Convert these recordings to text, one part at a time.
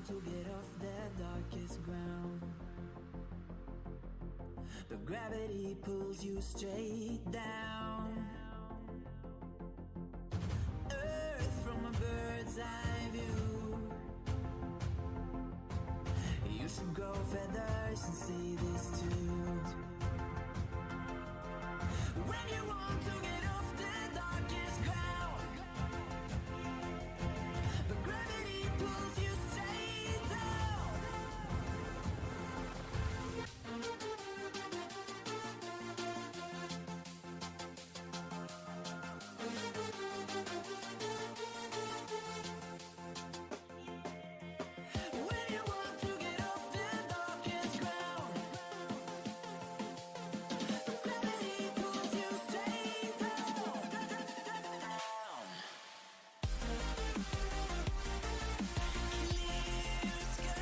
want to get off the darkest ground, but gravity pulls you straight down. Earth from a bird's eye view. You should grow feathers and see this too. When you want to get off the darkest ground, but gravity pulls you straight down. When you want to get off the darkest ground, but gravity pulls you straight down. Clear sky.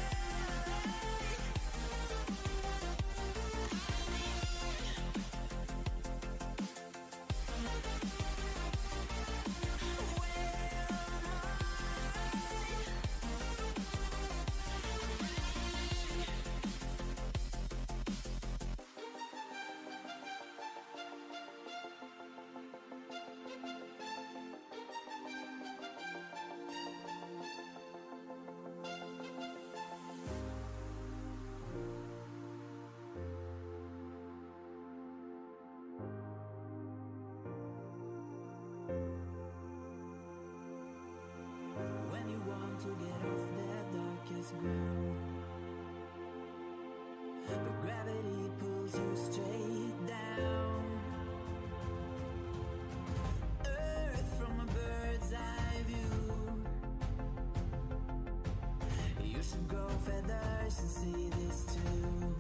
When you want to get off the darkest ground, but gravity pulls you straight down. Earth from a bird's eye view. You should grow feathers and see this too.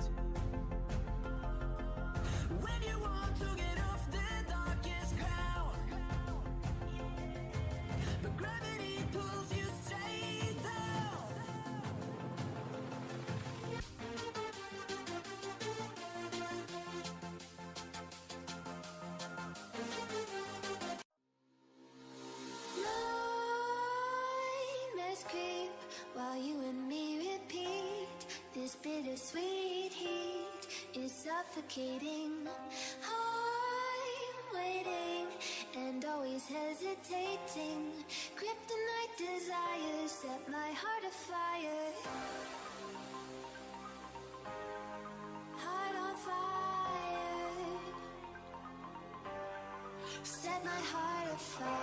When you want to get off the darkest ground, but gravity pulls you straight down. Nightmares creep while you and me repeat. This bittersweet heat is suffocating. I'm waiting and always hesitating. Kryptonite desires set my heart afire. Heart on fire. Set my heart afire.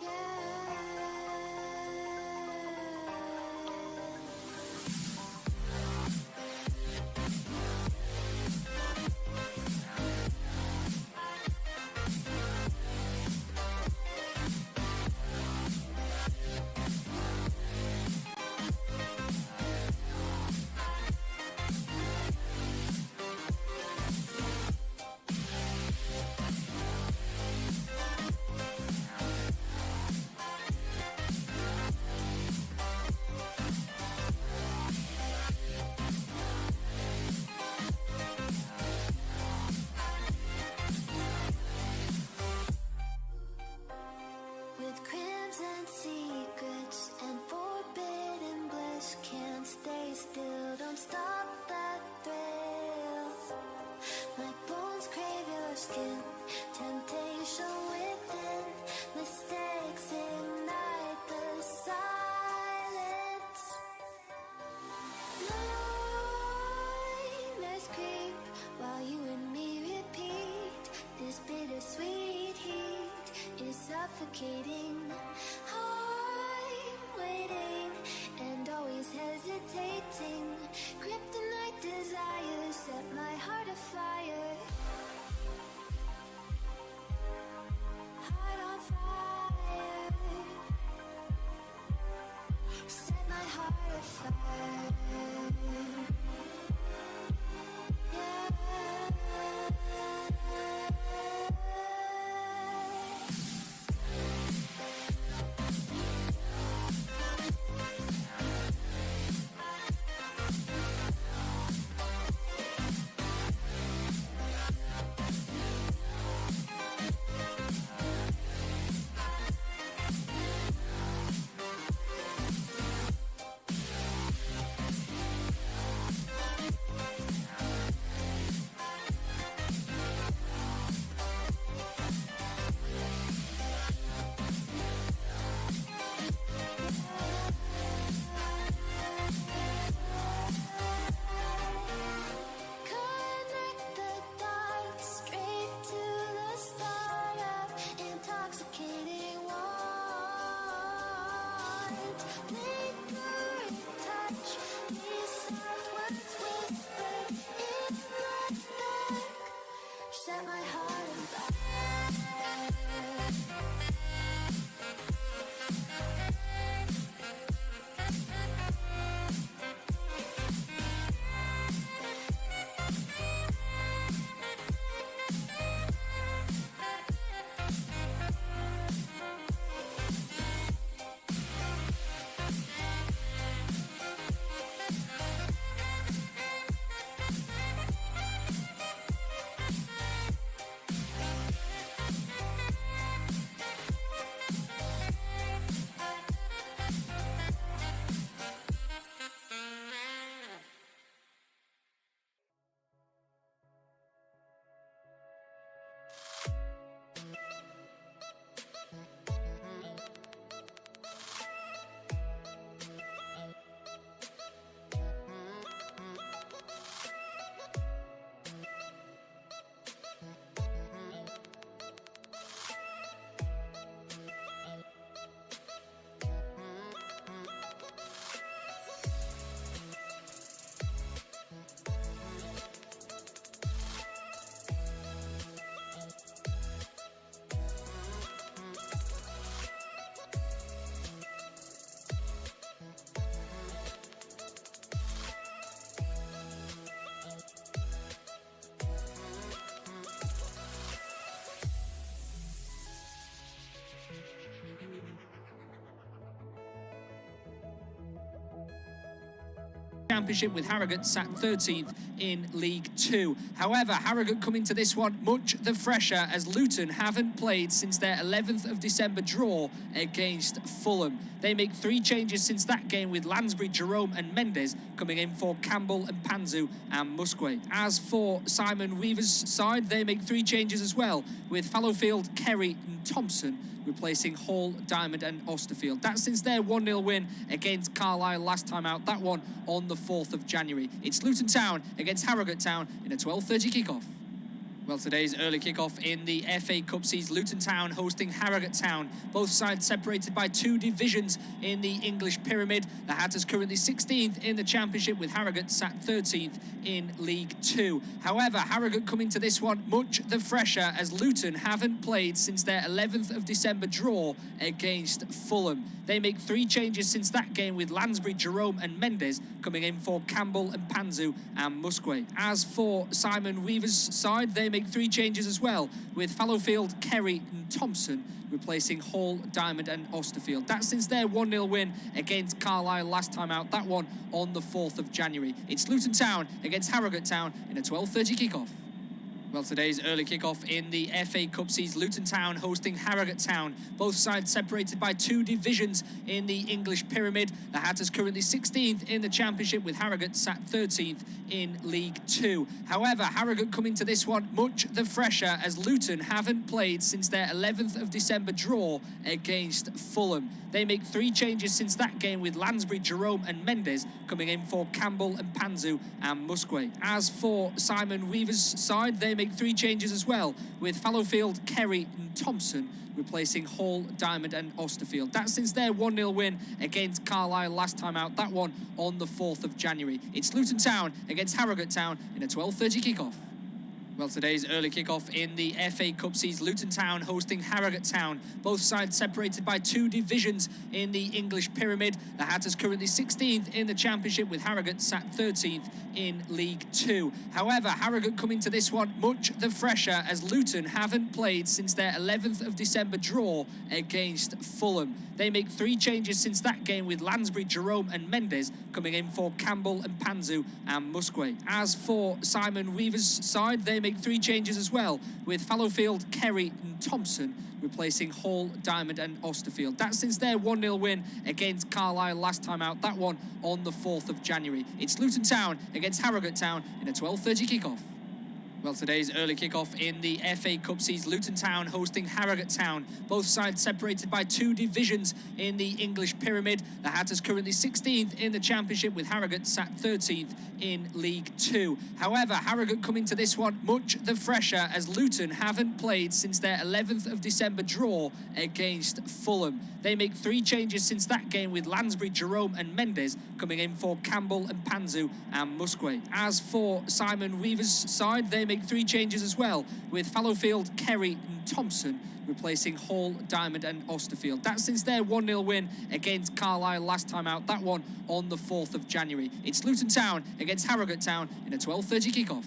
Yeah. With crimson secrets and forbidden bliss, can't stay still, don't stop that thrill. My bones crave your skin, temptation within, mistakes ignite the silence. Nightmares creep while you and me repeat. This bittersweet heat is suffocating. I'm waiting and always hesitating. Kryptonite desires set my heart afire. Heart on fire. Set my heart afire. Yeah. Championship with Harrogate sat 13th in League 2. However, Harrogate come into this one much the fresher as Luton haven't played since their 11th of December draw against Fulham. They make 3 changes since that game, with Lansbury, Jerome and Mendes coming in for Campbell and Panzu and Musquet. As for Simon Weaver's side, they make 3 changes as well, with Fallowfield, Kerry and Thompson replacing Hall, Diamond and Osterfield. That's since their 1-0 win against Carlisle last time out, that one on the 4th of January. It's Luton Town against Harrogate Town in a 12:30 kickoff. Well, today's early kickoff in the FA Cup sees Luton Town hosting Harrogate Town. Both sides separated by 2 divisions in the English pyramid. The Hatters currently 16th in the Championship, with Harrogate sat 13th in League 2. However, Harrogate come into this one much the fresher as Luton haven't played since their 11th of December draw against Fulham. They make 3 changes since that game, with Lansbury, Jerome and Mendes coming in for Campbell and Panzu and Musquet. As for Simon Weaver's side, they make 3 changes as well, with Fallowfield, Kerry and Thompson replacing Hall, Diamond and Osterfield. That's since their 1-0 win against Carlisle last time out, that one on the 4th of January. It's Luton Town against Harrogate Town in a 12:30 kickoff. Well, today's early kickoff in the FA Cup sees Luton Town hosting Harrogate Town. Both sides separated by 2 divisions in the English pyramid. The Hatters currently 16th in the Championship, with Harrogate sat 13th in League 2. However, Harrogate come into this one much the fresher as Luton haven't played since their 11th of December draw against Fulham. They make 3 changes since that game, with Lansbury, Jerome and Mendes coming in for Campbell and Panzu and Musquet. As for Simon Weaver's side, they make 3 changes as well, with Fallowfield, Kerry and Thompson replacing Hall, Diamond and Osterfield. That's since their 1-0 win against Carlisle last time out, that one on the 4th of January. It's Luton Town against Harrogate Town in a 12:30 kickoff. Well, today's early kickoff in the FA Cup sees Luton Town hosting Harrogate Town. Both sides separated by 2 divisions in the English pyramid. The Hatters currently 16th in the Championship, with Harrogate sat 13th in League 2. However, Harrogate come into this one much the fresher as Luton haven't played since their 11th of December draw against Fulham. They make 3 changes since that game, with Lansbury, Jerome and Mendes coming in for Campbell and Panzu and Musquet. As for Simon Weaver's side, they make 3 changes as well, with Fallowfield, Kerry and Thompson replacing Hall, Diamond and Osterfield. That's since their 1-0 win against Carlisle last time out, that one on the 4th of January. It's Luton Town against Harrogate Town in a 12:30 kickoff. Well, today's early kickoff in the FA Cup sees Luton Town hosting Harrogate Town. Both sides separated by 2 divisions in the English pyramid. The Hatters currently 16th in the Championship, with Harrogate sat 13th in League 2. However, Harrogate come into this one much the fresher as Luton haven't played since their 11th of December draw against Fulham. They make 3 changes since that game, with Lansbury, Jerome and Mendes coming in for Campbell and Panzu and Musquet. As for Simon Weaver's side, they make 3 changes as well, with Fallowfield, Kerry and Thompson replacing Hall, Diamond and Osterfield. That's since their 1-0 win against Carlisle last time out, that one on the 4th of January. It's Luton Town against Harrogate Town in a 12:30 kickoff.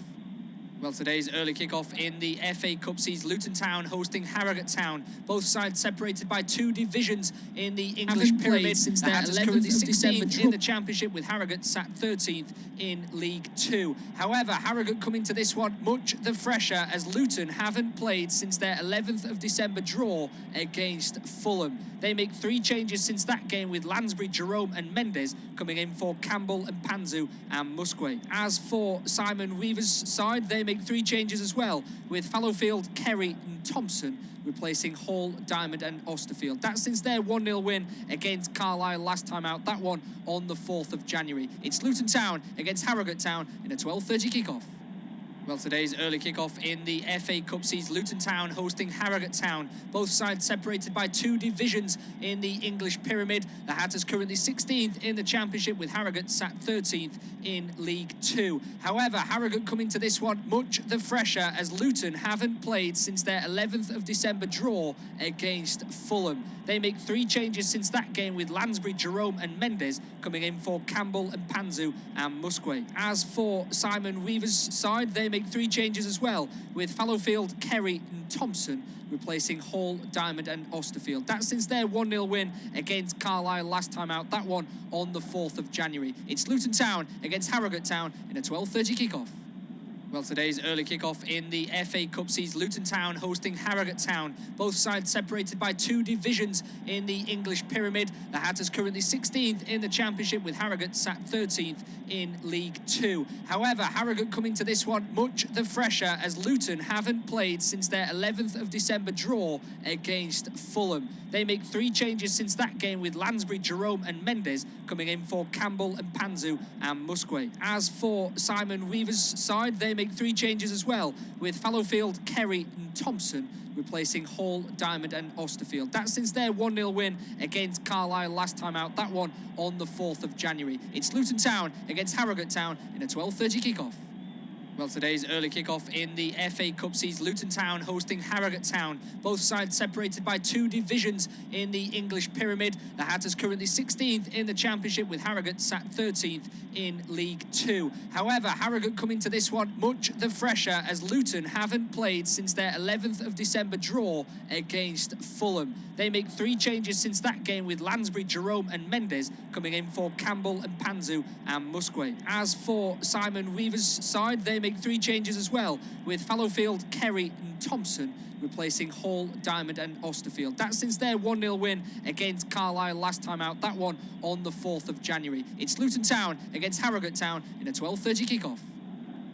Well, today's early kickoff in the FA Cup sees Luton Town hosting Harrogate Town. Both sides separated by 2 divisions in the English pyramid since their 11th of December in the Championship, with Harrogate sat 13th in League 2. However, Harrogate come into this one much the fresher as Luton haven't played since their 11th of December draw against Fulham. They make 3 changes since that game, with Lansbury, Jerome and Mendes coming in for Campbell and Panzu and Musquet. As for Simon Weaver's side, they make 3 changes as well, with Fallowfield, Kerry and Thompson replacing Hall, Diamond and Osterfield. That's since their 1-0 win against Carlisle last time out, that one on the 4th of January. It's Luton Town against Harrogate Town in a 12:30 kickoff. Well, today's early kickoff in the FA Cup sees Luton Town hosting Harrogate Town. Both sides separated by 2 divisions in the English pyramid. The Hatters currently 16th in the Championship, with Harrogate sat 13th in League 2. However, Harrogate come into this one much the fresher as Luton haven't played since their 11th of December draw against Fulham. They make 3 changes since that game, with Lansbury, Jerome and Mendes coming in for Campbell and Panzu and Musquet. As for Simon Weaver's side, they make 3 changes as well, with Fallowfield, Kerry and Thompson replacing Hall, Diamond and Austerfield. That's since their 1-0 win against Carlisle last time out, that one on the 4th of January. It's Luton Town against Harrogate Town in a 12:30 kick-off. Well, today's early kick-off in the FA Cup sees Luton Town hosting Harrogate Town. Both sides separated by 2 divisions in the English pyramid. The Hatters currently 16th in the Championship, with Harrogate sat 13th in League 2. However, Harrogate coming to this one much the fresher, as Luton haven't played since their 11th of December draw against Fulham. They make 3 changes since that game, with Lansbury, Jerome and Mendes coming in for Campbell and Panzu and Musquet. As for Simon Weaver's side, they make 3 changes as well, with Fallowfield, Kerry and Thompson replacing Hall, Diamond and Austerfield. That's since their 1-0 win against Carlisle last time out, that one on the 4th of January. It's Luton Town against Harrogate Town in a 12:30 kick-off. Well, today's early kick-off in the FA Cup sees Luton Town hosting Harrogate Town. Both sides separated by 2 divisions in the English pyramid. The Hatters currently 16th in the Championship, with Harrogate sat 13th in League 2. However, Harrogate coming to this one much the fresher, as Luton haven't played since their 11th of December draw against Fulham. They make 3 changes since that game, with Lansbury, Jerome and Mendes coming in for Campbell and Panzu and Musquet. As for Simon Weaver's side, they make 3 changes as well, with Fallowfield, Kerry and Thompson replacing Hall, Diamond and Austerfield. That's since their 1-0 win against Carlisle last time out, that one on the 4th of January. It's Luton Town against Harrogate Town in a 12:30 kick-off.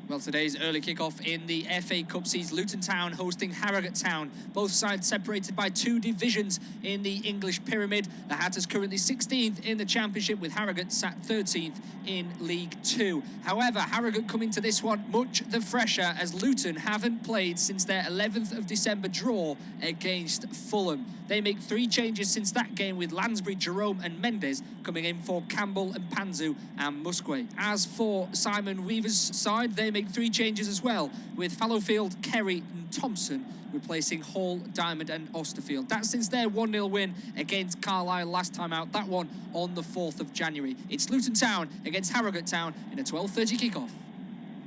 Well, today's early kick-off in the FA Cup sees Luton Town hosting Harrogate Town. Both sides separated by 2 divisions in the English pyramid. The Hatters currently 16th in the Championship, with Harrogate sat 13th in League 2. However, Harrogate coming to this one much the fresher, as Luton haven't played since their 11th of December draw against Fulham. They make 3 changes since that game, with Lansbury, Jerome and Mendes coming in for Campbell and Panzu and Musquet. As for Simon Weaver's side, they make 3 changes as well, with Fallowfield, Kerry and Thompson replacing Hall, Diamond and Austerfield. That's since their 1-0 win against Carlisle last time out, that one on the 4th of January. It's Luton Town against Harrogate Town in a 12:30 kick-off.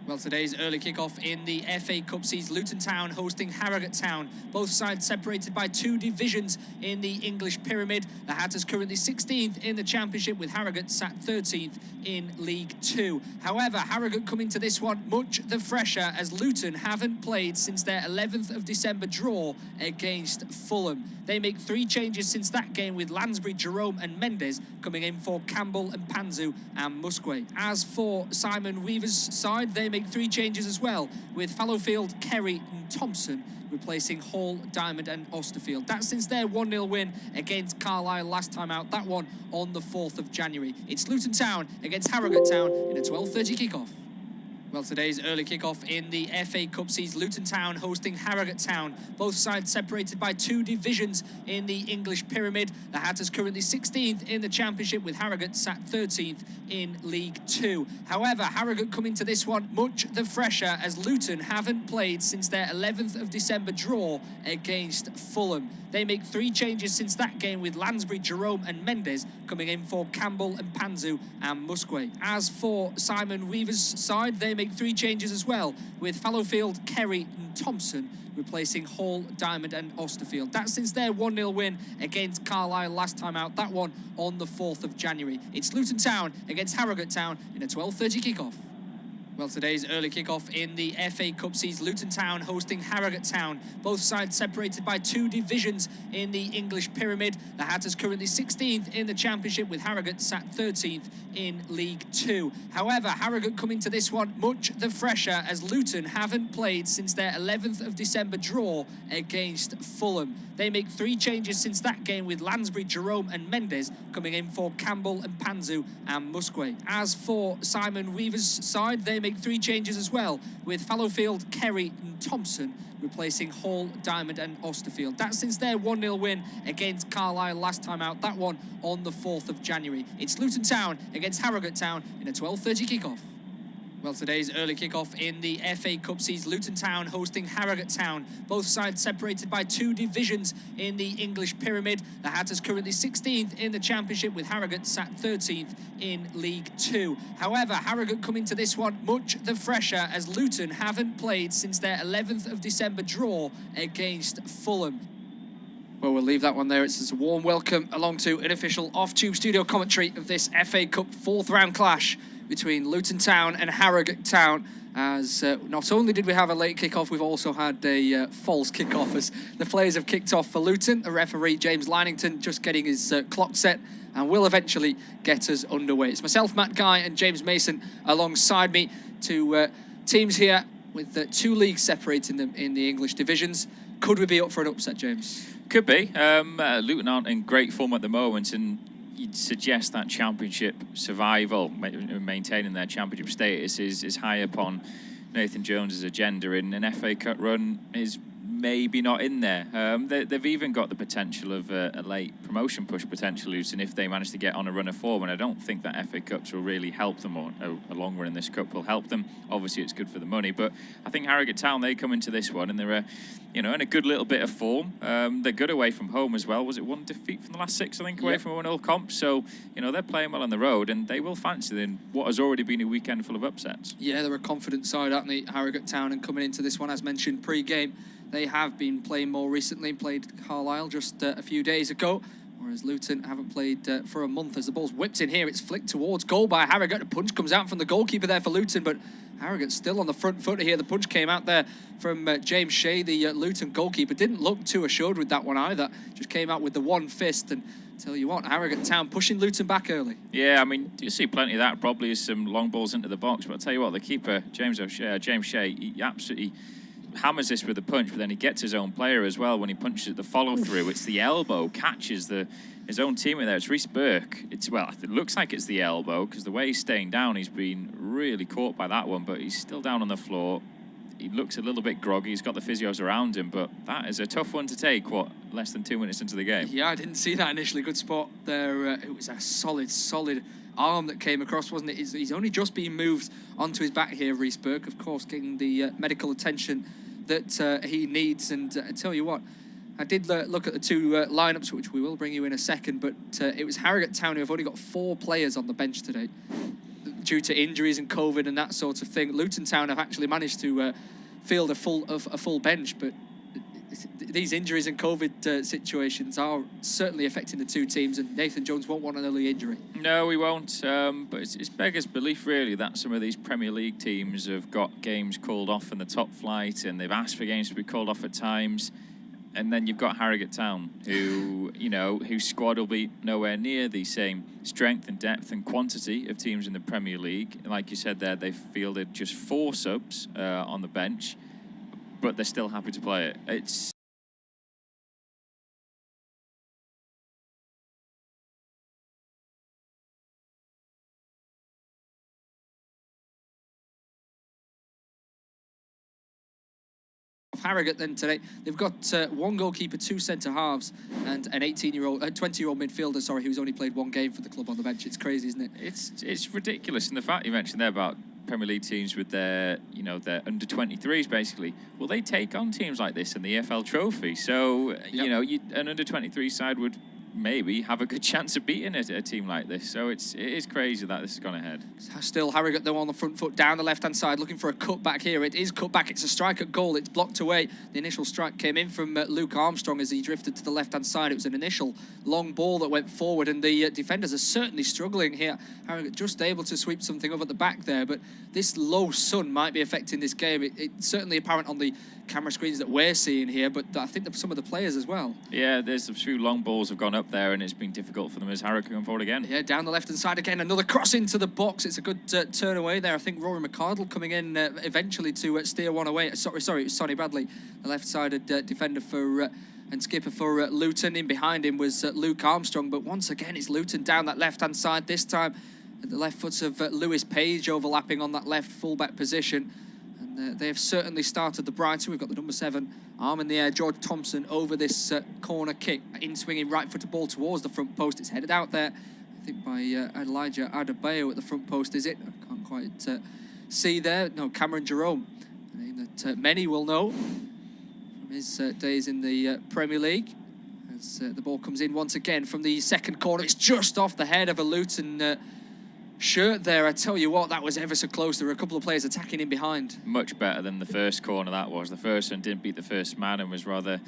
Well, today's early kick-off in the FA Cup sees Luton Town hosting Harrogate Town. Both sides separated by 2 divisions in the English pyramid. The Hatters currently 16th in the Championship, with Harrogate sat 13th in League 2. However, Harrogate coming to this one much the fresher, as Luton haven't played since their 11th of December draw against Fulham. They make 3 changes since that game, with Lansbury, Jerome and Mendes coming in for Campbell and Panzu and Musquet. As for Simon Weaver's side, they make 3 changes as well, with Fallowfield, Kerry and Thompson replacing Hall, Diamond and Austerfield. That's since their 1-0 win against Carlisle last time out, that one on the 4th of January. It's Luton Town against Harrogate Town in a 12:30 kick-off. Well, today's early kick-off in the FA Cup sees Luton Town hosting Harrogate Town. Both sides separated by 2 divisions in the English pyramid. The Hatters currently 16th in the Championship, with Harrogate sat 13th in League 2. However, Harrogate coming to this one much the fresher, as Luton haven't played since their 11th of December draw against Fulham. They make 3 changes since that game, with Lansbury, Jerome and Mendes coming in for Campbell and Panzu and Musquet. As for Simon Weaver's side, they make 3 changes as well, with Fallowfield, Kerry and Thompson replacing Hall, Diamond and Austerfield. That's since their 1-0 win against Carlisle last time out, that one on the 4th of January. It's Luton Town against Harrogate Town in a 12:30 kick-off. Well, today's early kick-off in the FA Cup sees Luton Town hosting Harrogate Town. Both sides separated by 2 divisions in the English pyramid. The Hatters currently 16th in the Championship, with Harrogate sat 13th in League 2. However, Harrogate coming to this one much the fresher, as Luton haven't played since their 11th of December draw against Fulham. They make 3 changes since that game, with Lansbury, Jerome and Mendes coming in for Campbell and Panzu and Musquet. As for Simon Weaver's side, they make 3 changes as well, with Fallowfield, Kerry and Thompson replacing Hall, Diamond and Austerfield. That's since their 1-0 win against Carlisle last time out, that one on the 4th of January. It's Luton Town against Harrogate Town in a 12:30 kick-off. Well, today's early kick-off in the FA Cup sees Luton Town hosting Harrogate Town. Both sides separated by 2 divisions in the English pyramid. The Hatters currently 16th in the Championship, with Harrogate sat 13th in League 2. However, Harrogate come into this one much the fresher, as Luton haven't played since their 11th of December draw against Fulham. Well, we'll leave that one there. It's a warm welcome along to an official off-tube studio commentary of this FA Cup 4th round clash between Luton Town and Harrogate Town, as not only did we have a late kick-off, we've also had a false kick-off as the players have kicked off for Luton. The referee, James Linington, just getting his clock set and will eventually get us underway. It's myself, Matt Guy, and James Mason alongside me. 2 teams here with 2 leagues separating them in the English divisions. Could we be up for an upset, James? Could be. Luton aren't in great form at the moment, and you'd suggest that championship survival, maintaining their championship status, is high upon Nathan Jones's agenda, and an FA Cup run is maybe not in there. They've even got the potential of a late promotion push, potentially, Luton, if they manage to get on a run of form, and I don't think that FA Cups will really help them, or a long run in this cup will help them. Obviously, it's good for the money, but I think Harrogate Town, they come into this one and they're in a good little bit of form. They're good away from home as well. Was it 1 defeat from the last 6, I think, away from a 1-0 comp? So, they're playing well on the road, and they will fancy in what has already been a weekend full of upsets. Yeah, they're a confident side, aren't they, Harrogate Town, and coming into this one, as mentioned pre-game, they have been playing more recently, played Carlisle just a few days ago, whereas Luton haven't played for a month. As the ball's whipped in here, it's flicked towards goal by Harrogate. A punch comes out from the goalkeeper there for Luton, but Harrogate's still on the front foot here. The punch came out there from James Shea, the Luton goalkeeper. Didn't look too assured with that one either. Just came out with the one fist, and tell you what, Harrogate Town pushing Luton back early. Yeah, I mean, you see plenty of that. Probably is some long balls into the box, but I'll tell you what, the keeper, James Shea, he absolutely hammers this with a punch, but then he gets his own player as well when he punches it. The follow through, it's the elbow, catches his own teammate there. It's Reece Burke. It looks like it's the elbow, because the way he's staying down, he's been really caught by that one, but he's still down on the floor. He looks a little bit groggy. He's got the physios around him, but that is a tough one to take, less than 2 minutes into the game. Yeah, I didn't see that initially. Good spot there. It was a solid arm that came across, wasn't it? He's only just been moved onto his back here, Reece Burke, of course, getting the medical attention that he needs. And I tell you what, I did look at the 2 lineups, which we will bring you in a second, but it was Harrogate Town who have only got 4 players on the bench today due to injuries and COVID and that sort of thing. Luton Town have actually managed to field a full bench, but these injuries and COVID situations are certainly affecting the 2 teams, and Nathan Jones won't want an early injury. No, we won't, but it's beggars belief, really, that some of these Premier League teams have got games called off in the top flight, and they've asked for games to be called off at times. And then you've got Harrogate Town, whose squad will be nowhere near the same strength and depth and quantity of teams in the Premier League. Like you said there, they've fielded just 4 subs on the bench, but they're still happy to play it. It's Harrogate then today, they've got 1 goalkeeper, 2 centre halves, and an 20-year-old midfielder, who's only played 1 game for the club on the bench. It's crazy, isn't it? It's ridiculous. And the fact you mentioned there about Premier League teams with their under 23s, basically, well, they take on teams like this in the EFL Trophy. So yep. An under 23 side would maybe have a good chance of beating a team like this. So it is crazy that this has gone ahead. Still Harrogate though on the front foot down the left-hand side, looking for a cut back here. It is cut back. It's a strike at goal. It's blocked away. The initial strike came in from Luke Armstrong as he drifted to the left-hand side. It was an initial long ball that went forward, and the defenders are certainly struggling here. Harrogate just able to sweep something up at the back there, but this low sun might be affecting this game. It's certainly apparent on the camera screens that we're seeing here, but I think that some of the players as well. Yeah, there's a few long balls have gone up there, and it's been difficult for them as Harrogate going forward again. Yeah, down the left-hand side again, another cross into the box. It's a good turn away there. I think Rory McCardle coming in eventually to steer one away. Sorry, it was Sonny Bradley, the left-sided defender for and skipper for Luton. In behind him was Luke Armstrong, but once again it's Luton down that left-hand side, this time at the left foot of Lewis Page, overlapping on that left full-back position. And they have certainly started the brighter. We've got the number 7 arm in the air, George Thompson, over this corner kick, in swinging right footed ball towards the front post. It's headed out there, I think, by Elijah Adebayo at the front post, is it? I can't quite see there. No, Cameron Jerome, a name that many will know from his days in the Premier League. As the ball comes in once again from the second corner, it's just off the head of a Luton shirt there. I tell you what, that was ever so close. There were a couple of players attacking in behind. Much better than the first corner that was. The first one didn't beat the first man and was rather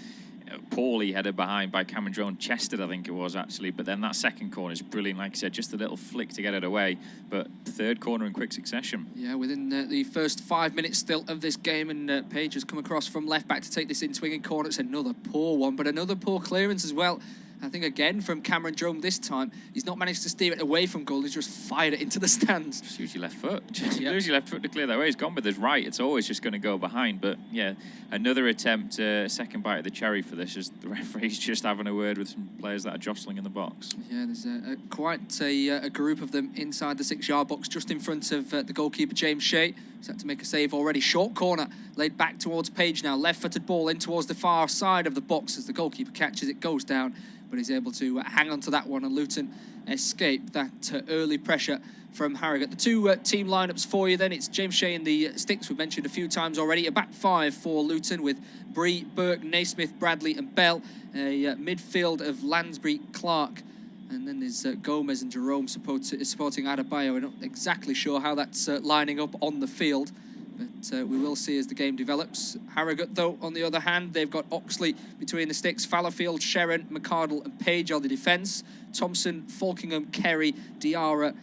poorly headed behind by Cameron Jerome, chested I think it was actually, but then that second corner is brilliant, like I said, just a little flick to get it away, but third corner in quick succession. Yeah, within the first 5 minutes still of this game, and Page has come across from left back to take this in-swinging corner. It's another poor one, but another poor clearance as well. I think again from Cameron Jerome this time. He's not managed to steer it away from goal. He's just fired it into the stands. Just use your left foot. Just use your left foot to clear that way. He's gone with his right. It's always just going to go behind. But yeah, another attempt, second bite of the cherry for this, as the referee's just having a word with some players that are jostling in the box. Yeah, there's quite a group of them inside the 6-yard box, just in front of the goalkeeper, James Shea. He's had to make a save already. Short corner, laid back towards Page now. Left-footed ball in towards the far side of the box as the goalkeeper catches it, goes down. But he's able to hang on to that one, and Luton escape that early pressure from Harrogate. The two team lineups for you then, it's James Shea in the sticks, we've mentioned a few times already. A back five for Luton with Bree, Burke, Naismith, Bradley and Bell. A midfield of Lansbury, Clark, and then there's Gomez and Jerome supporting Adebayo. We're not exactly sure how that's lining up on the field, but we will see as the game develops. Harrogate, though, on the other hand, they've got Oxley between the sticks, Fallowfield, Sharon, McCardle and Page on the defence. Thompson, Falkingham, Kerry, Diarra,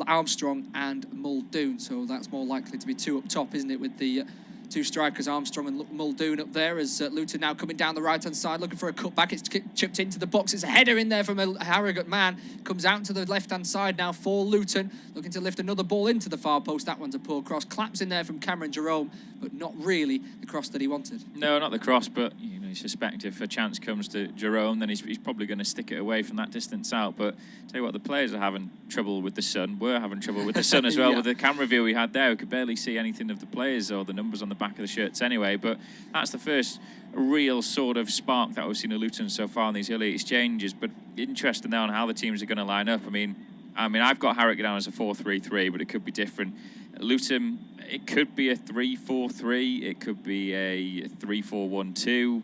Armstrong and Muldoon. So that's more likely to be two up top, isn't it, with the two strikers, Armstrong and Muldoon up there, as Luton now coming down the right-hand side, looking for a cutback. It's chipped into the box. It's a header in there from a Harrogate man. Comes out to the left-hand side now for Luton, looking to lift another ball into the far post. That one's a poor cross. Claps in there from Cameron Jerome, but not really the cross that he wanted. No, not the cross, but you suspect if a chance comes to Jerome, then he's probably going to stick it away from that distance out. But tell you what, the players are having trouble with the sun. We're having trouble with the sun as well. Yeah. With the camera view we had there, we could barely see anything of the players or the numbers on the back of the shirts anyway. But that's the first real sort of spark that we've seen of Luton so far in these early exchanges. But interesting now on how the teams are going to line up. I mean, I've got Harrogate down as a 4-3-3, but it could be different. Luton, it could be a 3-4-3. It could be a 3-4-1-2.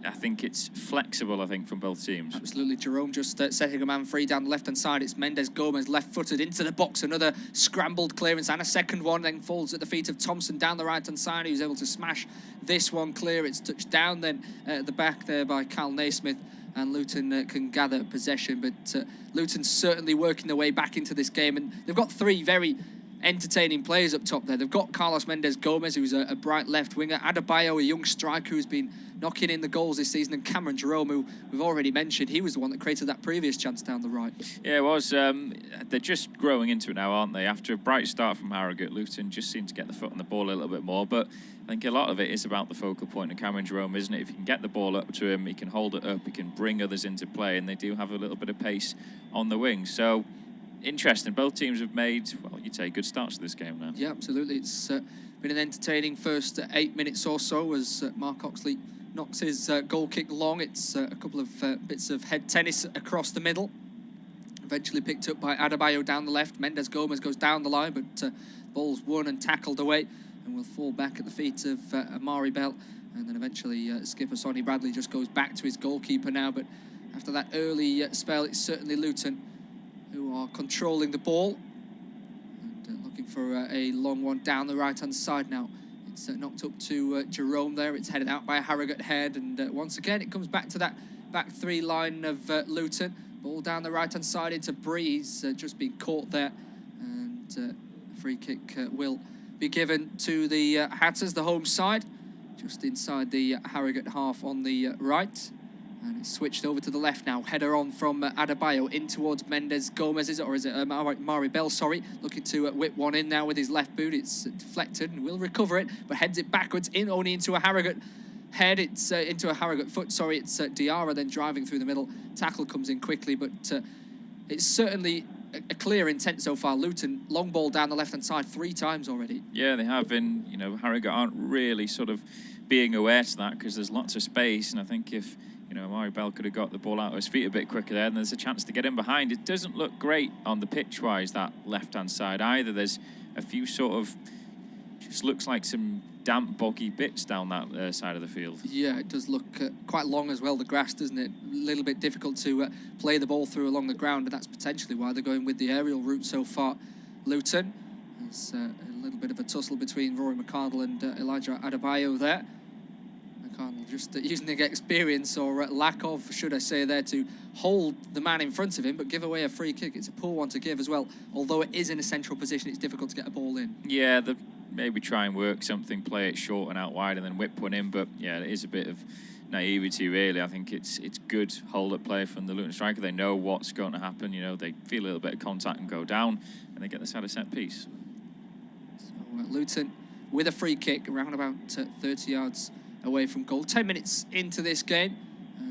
I think it's flexible, from both teams. Absolutely. Jerome just setting a man free down the left-hand side. It's Mendes Gomez left-footed into the box. Another scrambled clearance and a second one, then falls at the feet of Thompson down the right-hand side. He was able to smash this one clear. It's touched down then at the back there by Cal Naismith, and Luton can gather possession. But Luton's certainly working their way back into this game, and they've got three very entertaining players up top there. They've got Carlos Mendes Gomez, who's a bright left winger, Adebayo, a young striker who's been knocking in the goals this season, and Cameron Jerome, who we've already mentioned. He was the one that created that previous chance down the right. Yeah, it was. They're just growing into it now, aren't they? After a bright start from Harrogate, Luton just seemed to get the foot on the ball a little bit more, but I think a lot of it is about the focal point of Cameron Jerome, isn't it? If you can get the ball up to him, he can hold it up, he can bring others into play, and they do have a little bit of pace on the wing. So interesting. Both teams have made, well, you'd say, good starts to this game now. Yeah, absolutely. It's been an entertaining first 8 minutes or so as Mark Oxley knocks his goal kick long. It's a couple of bits of head tennis across the middle. Eventually picked up by Adebayo down the left. Mendes Gomez goes down the line, but ball's won and tackled away and will fall back at the feet of Amari Bell. And then eventually skipper Sonny Bradley just goes back to his goalkeeper now. But after that early spell, it's certainly Luton who are controlling the ball and looking for a long one down the right-hand side now. It's knocked up to Jerome there. It's headed out by a Harrogate head, and once again it comes back to that back three line of Luton. Ball down the right-hand side into Breeze, just been caught there, and free kick will be given to the Hatters, the home side, just inside the Harrogate half on the right. And it's switched over to the left now. Header on from Adebayo in towards Mendes Gomez, is it? Or is it Mari Bell, sorry. Looking to whip one in now with his left boot. It's deflected and will recover it, but heads it backwards in only into a Harrogate head. It's into a Harrogate foot, sorry. It's Diarra then driving through the middle. Tackle comes in quickly, but it's certainly a clear intent so far. Luton, long ball down the left-hand side 3 times already. Yeah, they have been. Harrogate aren't really sort of being aware to that because there's lots of space, and I think if Amari Bell could have got the ball out of his feet a bit quicker there, and there's a chance to get in behind. It doesn't look great on the pitch-wise, that left-hand side either. There's a few sort of Just looks like some damp, boggy bits down that side of the field. Yeah, it does look quite long as well, the grass, doesn't it? A little bit difficult to play the ball through along the ground, and that's potentially why they're going with the aerial route so far. Luton, there's a little bit of a tussle between Rory McArdle and Elijah Adebayo there. McArdle just using the experience, or lack of, should I say, there to hold the man in front of him, but give away a free kick. It's a poor one to give as well. Although it is in a central position, it's difficult to get a ball in. Yeah, maybe try and work something, play it short and out wide, and then whip one in. But yeah, it is a bit of naivety, really. I think it's good hold-up play from the Luton striker. They know what's going to happen. You know, they feel a little bit of contact and go down, and they get this out of set piece. So Luton with a free kick around about 30 yards away from goal. 10 minutes into this game,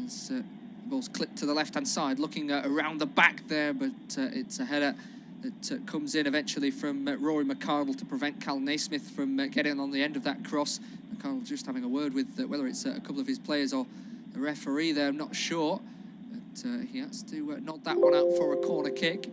as the ball's clipped to the left-hand side, looking around the back there, but it's a header that comes in eventually from Rory McArdle to prevent Cal Naismith from getting on the end of that cross. McArdle just having a word with whether it's a couple of his players or the referee there, I'm not sure. But he has to nod that one out for a corner kick.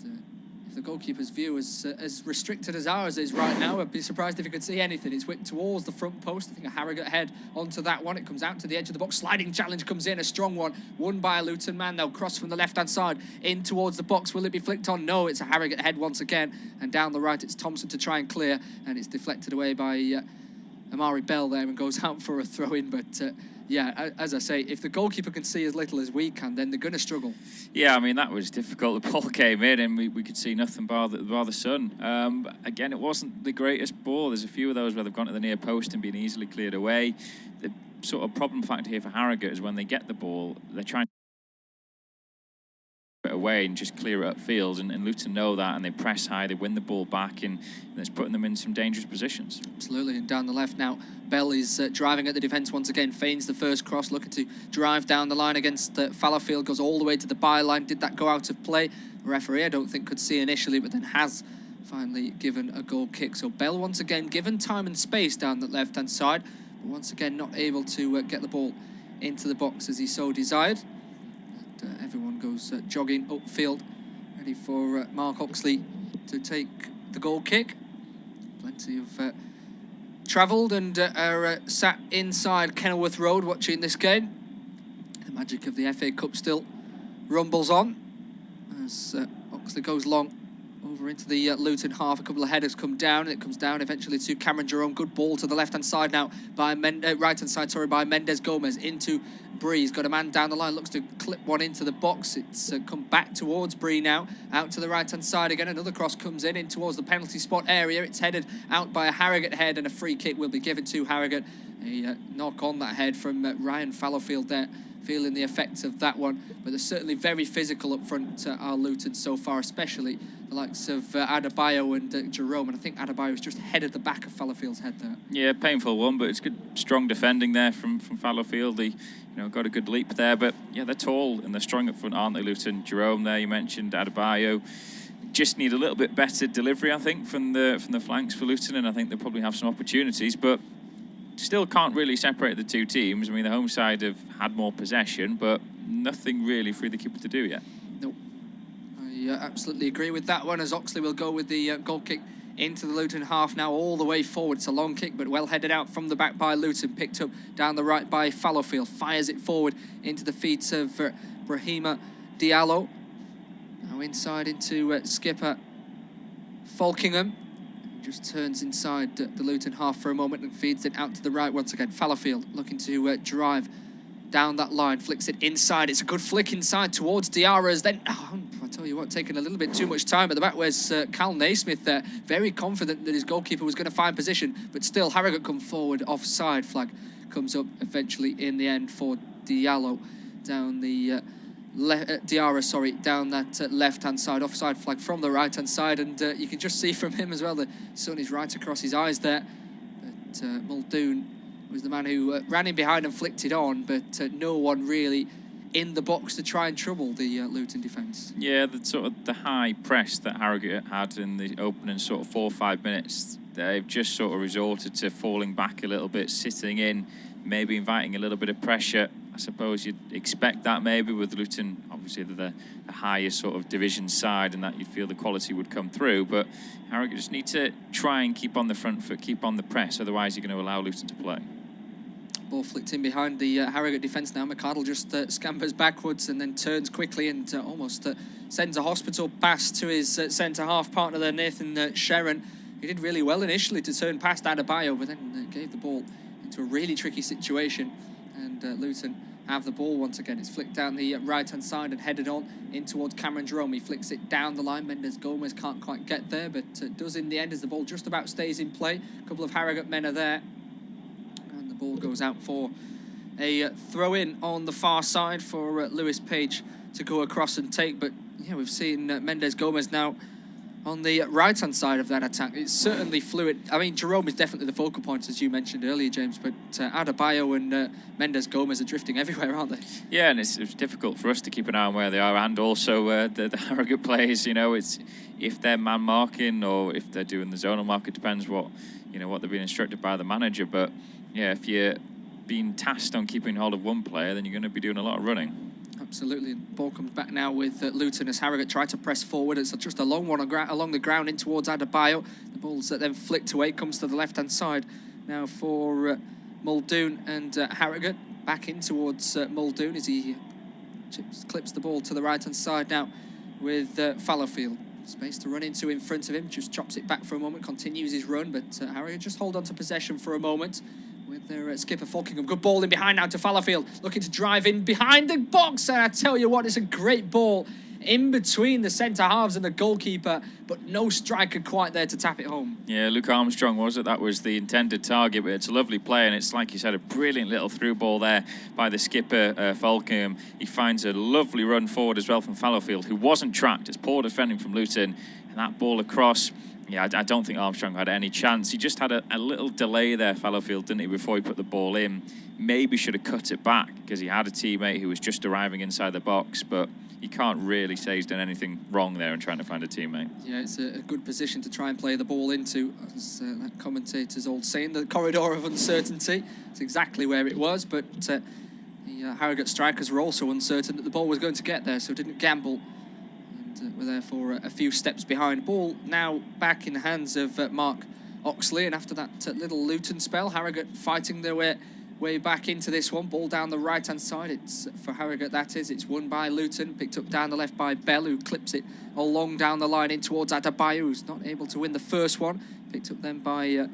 And, if the goalkeeper's view is as restricted as ours is right now, I'd be surprised if he could see anything. It's whipped towards the front post. I think a Harrogate head onto that one. It comes out to the edge of the box. Sliding challenge comes in, a strong one. Won by a Luton man. They'll cross from the left-hand side in towards the box. Will it be flicked on? No, it's a Harrogate head once again. And down the right, it's Thompson to try and clear. And it's deflected away by Amari Bell there and goes out for a throw-in. But yeah, as I say, if the goalkeeper can see as little as we can, then they're going to struggle. Yeah, I mean, that was difficult. The ball came in and we could see nothing bar the sun. Again, it wasn't the greatest ball. There's a few of those where they've gone to the near post and been easily cleared away. The sort of problem factor here for Harrogate is when they get the ball, they're trying to it away and just clear it upfield, and Luton know that, and they press high, they win the ball back, and it's putting them in some dangerous positions. Absolutely, and down the left now, Bell is driving at the defence once again, feigns the first cross, looking to drive down the line against Fallowfield, goes all the way to the byline. Did that go out of play? The referee, I don't think, could see initially, but then has finally given a goal kick. So Bell once again given time and space down the left-hand side, but once again not able to get the ball into the box as he so desired. Everyone goes jogging upfield, ready for Mark Oxley to take the goal kick. Plenty of travelled and are sat inside Kenilworth Road watching this game. The magic of the FA Cup still rumbles on as Oxley goes long over into the Luton half. A couple of headers come down, and it comes down eventually to Cameron Jerome. Good ball to the left-hand side now by right-hand side, sorry, by Mendes Gomez into Bree. He's got a man down the line, looks to clip one into the box. It's come back towards Bree now, out to the right-hand side again. Another cross comes in towards the penalty spot area. It's headed out by a Harrogate head, and a free kick will be given to Harrogate. A knock on that head from Ryan Fallowfield there, feeling the effects of that one. But they're certainly very physical up front, our Luton so far, especially the likes of Adebayo and Jerome. And I think Adebayo's just headed the back of Fallowfield's head there. Yeah, painful one, but it's good, strong defending there from Fallowfield. He got a good leap there, but yeah, they're tall and they're strong up front, aren't they, Luton? Jerome there, you mentioned Adebayo. Just need a little bit better delivery, I think, from the flanks for Luton, and I think they'll probably have some opportunities, but still can't really separate the two teams. I mean, the home side have had more possession, but nothing really for the keeper to do yet. Nope. I absolutely agree with that one, as Oxley will go with the goal kick into the Luton half now, all the way forward. It's a long kick, but well headed out from the back by Luton, picked up down the right by Fallowfield, fires it forward into the feet of Brahima Diallo. Now inside into skipper Falkingham. Just turns inside the Luton half for a moment and feeds it out to the right once again. Fallowfield looking to drive down that line, flicks it inside. It's a good flick inside towards Diarra's. Then, I tell you what, taking a little bit too much time at the back. Where's Cal Naismith there? Very confident that his goalkeeper was going to find position, but still Harrogate come forward. Offside flag comes up eventually in the end for Diallo down the Diarra, down that left-hand side. Offside flag from the right-hand side, and you can just see from him as well, the sun is right across his eyes there. But Muldoon was the man who ran in behind and flicked it on, but no one really in the box to try and trouble the Luton defence. Yeah, the high press that Harrogate had in the opening sort of 4 or 5 minutes, they've just sort of resorted to falling back a little bit, sitting in, maybe inviting a little bit of pressure. I suppose you'd expect that maybe with Luton obviously they're the highest sort of division side, and that you'd feel the quality would come through. But Harrogate just need to try and keep on the front foot, keep on the press. Otherwise, you're going to allow Luton to play. Ball flicked in behind the Harrogate defence now. McArdle just scampers backwards and then turns quickly and almost sends a hospital pass to his centre-half partner there, Nathan Sharon. He did really well initially to turn past Adebayo, but then gave the ball into a really tricky situation. And Luton have the ball once again. It's flicked down the right-hand side and headed on in towards Cameron Jerome. He flicks it down the line. Mendes Gomez can't quite get there, but does in the end as the ball just about stays in play. A couple of Harrogate men are there. Ball goes out for a throw-in on the far side for Lewis Page to go across and take. But yeah, we've seen Mendes Gomez now on the right-hand side of that attack. It's certainly fluid. I mean, Jerome is definitely the focal point, as you mentioned earlier, James, but Adebayo and Mendes Gomez are drifting everywhere, aren't they? Yeah, and it's difficult for us to keep an eye on where they are, and also the Harrogate players, you know, it's if they're man marking or if they're doing the zonal mark, it depends what they're being instructed by the manager. But yeah, if you're being tasked on keeping hold of one player, then you're going to be doing a lot of running. Absolutely. Ball comes back now with Luton as Harrogate try to press forward. It's just a long one along the ground in towards Adebayo. The ball's then flicked away, comes to the left-hand side now for Muldoon and Harrogate. Back in towards Muldoon as he clips the ball to the right-hand side now with Fallowfield. Space to run into in front of him, just chops it back for a moment, continues his run, but Harrogate just hold on to possession for a moment with their skipper Falkingham. Good ball in behind now to Fallowfield, looking to drive in behind the box, and I tell you what, it's a great ball in between the centre halves and the goalkeeper, but no striker quite there to tap it home. Yeah, Luke Armstrong was it? That was the intended target, but it's a lovely play, and it's, like you said, a brilliant little through ball there by the skipper, Falkingham. He finds a lovely run forward as well from Fallowfield, who wasn't tracked. It's poor defending from Luton, and that ball across. Yeah, I don't think Armstrong had any chance. He just had a little delay there, Fallowfield, didn't he, before he put the ball in. Maybe should have cut it back because he had a teammate who was just arriving inside the box, but you can't really say he's done anything wrong there in trying to find a teammate. Yeah, it's a good position to try and play the ball into, as that commentator's old saying, the corridor of uncertainty. It's exactly where it was, but the Harrogate strikers were also uncertain that the ball was going to get there, so didn't gamble. And were therefore a few steps behind. Ball now back in the hands of Mark Oxley, and after that little Luton spell, Harrogate fighting their way back into this one. Ball down the right-hand side. It's for Harrogate, that is. It's won by Luton, picked up down the left by Bell, who clips it along down the line in towards Adebayo, who's not able to win the first one. Picked up then by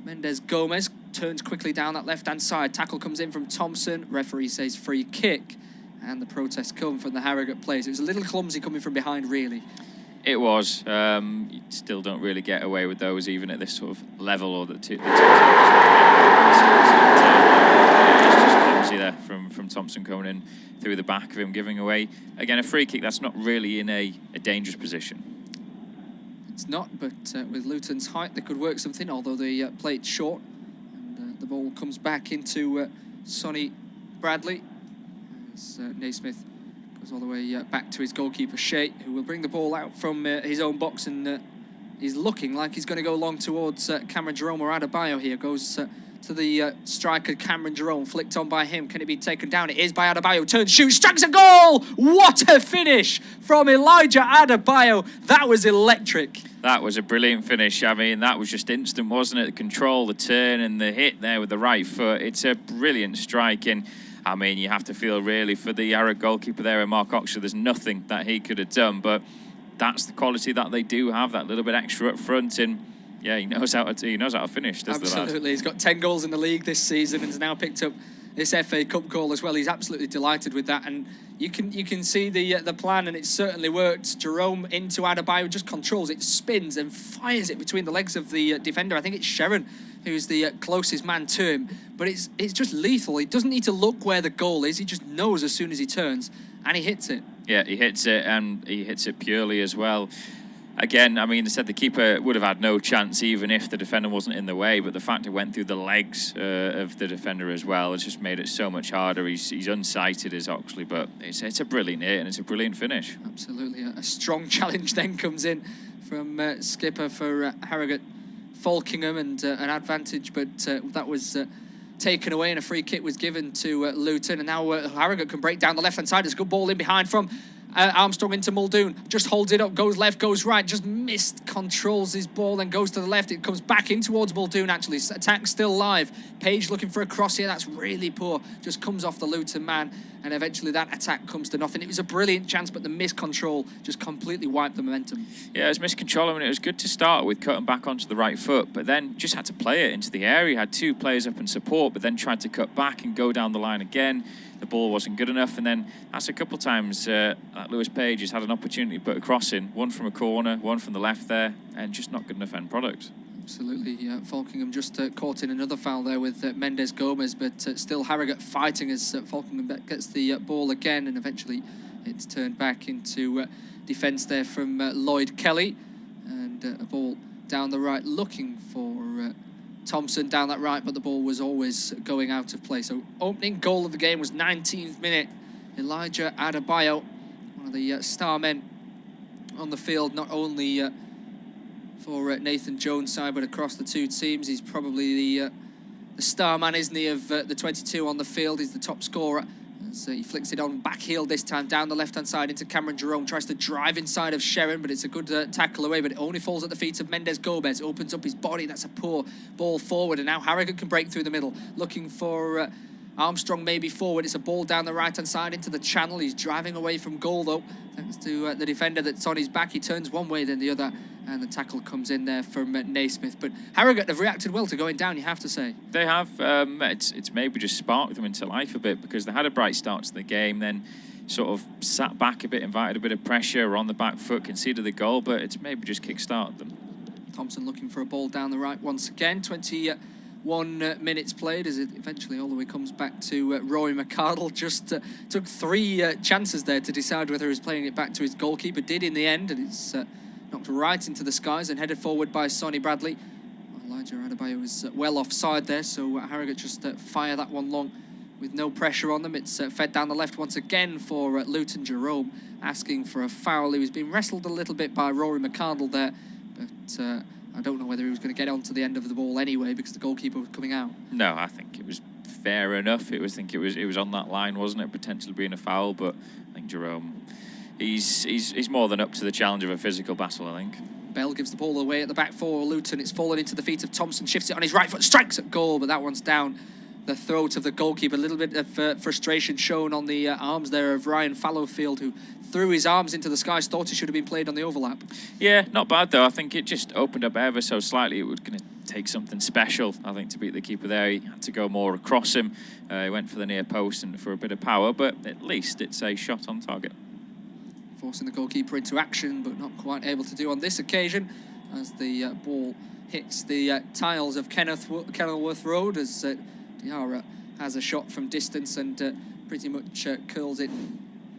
Mendes Gomez. Turns quickly down that left-hand side. Tackle comes in from Thompson. Referee says free kick. And the protest come from the Harrogate players. It was a little clumsy coming from behind, really. It was. You still don't really get away with those, even at this sort of level, or the two. It's just clumsy there from Thompson coming in through the back of him, giving away again a free kick. That's not really in a dangerous position. It's not, but with Luton's height, they could work something. Although they play it short, and the ball comes back into Sonny Bradley. Naismith goes all the way back to his goalkeeper Shea, who will bring the ball out from his own box, and he's looking like he's going to go long towards Cameron Jerome or Adebayo here. Goes to the striker Cameron Jerome, flicked on by him. Can it be taken down? It is by Adebayo. Turns, shoots, strikes a goal! What a finish from Elijah Adebayo. That was electric. That was a brilliant finish. I mean, that was just instant, wasn't it? The control, the turn, and the hit there with the right foot. It's a brilliant strike, and I mean, you have to feel really for the Harrogate goalkeeper there, and Mark Oxley. There's nothing that he could have done, but that's the quality that they do have, that little bit extra up front, and yeah, he knows how to finish, doesn't he? Absolutely, he's got 10 goals in the league this season and has now picked up this FA Cup goal as well. He's absolutely delighted with that, and you can see the plan, and it certainly worked. Jerome into Adebayo, just controls it, spins and fires it between the legs of the defender. I think it's Sharon who's the closest man to him, but it's just lethal. He doesn't need to look where the goal is. He just knows as soon as he turns, and he hits it. Yeah, he hits it, and he hits it purely as well. Again, I mean, they said the keeper would have had no chance even if the defender wasn't in the way, but the fact it went through the legs of the defender as well has just made it so much harder. He's unsighted as Oxley, but it's a brilliant hit and it's a brilliant finish. Absolutely. A strong challenge then comes in from skipper for Harrogate, Falkingham, and an advantage, but that was taken away, and a free kick was given to Luton. And now Harrogate can break down the left-hand side. There's a good ball in behind from Armstrong into Muldoon. Just holds it up, goes left, goes right, just missed, controls his ball, then goes to the left. It comes back in towards Muldoon, actually. Attack still live. Page looking for a cross here. That's really poor. Just comes off the Luton man, and eventually that attack comes to nothing. It was a brilliant chance, but the miscontrol just completely wiped the momentum. Yeah, it was miscontrol. I mean, it was good to start with cutting back onto the right foot, but then just had to play it into the area. Had two players up in support, but then tried to cut back and go down the line again. The ball wasn't good enough, and then that's a couple of times Lewis Page has had an opportunity to put a cross in, one from a corner, one from the left there, and just not good enough end product. Absolutely, yeah. Falkingham just caught in another foul there with Mendes Gomez, but still Harrogate fighting as Falkingham gets the ball again, and eventually it's turned back into defence there from Lloyd Kelly, and a ball down the right looking for Thompson down that right, but the ball was always going out of play. So opening goal of the game was 19th minute. Elijah Adebayo, one of the star men on the field, not only for Nathan Jones' side, but across the two teams. He's probably the star man, isn't he, of the 22 on the field. He's the top scorer. So he flicks it on back heel this time, down the left-hand side into Cameron Jerome. Tries to drive inside of Sharon, but it's a good tackle away, but it only falls at the feet of Mendes Gomez. Opens up his body. That's a poor ball forward, and now Harrogate can break through the middle. Looking for Armstrong maybe forward. It's a ball down the right-hand side into the channel. He's driving away from goal, though, thanks to the defender that's on his back. He turns one way, then the other, and the tackle comes in there from Naismith. But Harrogate have reacted well to going down, you have to say. They have. It's maybe just sparked them into life a bit, because they had a bright start to the game, then sort of sat back a bit, invited a bit of pressure, on the back foot, conceded the goal, but it's maybe just kick-started them. Thompson looking for a ball down the right once again. 21 minutes played as it eventually all the way comes back to Rory McArdle. Just took three chances there to decide whether he was playing it back to his goalkeeper. Did in the end, and it's knocked right into the skies and headed forward by Sonny Bradley. Elijah Adebayo was well offside there, so Harrogate just fire that one long with no pressure on them. It's fed down the left once again for Luton. Jerome asking for a foul. He was being wrestled a little bit by Rory McArdle there, but I don't know whether he was going to get onto the end of the ball anyway, because the goalkeeper was coming out. No, I think it was fair enough. It was on that line, wasn't it? Potentially being a foul, but I think Jerome, he's more than up to the challenge of a physical battle, I think. Bell gives the ball away at the back for Luton. It's fallen into the feet of Thompson, shifts it on his right foot, strikes at goal, but that one's down the throat of the goalkeeper. A little bit of frustration shown on the arms there of Ryan Fallowfield, who threw his arms into the skies, thought it should have been played on the overlap. Yeah, not bad though. I think it just opened up ever so slightly. It was going to take something special, I think, to beat the keeper there. He had to go more across him. He went for the near post and for a bit of power, but at least it's a shot on target. Forcing the goalkeeper into action, but not quite able to do on this occasion, as the ball hits the tiles of Kenilworth Road, as Diarra has a shot from distance and pretty much curls it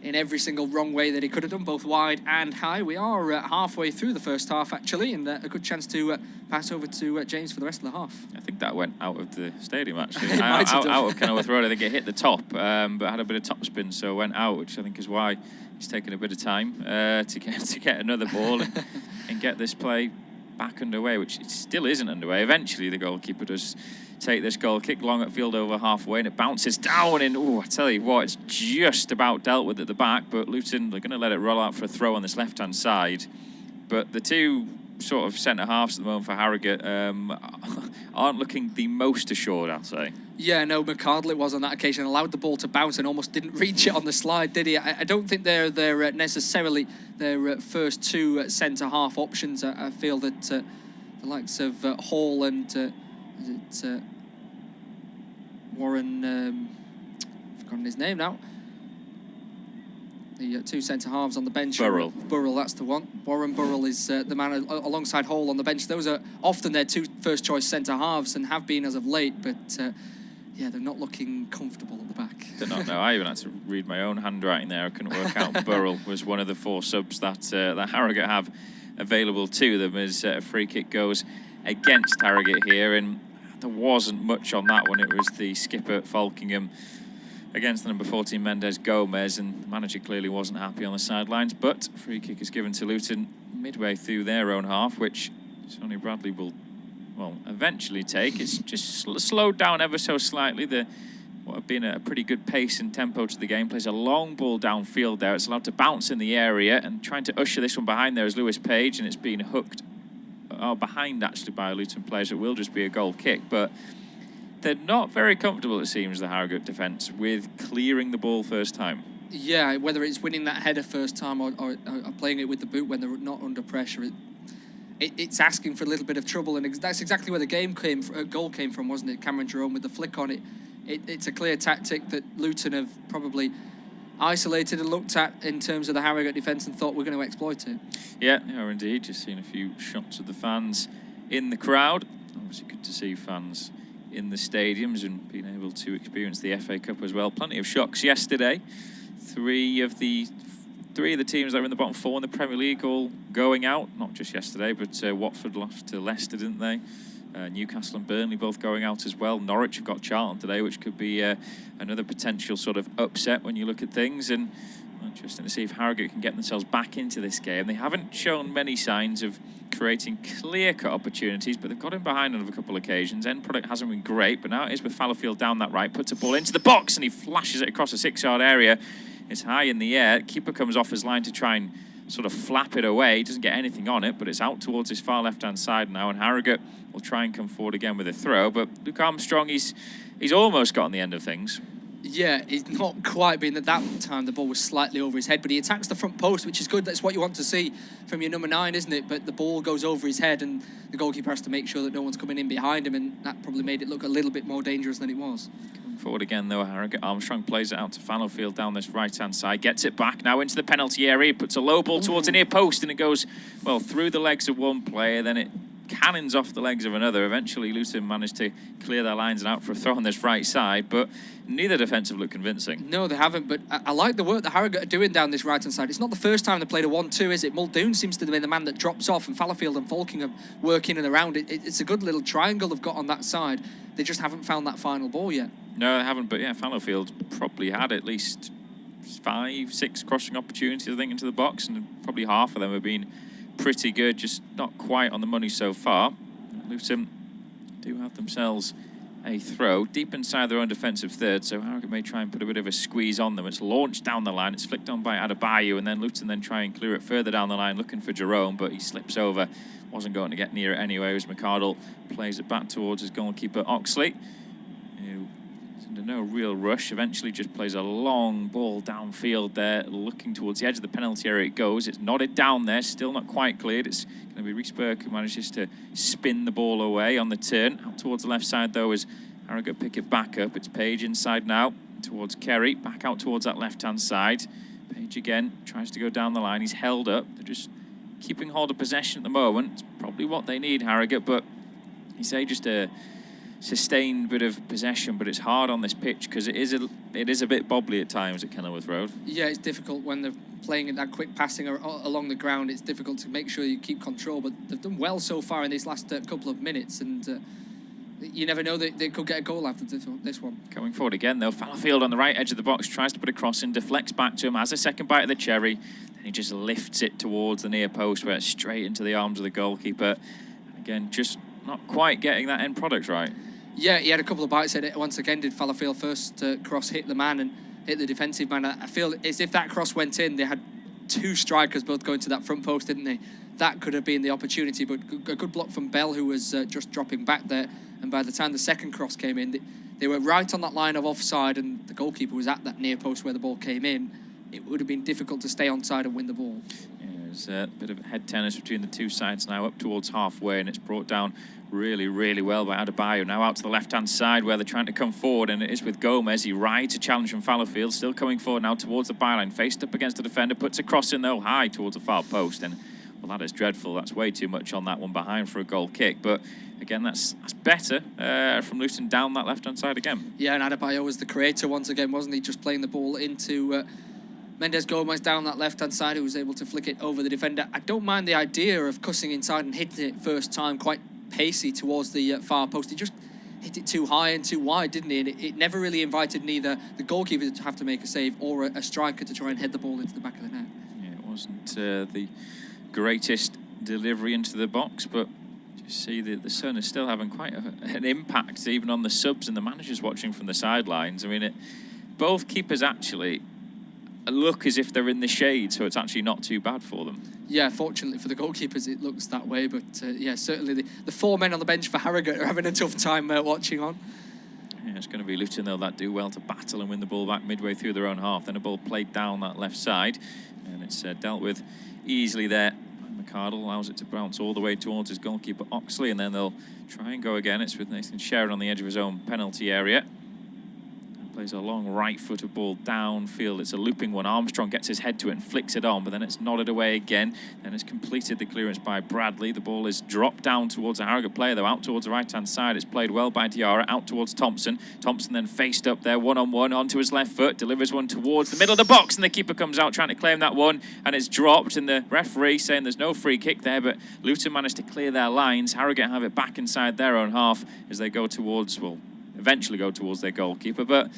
in every single wrong way that he could have done, both wide and high. We are halfway through the first half, actually, and a good chance to pass over to James for the rest of the half. I think that went out of the stadium, actually. out of Kenilworth Road. I think it hit the top, but had a bit of topspin, so went out, which I think is why he's taken a bit of time to get another ball and get this play back underway, which it still isn't underway. Eventually, the goalkeeper does take this goal, kick long at field over halfway, and it bounces down, and I tell you what, it's just about dealt with at the back, but Luton, they're going to let it roll out for a throw on this left-hand side. But the two sort of centre-halves at the moment for Harrogate aren't looking the most assured, I'll say. Yeah, no, McArdle it was on that occasion, allowed the ball to bounce and almost didn't reach it on the slide, did he? I don't think they're necessarily their first two centre-half options. I feel that the likes of Hall and Warren, I've forgotten his name now. The two centre-halves on the bench. Burrell, that's the one. Warren Burrell is the man alongside Hall on the bench. Those are often their two first-choice centre-halves and have been as of late, but yeah, they're not looking comfortable at the back. Did not know. I even had to read my own handwriting there. I couldn't work out Burrell was one of the four subs that Harrogate have available to them as a free kick goes against Harrogate here, and there wasn't much on that one. It was the skipper Falkingham against the number 14 Mendes Gomez, and the manager clearly wasn't happy on the sidelines, but free kick is given to Luton midway through their own half, which Sonny Bradley will well, eventually take. It's just slowed down ever so slightly. What have been a pretty good pace and tempo to the game. Plays a long ball downfield there. It's allowed to bounce in the area, and trying to usher this one behind there is Lewis Page, and it's been hooked behind actually by a Luton player, so it will just be a goal kick. But they're not very comfortable, it seems, the Harrogate defence, with clearing the ball first time. Yeah, whether it's winning that header first time or playing it with the boot when they're not under pressure, it's asking for a little bit of trouble, and that's exactly where the goal came from, wasn't it? Cameron Jerome with the flick on it. It's a clear tactic that Luton have probably isolated and looked at in terms of the Harrogate defence and thought we're going to exploit it. Yeah, indeed. Just seen a few shots of the fans in the crowd. Obviously good to see fans in the stadiums and being able to experience the FA Cup as well. Plenty of shocks yesterday. Three of the teams that were in the bottom four in the Premier League all going out. Not just yesterday, but Watford lost to Leicester, didn't they? Newcastle and Burnley both going out as well. Norwich have got Charlton today, which could be another potential sort of upset when you look at things. And interesting to see if Harrogate can get themselves back into this game. They haven't shown many signs of creating clear-cut opportunities, but they've got him behind on a couple of occasions. End product hasn't been great, but now it is with Fallowfield down that right, puts a ball into the box, and he flashes it across a 6-yard area. It's high in the air. Keeper comes off his line to try and sort of flap it away. He doesn't get anything on it, but it's out towards his far left-hand side now, and Harrogate will try and come forward again with a throw. But Luke Armstrong, he's almost got on the end of things. Yeah, he's not quite been at that time. The ball was slightly over his head, but he attacks the front post, which is good. That's what you want to see from your number 9, isn't it? But the ball goes over his head, and the goalkeeper has to make sure that no one's coming in behind him, and that probably made it look a little bit more dangerous than it was. Coming forward again, though, Harrogate. Armstrong plays it out to Fallowfield down this right-hand side, gets it back now into the penalty area, puts a low ball towards the near post, and it goes, well, through the legs of one player, then it cannons off the legs of another. Eventually, Luton managed to clear their lines and out for a throw on this right side, but neither defence have looked convincing. No, they haven't, but I like the work that Harrogate are doing down this right-hand side. It's not the first time they played a 1-2, is it? Muldoon seems to be the man that drops off, and Fallowfield and Falking are working and around it. It's a good little triangle they've got on that side. They just haven't found that final ball yet. No, they haven't, but yeah, Fallowfield probably had at least 5-6 crossing opportunities, I think, into the box, and probably half of them have been pretty good, just not quite on the money so far. Luton do have themselves a throw deep inside their own defensive third, so Harrogate may try and put a bit of a squeeze on them. It's launched down the line, it's flicked on by Adebayo, and then Luton then try and clear it further down the line, looking for Jerome, but he slips over. Wasn't going to get near it anyway, as McArdle plays it back towards his goalkeeper Oxley, who is under no real rush. Eventually just plays a long ball downfield there, looking towards the edge of the penalty area. It goes, it's nodded down there, still not quite cleared. It's going to be Rhys Burke who manages to spin the ball away on the turn. Out towards the left side, though, as Harrogate pick it back up. It's Page inside now, towards Kerry, back out towards that left-hand side. Page again, tries to go down the line. He's held up. They're just keeping hold of possession at the moment. It's probably what they need, Harrogate, but you say just a sustained bit of possession, but it's hard on this pitch because it is a bit bobbly at times at Kenilworth Road. Yeah, it's difficult when they're playing at that quick passing along the ground. It's difficult to make sure you keep control, but they've done well so far in these last couple of minutes, and you never know that they could get a goal after this one. Going forward again, though, Fallowfield on the right edge of the box tries to put a cross in, deflects back to him, has a second bite of the cherry, and he just lifts it towards the near post where it's straight into the arms of the goalkeeper. Again, just not quite getting that end product right. Yeah, he had a couple of bites at it. Once again, did Fallowfield first cross hit the man and hit the defensive man. I feel as if that cross went in, they had 2 strikers both going to that front post, didn't they? That could have been the opportunity, but a good block from Bell, who was just dropping back there. And by the time the second cross came in, they were right on that line of offside, and the goalkeeper was at that near post where the ball came in. It would have been difficult to stay onside and win the ball. Yeah, there's a bit of head tennis between the two sides now, up towards halfway, and it's brought down really, really well by Adebayo. Now out to the left-hand side where they're trying to come forward, and it is with Gomez. He rides a challenge from Fallowfield, still coming forward now towards the byline, faced up against the defender, puts a cross in though high towards the far post, and well, that is dreadful. That's way too much on that one behind for a goal kick, but again, that's better from Luton down that left-hand side again. Yeah, and Adebayo was the creator once again, wasn't he? Just playing the ball into Mendes Gomez down that left-hand side, who was able to flick it over the defender. I don't mind the idea of cussing inside and hitting it first time, quite pacey towards the far post. He just hit it too high and too wide, didn't he? And it never really invited neither the goalkeeper to have to make a save or a striker to try and head the ball into the back of the net. Yeah, it wasn't the greatest delivery into the box, but Just see the sun is still having quite an impact, even on the subs and the managers watching from the sidelines. I mean, both keepers actually look as if they're in the shade, so it's actually not too bad for them. Yeah, fortunately for the goalkeepers, it looks that way. But yeah, certainly the 4 men on the bench for Harrogate are having a tough time watching on. Yeah, it's going to be Luton, though, that do well to battle and win the ball back midway through their own half. Then a ball played down that left side, and it's dealt with easily there. McCardle allows it to bounce all the way towards his goalkeeper Oxley, and then they'll try and go again. It's with Nathan Sherrin on the edge of his own penalty area. Plays a long right-footed ball downfield. It's a looping one. Armstrong gets his head to it and flicks it on, but then it's nodded away again. Then it's completed the clearance by Bradley. The ball is dropped down towards a Harrogate player, though, out towards the right-hand side. It's played well by Diarra, out towards Thompson. Thompson then faced up there, one-on-one, onto his left foot, delivers one towards the middle of the box, and the keeper comes out trying to claim that one, and it's dropped, and the referee saying there's no free kick there, but Luton managed to clear their lines. Harrogate have it back inside their own half as they go towards, well, eventually go towards their goalkeeper. But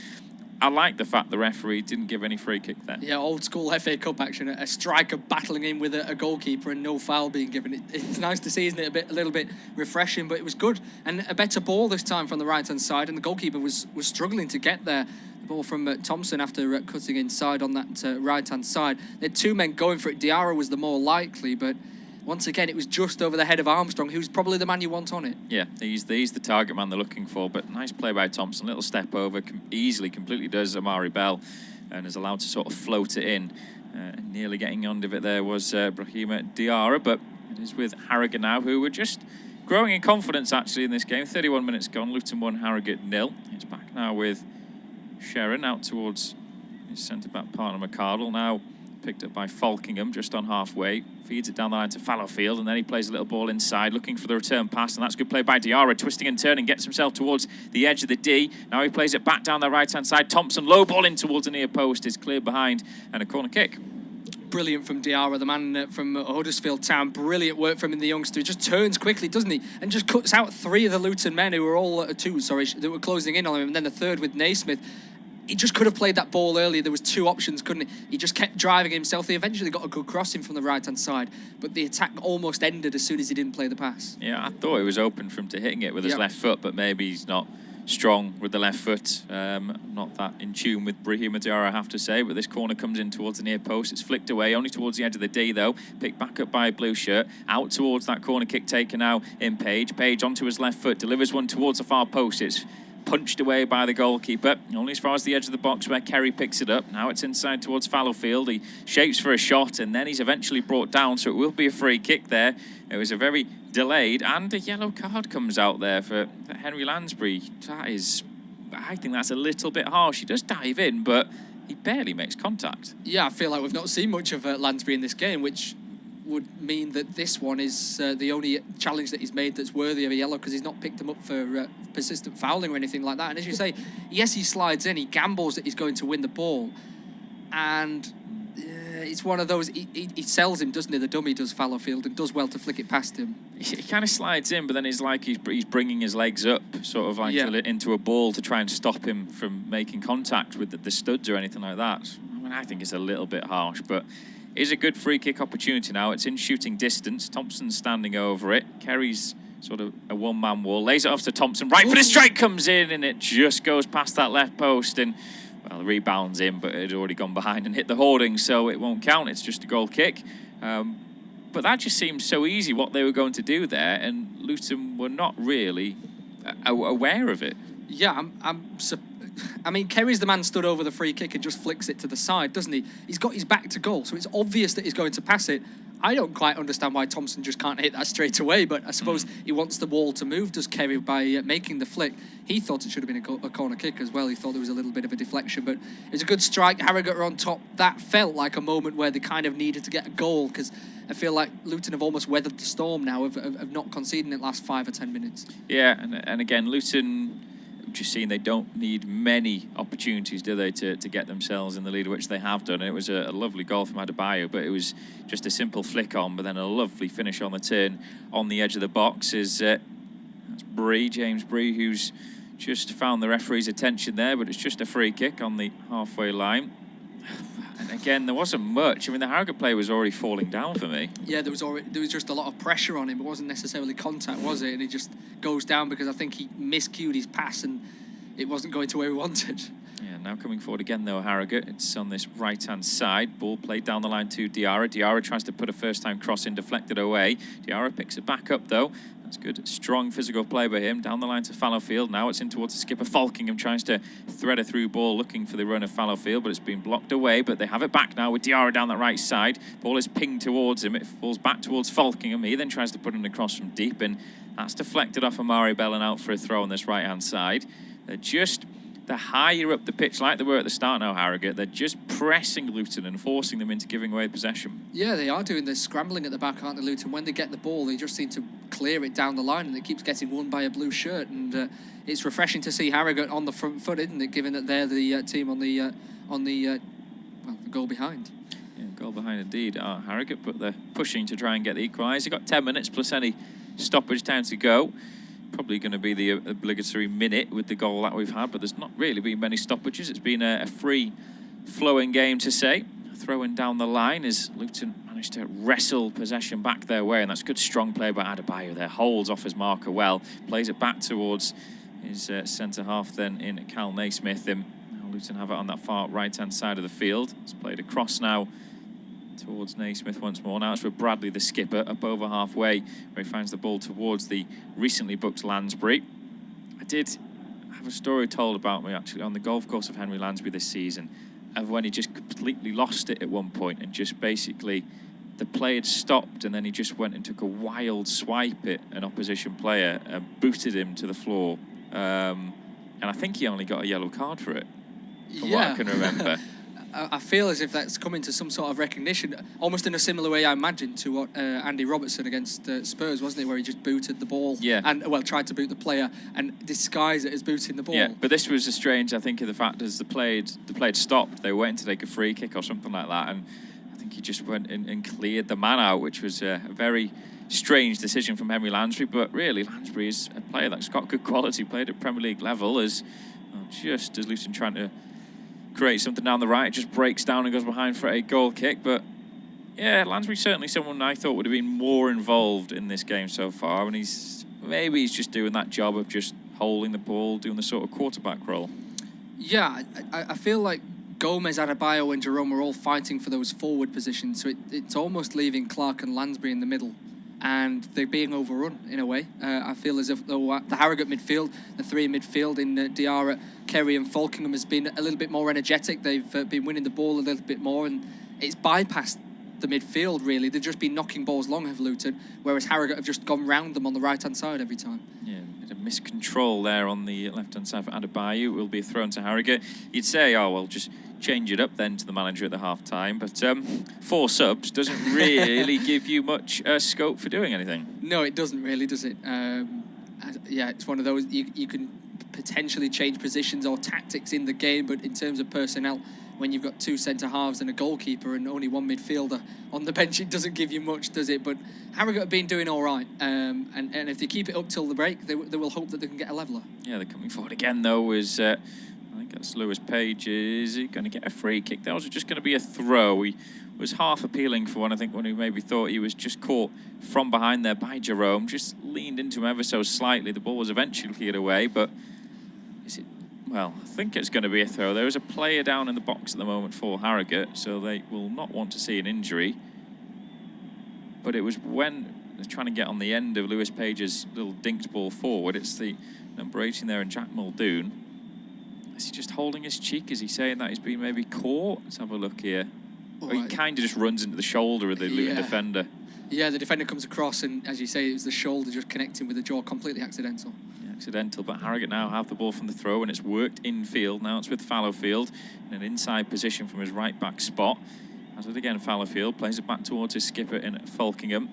I like the fact the referee didn't give any free kick there. Yeah, old school FA Cup action. A striker battling in with a goalkeeper and no foul being given. It's nice to see, isn't it? A little bit refreshing, but it was good. And a better ball this time from the right-hand side, and the goalkeeper was struggling to get there. The ball from Thompson after cutting inside on that right-hand side. They had 2 men going for it. Diarra was the more likely, but once again, it was just over the head of Armstrong, who's probably the man you want on it. Yeah, he's the target man they're looking for, but nice play by Thompson. Little step over, completely does Amari Bell, and is allowed to sort of float it in. Nearly getting on of it there was Brahima Diarra, but it is with Harrogate now, who were just growing in confidence, actually, in this game. 31 minutes gone, Luton 1, Harrogate 0. It's back now with Sherrin out towards his centre-back partner, McCardle. Now picked up by Falkingham just on halfway, feeds it down the line to Fallowfield, and then he plays a little ball inside looking for the return pass, and that's good play by Diarra, twisting and turning, gets himself towards the edge of the D. Now he plays it back down the right hand side. Thompson low ball in towards the near post, is cleared behind, and a corner kick. Brilliant from Diarra, the man from Huddersfield Town. Brilliant work from him, the youngster. He just turns quickly, doesn't he? And just cuts out 3 of the Luton men who were all that were closing in on him, and then the third with Naismith. He just could have played that ball earlier. There was 2 options, couldn't he? He just kept driving himself. They eventually got a good crossing from the right-hand side, but the attack almost ended as soon as he didn't play the pass. Yeah, I thought it was open for him to hitting it with his left foot, but maybe he's not strong with the left foot. Not that in tune with Brahima Diarra, I have to say, but this corner comes in towards the near post. It's flicked away, only towards the edge of the D, though. Picked back up by a blue shirt. Out towards that corner kick taken now in Page. Page onto his left foot, delivers one towards the far post. It's punched away by the goalkeeper, only as far as the edge of the box where Kerry picks it up. Now it's inside towards Fallowfield. He shapes for a shot, and then he's eventually brought down, so it will be a free kick there. It was a very delayed, and a yellow card comes out there for Henry Lansbury. That is, I think that's a little bit harsh. He does dive in, but he barely makes contact. Yeah, I feel like we've not seen much of Lansbury in this game, which would mean that this one is the only challenge that he's made that's worthy of a yellow, because he's not picked him up for persistent fouling or anything like that. And as you say, yes, he slides in, he gambles that he's going to win the ball, and it's one of those, he sells him, doesn't he? The dummy does, Fallowfield, and does well to flick it past him. He kind of slides in, but then it's like he's bringing his legs up, sort of like into a ball to try and stop him from making contact with the studs or anything like that. I mean, I think it's a little bit harsh, but is a good free kick opportunity now. It's in shooting distance. Thompson's standing over it. Kerry's sort of a one-man wall. Lays it off to Thompson. Right for the strike comes in, and it just goes past that left post. And, well, the rebound's in, but it had already gone behind and hit the hoarding, so it won't count. It's just a goal kick. But that just seems so easy what they were going to do there, and Luton were not really aware of it. Yeah, I mean, Kerry's the man stood over the free kick and just flicks it to the side, doesn't he? He's got his back to goal, so it's obvious that he's going to pass it. I don't quite understand why Thompson just can't hit that straight away, but I suppose he wants the ball to move, does Kerry, by making the flick. He thought it should have been a corner kick as well. He thought there was a little bit of a deflection, but it was a good strike. Harrogate are on top. That felt like a moment where they kind of needed to get a goal, because I feel like Luton have almost weathered the storm now of not conceding in the last 5 or 10 minutes. Yeah, and again, Luton, just seeing they don't need many opportunities, do they, to get themselves in the lead, which they have done. And it was a lovely goal from Adebayo, but it was just a simple flick on, but then a lovely finish on the turn on the edge of the box. That's James Bree, who's just found the referee's attention there, but it's just a free kick on the halfway line. And again, there wasn't much. I mean, the Harrogate player was already falling down for me. Yeah, there was just a lot of pressure on him. It wasn't necessarily contact, was it? And he just goes down because I think he miscued his pass and it wasn't going to where he wanted. Yeah, now coming forward again, though, Harrogate. It's on this right-hand side. Ball played down the line to Diarra. Diarra tries to put a first-time cross in, deflected away. Diarra picks it back up, though. That's good. Strong physical play by him. Down the line to Fallowfield. Now it's in towards the skipper. Falkingham tries to thread a through ball, looking for the run of Fallowfield, but it's been blocked away. But they have it back now with Diarra down that right side. Ball is pinged towards him. It falls back towards Falkingham. He then tries to put it across from deep, and that's deflected off Amari Bell and out for a throw on this right-hand side. They're just... the higher up the pitch, like they were at the start now, Harrogate, they're just pressing Luton and forcing them into giving away possession. Yeah, they are doing this scrambling at the back, aren't they, Luton? When they get the ball, they just seem to clear it down the line, and it keeps getting won by a blue shirt. And it's refreshing to see Harrogate on the front foot, isn't it? Given that they're the team on the goal behind. Yeah, goal behind indeed. Harrogate, but they're pushing to try and get the equaliser. Got 10 minutes plus any stoppage time to go. Probably going to be the obligatory minute with the goal that we've had, but there's not really been many stoppages. It's been a free-flowing game, to say. Throwing down the line as Luton managed to wrestle possession back their way, and that's good, strong play by Adebayo there. Holds off his marker well, plays it back towards his centre-half then in Cal Naismith. And now Luton have it on that far right-hand side of the field. It's played across now towards Naismith once more. Now it's with Bradley, the skipper, up over halfway, where he finds the ball towards the recently booked Lansbury. I did have a story told about me, actually, on the golf course of Henry Lansbury this season, of when he just completely lost it at one point and just basically, the play had stopped and then he just went and took a wild swipe at an opposition player and booted him to the floor. And I think he only got a yellow card for it, from what I can remember. I feel as if that's coming to some sort of recognition, almost in a similar way, I imagine, to what Andy Robertson against Spurs, wasn't it, where he just booted the ball, and tried to boot the player and disguise it as booting the ball. Yeah, but this was a strange, I think, of the fact as the play had stopped, they went to take a free kick or something like that, and I think he just went and cleared the man out, which was a very strange decision from Henry Lansbury. But really, Lansbury is a player that's got good quality, played at Premier League level, just as Luton trying to create something down the right, just breaks down and goes behind for a goal kick. But yeah, Lansbury's certainly someone I thought would have been more involved in this game so far, and maybe he's just doing that job of just holding the ball, doing the sort of quarterback role. Yeah, I feel like Gomez, Adebayo and Jerome are all fighting for those forward positions, so it's almost leaving Clark and Lansbury in the middle, and they're being overrun in a way. I feel as if the Harrogate midfield, the three in midfield in Diarra, Kerry and Falkingham has been a little bit more energetic. They've been winning the ball a little bit more, and it's bypassed the midfield, really. They've just been knocking balls long of Luton, whereas Harrogate have just gone round them on the right-hand side every time. Yeah, a bit of miscontrol there on the left-hand side for Adebayo. It will be thrown to Harrogate. You'd say, oh, well, just change it up then to the manager at the half-time, but 4 subs doesn't really give you much scope for doing anything. No, it doesn't really, does it? Yeah, it's one of those, you can potentially change positions or tactics in the game, but in terms of personnel, when you've got 2 centre-halves and a goalkeeper and only 1 midfielder on the bench, it doesn't give you much, does it? But Harrogate have been doing all right, and if they keep it up till the break, they will hope that they can get a leveller. Yeah, they're coming forward again, though, is... I think that's Lewis Page. Is he going to get a free kick? That was just going to be a throw. He was half appealing for one, I think, when he maybe thought he was just caught from behind there by Jerome. Just leaned into him ever so slightly. The ball was eventually cleared away, but is it? Well, I think it's going to be a throw. There is a player down in the box at the moment for Harrogate, so they will not want to see an injury. But it was when they're trying to get on the end of Lewis Page's little dinked ball forward. It's the number 18 there, and Jack Muldoon. Is he just holding his cheek? Is he saying that he's been maybe caught? Let's have a look here. Or he kind of just runs into the shoulder of the Luton defender. Yeah, the defender comes across, and as you say, it was the shoulder just connecting with the jaw, completely accidental. Yeah, accidental, but Harrogate now have the ball from the throw, and it's worked infield. Now it's with Fallowfield in an inside position from his right-back spot. As it again, Fallowfield plays it back towards his skipper in Falkingham.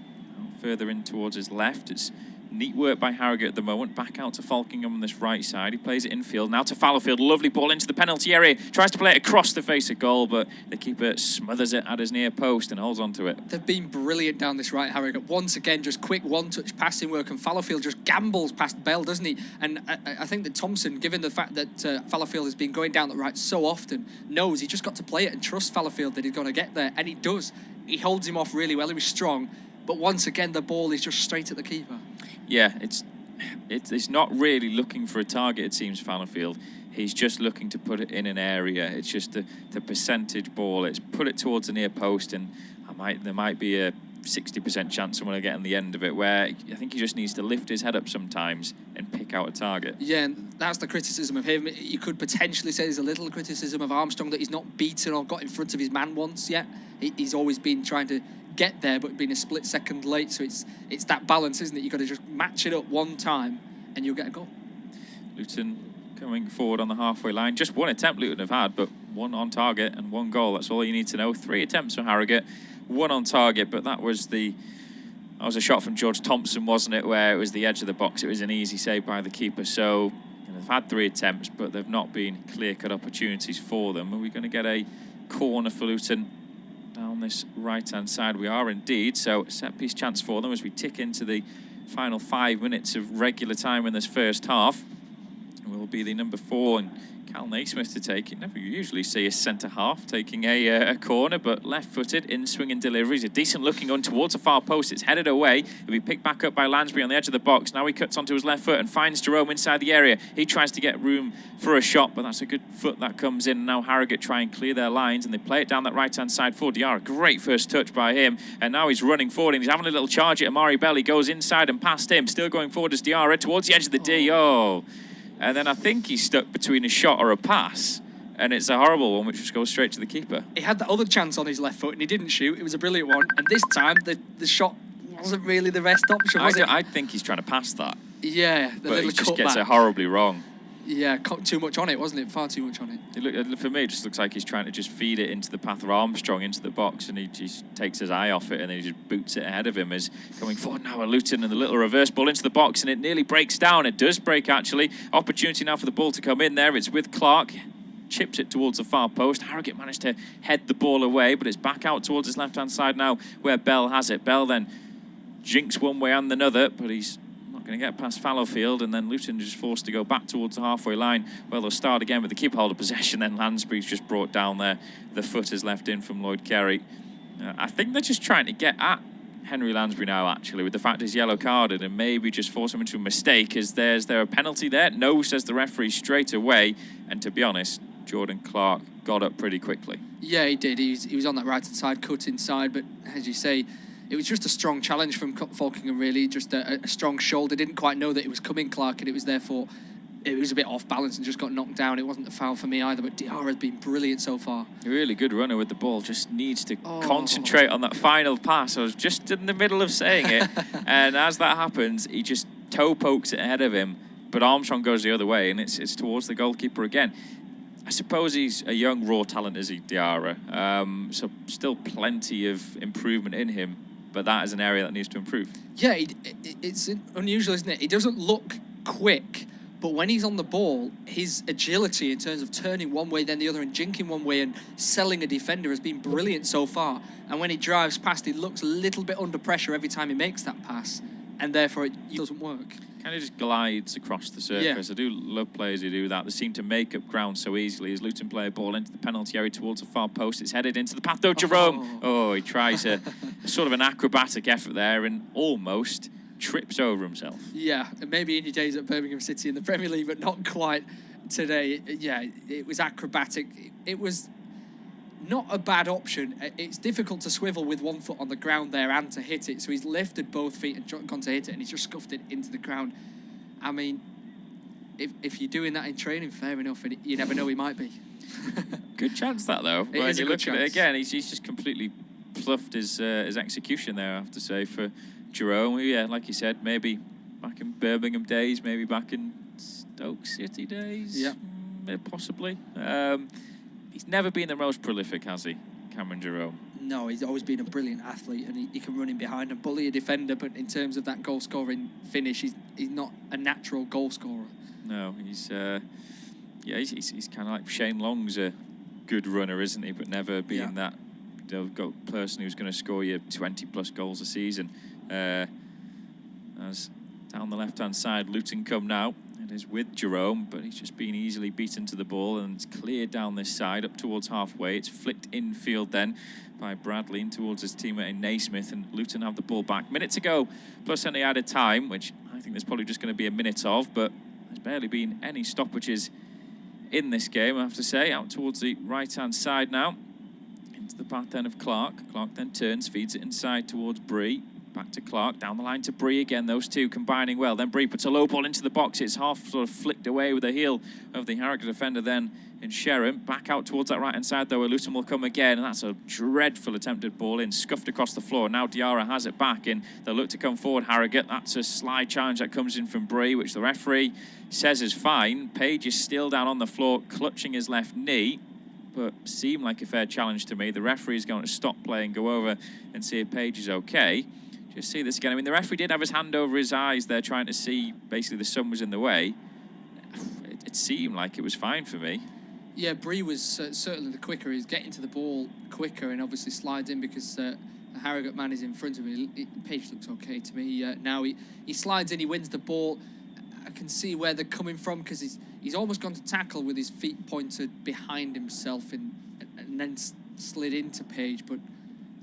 Further in towards his left, it's Neat work by Harrogate at the moment. Back out to Falkingham on this right side. He plays it infield. Now to Fallowfield. Lovely ball into the penalty area. Tries to play it across the face of goal, but the keeper smothers it at his near post and holds on to it. They've been brilliant down this right, Harrogate. Once again, just quick one-touch passing work, and Fallowfield just gambles past Bell, doesn't he? And I think that Thompson, given the fact that Fallowfield has been going down the right so often, knows he just got to play it and trust Fallowfield that he's going to get there, and he does. He holds him off really well. He was strong, but once again, the ball is just straight at the keeper. Yeah, it's not really looking for a target, it seems, Fallowfield. He's just looking to put it in an area. It's just the percentage ball. It's put it towards the near post, and there might be a 60% chance someone will get on the end of it, where I think he just needs to lift his head up sometimes and pick out a target. Yeah, and that's the criticism of him. You could potentially say there's a little criticism of Armstrong that he's not beaten or got in front of his man once yet. He's always been trying to get there, but been a split second late. So it's that balance, isn't it? You've got to just match it up one time and you'll get a goal. Luton coming forward on the halfway line. Just one attempt Luton have had, but one on target and one goal. That's all you need to know. 3 attempts for Harrogate, 1 on target, but that was a shot from George Thompson, wasn't it, where it was the edge of the box. It was an easy save by the keeper. So they've had 3 attempts, but they've not been clear-cut opportunities for them. Are we going to get a corner for Luton down this right-hand side? We are indeed. So set-piece chance for them as we tick into the final 5 minutes of regular time in this first half. It will be the number 4 and Cal Naismith to take it. Never usually see a centre-half taking a corner, but left-footed, in-swinging deliveries. A decent-looking one towards the far post. It's headed away. It'll be picked back up by Lansbury on the edge of the box. Now he cuts onto his left foot and finds Jerome inside the area. He tries to get room for a shot, but that's a good foot that comes in. Now Harrogate try and clear their lines, and they play it down that right-hand side for Diarra. Great first touch by him, and now he's running forward, and he's having a little charge at Amari Bell. He goes inside and past him. Still going forward as Diarra towards the edge of the D. Oh. And then I think he's stuck between a shot or a pass, and it's a horrible one which just goes straight to the keeper. He had that other chance on his left foot and he didn't shoot. It was a brilliant one, and this time the shot wasn't really the best option, was it? I think he's trying to pass that. Yeah, but he just gets it horribly wrong. Yeah, too much on it, wasn't it? Far too much on it. For me, it just looks like he's trying to just feed it into the path of Armstrong into the box, and he just takes his eye off it, and then he just boots it ahead of him. As coming forward now, a Luton and the little reverse ball into the box, and it nearly breaks down. It does break, actually. Opportunity now for the ball to come in there. It's with Clark. Chips it towards the far post. Harrogate managed to head the ball away, but it's back out towards his left-hand side now, where Bell has it. Bell then jinks one way and another, but he's going to get past Fallowfield, and then Luton just forced to go back towards the halfway line. Well, they'll start again with the keeper hold of possession. Then Lansbury's just brought down there. The foot is left in from Lloyd Carey. I think they're just trying to get at Henry Lansbury now, actually, with the fact he's yellow carded, and maybe just force him into a mistake. Is there a penalty there? No, says the referee straight away. And to be honest, Jordan Clark got up pretty quickly. Yeah, he did. He was on that right-hand side, cut inside, but as you say, it was just a strong challenge from Falkingham, really. Just a strong shoulder. Didn't quite know that it was coming, Clark, and it was therefore it was a bit off balance and just got knocked down. It wasn't a foul for me either, but Diarra's been brilliant so far. A really good runner with the ball. Just needs to concentrate on that final pass. I was just in the middle of saying it, and as that happens, he just toe pokes it ahead of him, but Armstrong goes the other way, and it's towards the goalkeeper again. I suppose he's a young, raw talent, is he, Diarra? So still plenty of improvement in him, but that is an area that needs to improve. Yeah, it's unusual, isn't it? He doesn't look quick, but when he's on the ball, his agility in terms of turning one way, then the other, and jinking one way and selling a defender has been brilliant so far. And when he drives past, he looks a little bit under pressure every time he makes that pass, and therefore it doesn't work. Kind of just glides across the surface. Yeah. I do love players who do that. They seem to make up ground so easily. As Luton play a ball into the penalty area towards the far post, it's headed into the path though. Jerome. Oh, he tries a sort of an acrobatic effort there and almost trips over himself. Yeah, maybe in your days at Birmingham City in the Premier League, but not quite today. Yeah, it was acrobatic. It was not a bad option. It's difficult to swivel with one foot on the ground there and to hit it. So he's lifted both feet and gone to hit it, and he's just scuffed it into the ground. I mean, if you're doing that in training, fair enough. And you never know, he might be. Good chance that though. It is a good chance. At it again, he's just completely fluffed his execution there, I have to say, for Jerome. Yeah, like you said, maybe back in Birmingham days, maybe back in Stoke City days. Yeah, possibly. He's never been the most prolific, has he, Cameron Jerome? No, he's always been a brilliant athlete, and he can run in behind and bully a defender. But in terms of that goal scoring finish, he's not a natural goal scorer. No, he's kind of like Shane Long's a good runner, isn't he? But never being that person who's going to score you 20+ goals a season. As down the left-hand side, Luton come now. It is with Jerome, but he's just been easily beaten to the ball, and it's cleared down this side up towards halfway. It's flicked infield then by Bradley in towards his teammate Naismith, and Luton have the ball back. Minute to go, plus any added time, which I think there's probably just going to be a minute of, but there's barely been any stoppages in this game, I have to say. Out towards the right-hand side now, into the path then of Clark. Clark then turns, feeds it inside towards Bree. Back to Clark, down the line to Bree again. Those two combining well. Then Bree puts a low ball into the box. It's half sort of flicked away with the heel of the Harrogate defender then in Sharon. Back out towards that right-hand side, though, where Luton will come again. And that's a dreadful attempted ball in, scuffed across the floor. Now Diarra has it back, and they'll look to come forward, Harrogate. That's a slide challenge that comes in from Bree, which the referee says is fine. Page is still down on the floor, clutching his left knee, but seemed like a fair challenge to me. The referee is going to stop play and go over and see if Page is okay. Just see this again. I mean, the referee did have his hand over his eyes there, trying to see basically the sun was in the way. It seemed like it was fine for me. Yeah, Bree was certainly the quicker. He's getting to the ball quicker and obviously slides in because the Harrogate man is in front of him. Page looks okay to me. Now he slides in, he wins the ball. I can see where they're coming from because he's almost gone to tackle with his feet pointed behind himself and then slid into Page, but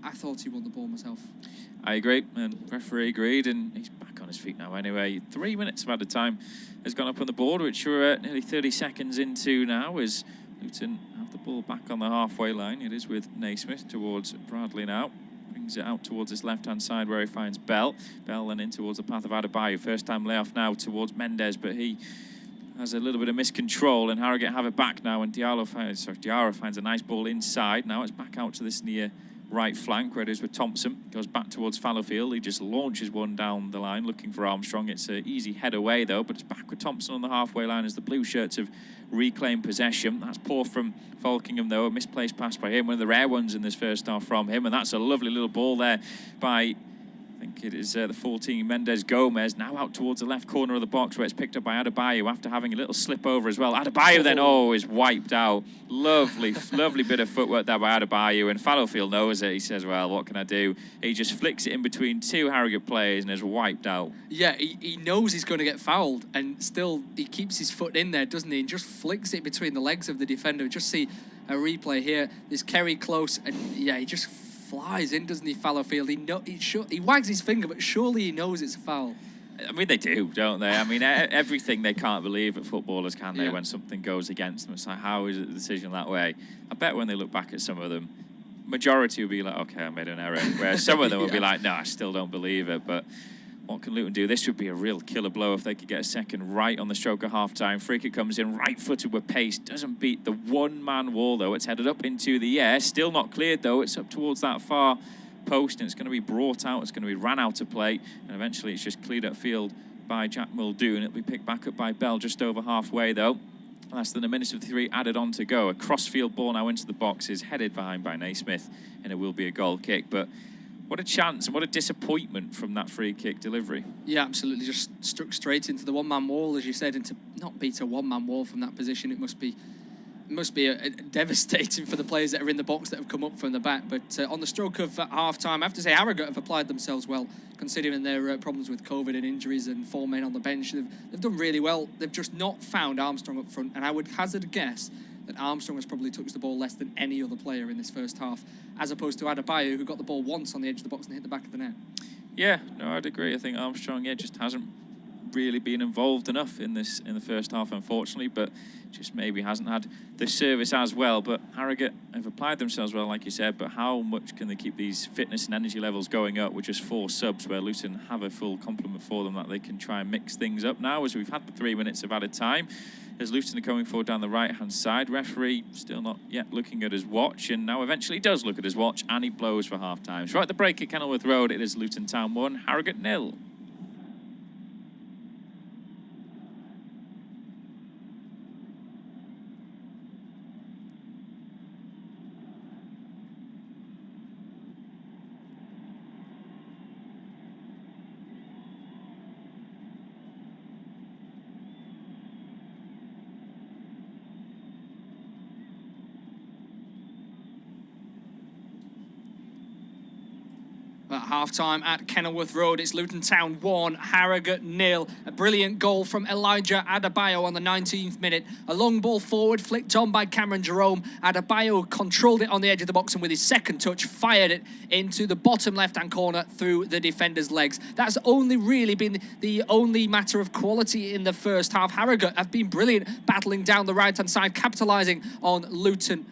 I thought he won the ball myself. I agree, and referee agreed, and he's back on his feet now anyway. 3 minutes of added time has gone up on the board, which we're nearly 30 seconds into now as Luton have the ball back on the halfway line. It is with Naismith towards Bradley now. Brings it out towards his left-hand side where he finds Bell. Bell then in towards the path of Adebayo. First time layoff now towards Mendes, but he has a little bit of miscontrol, and Harrogate have it back now, and Diarra finds a nice ball inside. Now it's back out to this near right flank where it is with Thompson. Goes back towards Fallowfield. He just launches one down the line looking for Armstrong. It's an easy head away though, but it's back with Thompson on the halfway line as the blue shirts have reclaimed possession. That's poor from Falkingham though, a misplaced pass by him, one of the rare ones in this first half from him, and that's a lovely little ball there by, I think it is the 14, Mendes Gomez, now out towards the left corner of the box where it's picked up by Adebayo after having a little slip over as well. Adebayo then, is wiped out. Lovely, lovely bit of footwork there by Adebayo, and Fallowfield knows it. He says, well, what can I do? He just flicks it in between two Harrogate players and is wiped out. Yeah, he knows he's going to get fouled, and still he keeps his foot in there, doesn't he? And just flicks it between the legs of the defender. Just see a replay here. There's Kerry close, and yeah, he just flies in, doesn't he, Fallowfield? He wags his finger, but surely he knows it's a foul. I mean, they do, don't they? I mean, everything they can't believe at footballers, can they, when something goes against them? It's like, how is it the decision that way? I bet when they look back at some of them, majority will be like, okay, I made an error. Whereas some of them will be like, no, I still don't believe it. But what can Luton do? This would be a real killer blow if they could get a second right on the stroke of half-time. Free kick comes in, right-footed with pace. Doesn't beat the one-man wall, though. It's headed up into the air. Still not cleared, though. It's up towards that far post, and it's going to be brought out. It's going to be ran out of play. And eventually it's just cleared upfield by Jack Muldoon. It'll be picked back up by Bell just over halfway, though. Less than a minute of 3 added on to go. A cross-field ball now into the box is headed behind by Naismith, and it will be a goal kick. But what a chance and what a disappointment from that free kick delivery. Yeah, absolutely. Just struck straight into the one-man wall, as you said, and to not beat a one-man wall from that position, it must be devastating for the players that are in the box that have come up from the back. But on the stroke of half-time, I have to say Harrogate have applied themselves well, considering their problems with COVID and injuries and 4 men on the bench. They've done really well. They've just not found Armstrong up front, and I would hazard a guess that Armstrong has probably touched the ball less than any other player in this first half, as opposed to Adebayo, who got the ball once on the edge of the box and hit the back of the net. Yeah, no, I'd agree. I think Armstrong, just hasn't really been involved enough in the first half, unfortunately, but just maybe hasn't had the service as well. But Harrogate have applied themselves well, like you said, but how much can they keep these fitness and energy levels going up with just 4 subs, where Luton have a full complement for them that they can try and mix things up now, as we've had the 3 minutes of added time. As Luton are coming forward down the right-hand side, referee still not yet looking at his watch, and now eventually does look at his watch, and he blows for half-time. So right at the break at Kenilworth Road, it is Luton Town 1, Harrogate 0. At half-time at Kenilworth Road, it's Luton Town 1, Harrogate 0. A brilliant goal from Elijah Adebayo on the 19th minute. A long ball forward, flicked on by Cameron Jerome. Adebayo controlled it on the edge of the box and with his second touch, fired it into the bottom left-hand corner through the defender's legs. That's only really been the only matter of quality in the first half. Harrogate have been brilliant, battling down the right-hand side, capitalising on Luton.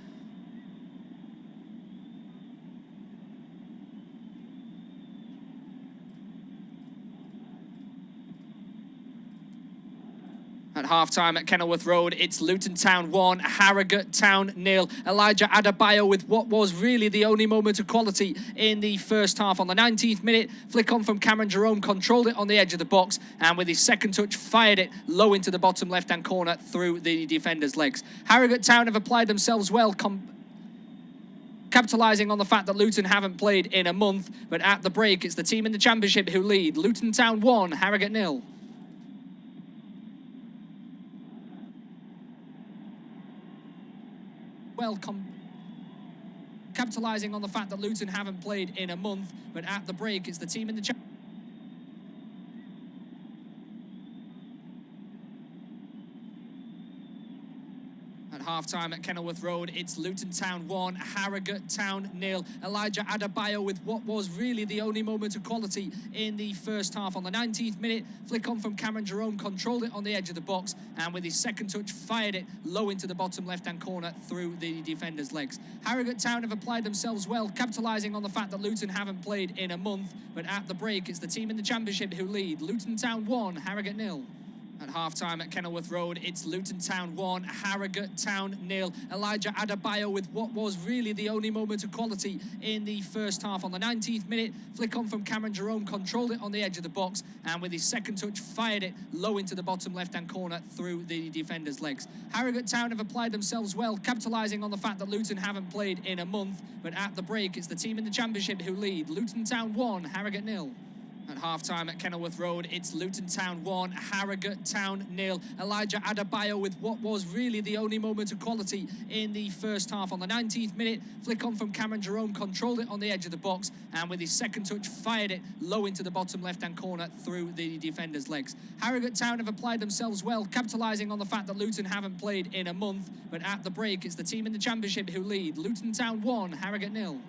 At half-time at Kenilworth Road, it's Luton Town 1, Harrogate Town 0. Elijah Adebayo with what was really the only moment of quality in the first half. On the 19th minute, flick on from Cameron Jerome, controlled it on the edge of the box, and with his second touch, fired it low into the bottom left-hand corner through the defender's legs. Harrogate Town have applied themselves well, capitalising on the fact that Luton haven't played in a month, but at the break, it's the team in the Championship who lead. Luton Town 1, Harrogate 0. Well, capitalising on the fact that Luton haven't played in a month, but at the break, it's the team in the At half-time at Kenilworth Road, it's Luton Town 1, Harrogate Town 0. Elijah Adebayo with what was really the only moment of quality in the first half. On the 19th minute, flick on from Cameron Jerome, controlled it on the edge of the box, and with his second touch, fired it low into the bottom left-hand corner through the defender's legs. Harrogate Town have applied themselves well, capitalising on the fact that Luton haven't played in a month, but at the break, it's the team in the Championship who lead. Luton Town 1, Harrogate 0. At half-time at Kenilworth Road, it's Luton Town 1, Harrogate Town 0. Elijah Adebayo with what was really the only moment of quality in the first half. On the 19th minute, flick on from Cameron Jerome, controlled it on the edge of the box, and with his second touch, fired it low into the bottom left-hand corner through the defender's legs. Harrogate Town have applied themselves well, capitalising on the fact that Luton haven't played in a month, but at the break, it's the team in the Championship who lead. Luton Town 1, Harrogate 0. At half-time at Kenilworth Road, it's Luton Town 1, Harrogate Town 0. Elijah Adebayo with what was really the only moment of quality in the first half. On the 19th minute, flick on from Cameron Jerome, controlled it on the edge of the box, and with his second touch, fired it low into the bottom left-hand corner through the defender's legs. Harrogate Town have applied themselves well, capitalising on the fact that Luton haven't played in a month, but at the break, it's the team in the Championship who lead. Luton Town 1, Harrogate 0.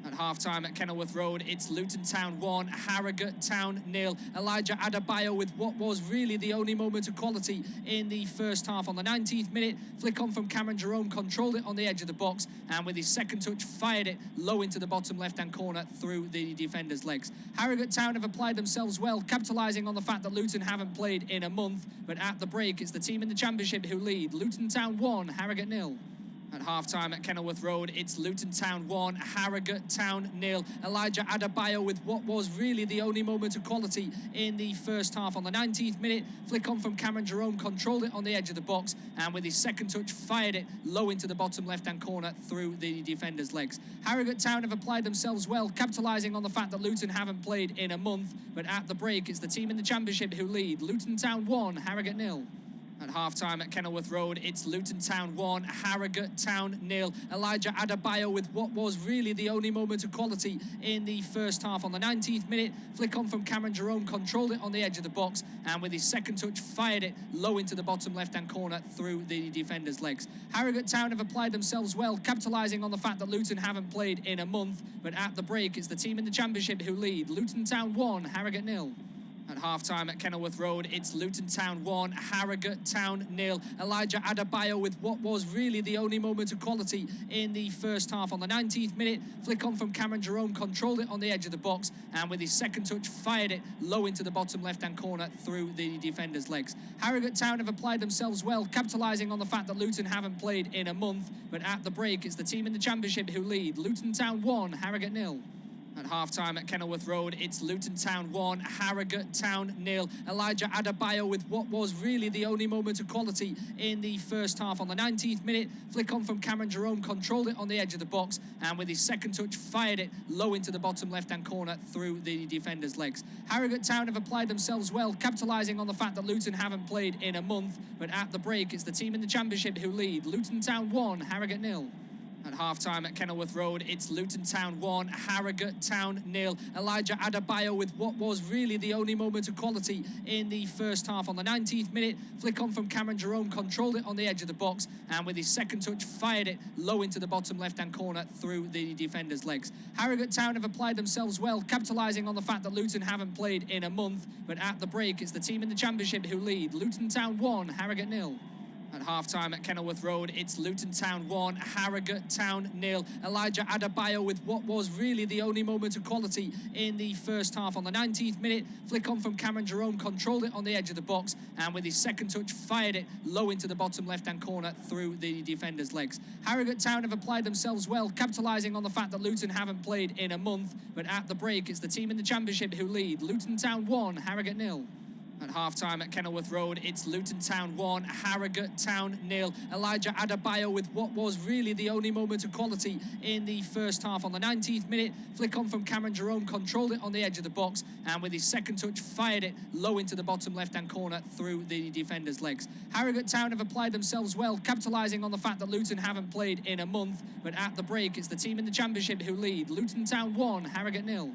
At half-time at Kenilworth Road, it's Luton Town 1, Harrogate Town 0. Elijah Adebayo with what was really the only moment of quality in the first half. On the 19th minute, flick on from Cameron Jerome, controlled it on the edge of the box, and with his second touch, fired it low into the bottom left-hand corner through the defender's legs. Harrogate Town have applied themselves well, capitalising on the fact that Luton haven't played in a month, but at the break, it's the team in the Championship who lead. Luton Town 1, Harrogate 0. At half-time at Kenilworth Road, it's Luton Town 1, Harrogate Town 0. Elijah Adebayo with what was really the only moment of quality in the first half. On the 19th minute, flick on from Cameron Jerome, controlled it on the edge of the box, and with his second touch, fired it low into the bottom left-hand corner through the defender's legs. Harrogate Town have applied themselves well, capitalising on the fact that Luton haven't played in a month, but at the break, it's the team in the Championship who lead. Luton Town 1, Harrogate 0. At half-time at Kenilworth Road, it's Luton Town 1, Harrogate Town 0. Elijah Adebayo with what was really the only moment of quality in the first half. On the 19th minute, flick on from Cameron Jerome, controlled it on the edge of the box, and with his second touch, fired it low into the bottom left-hand corner through the defender's legs. Harrogate Town have applied themselves well, capitalising on the fact that Luton haven't played in a month, but at the break, it's the team in the Championship who lead. Luton Town 1, Harrogate 0. At half-time at Kenilworth Road, it's Luton Town 1, Harrogate Town 0. Elijah Adebayo with what was really the only moment of quality in the first half. On the 19th minute, flick on from Cameron Jerome, controlled it on the edge of the box, and with his second touch, fired it low into the bottom left-hand corner through the defender's legs. Harrogate Town have applied themselves well, capitalising on the fact that Luton haven't played in a month, but at the break, it's the team in the Championship who lead. Luton Town 1, Harrogate 0. At half-time at Kenilworth Road, it's Luton Town 1, Harrogate Town 0. Elijah Adebayo with what was really the only moment of quality in the first half. On the 19th minute, flick on from Cameron Jerome, controlled it on the edge of the box, and with his second touch, fired it low into the bottom left-hand corner through the defender's legs. Harrogate Town have applied themselves well, capitalising on the fact that Luton haven't played in a month, but at the break, it's the team in the Championship who lead. Luton Town 1, Harrogate 0. At half-time at Kenilworth Road, it's Luton Town 1, Harrogate Town 0. Elijah Adebayo with what was really the only moment of quality in the first half. On the 19th minute, flick on from Cameron Jerome, controlled it on the edge of the box, and with his second touch, fired it low into the bottom left-hand corner through the defender's legs. Harrogate Town have applied themselves well, capitalising on the fact that Luton haven't played in a month, but at the break, it's the team in the Championship who lead. Luton Town 1, Harrogate 0. At half-time at Kenilworth Road, it's Luton Town 1, Harrogate Town 0. Elijah Adebayo with what was really the only moment of quality in the first half. On the 19th minute, flick on from Cameron Jerome, controlled it on the edge of the box, and with his second touch, fired it low into the bottom left-hand corner through the defender's legs. Harrogate Town have applied themselves well, capitalising on the fact that Luton haven't played in a month, but at the break, it's the team in the Championship who lead. Luton Town 1, Harrogate 0. At half-time at Kenilworth Road, it's Luton Town 1, Harrogate Town 0. Elijah Adebayo with what was really the only moment of quality in the first half. On the 19th minute, flick on from Cameron Jerome, controlled it on the edge of the box, and with his second touch, fired it low into the bottom left-hand corner through the defender's legs. Harrogate Town have applied themselves well, capitalising on the fact that Luton haven't played in a month, but at the break, it's the team in the Championship who lead. Luton Town 1, Harrogate 0.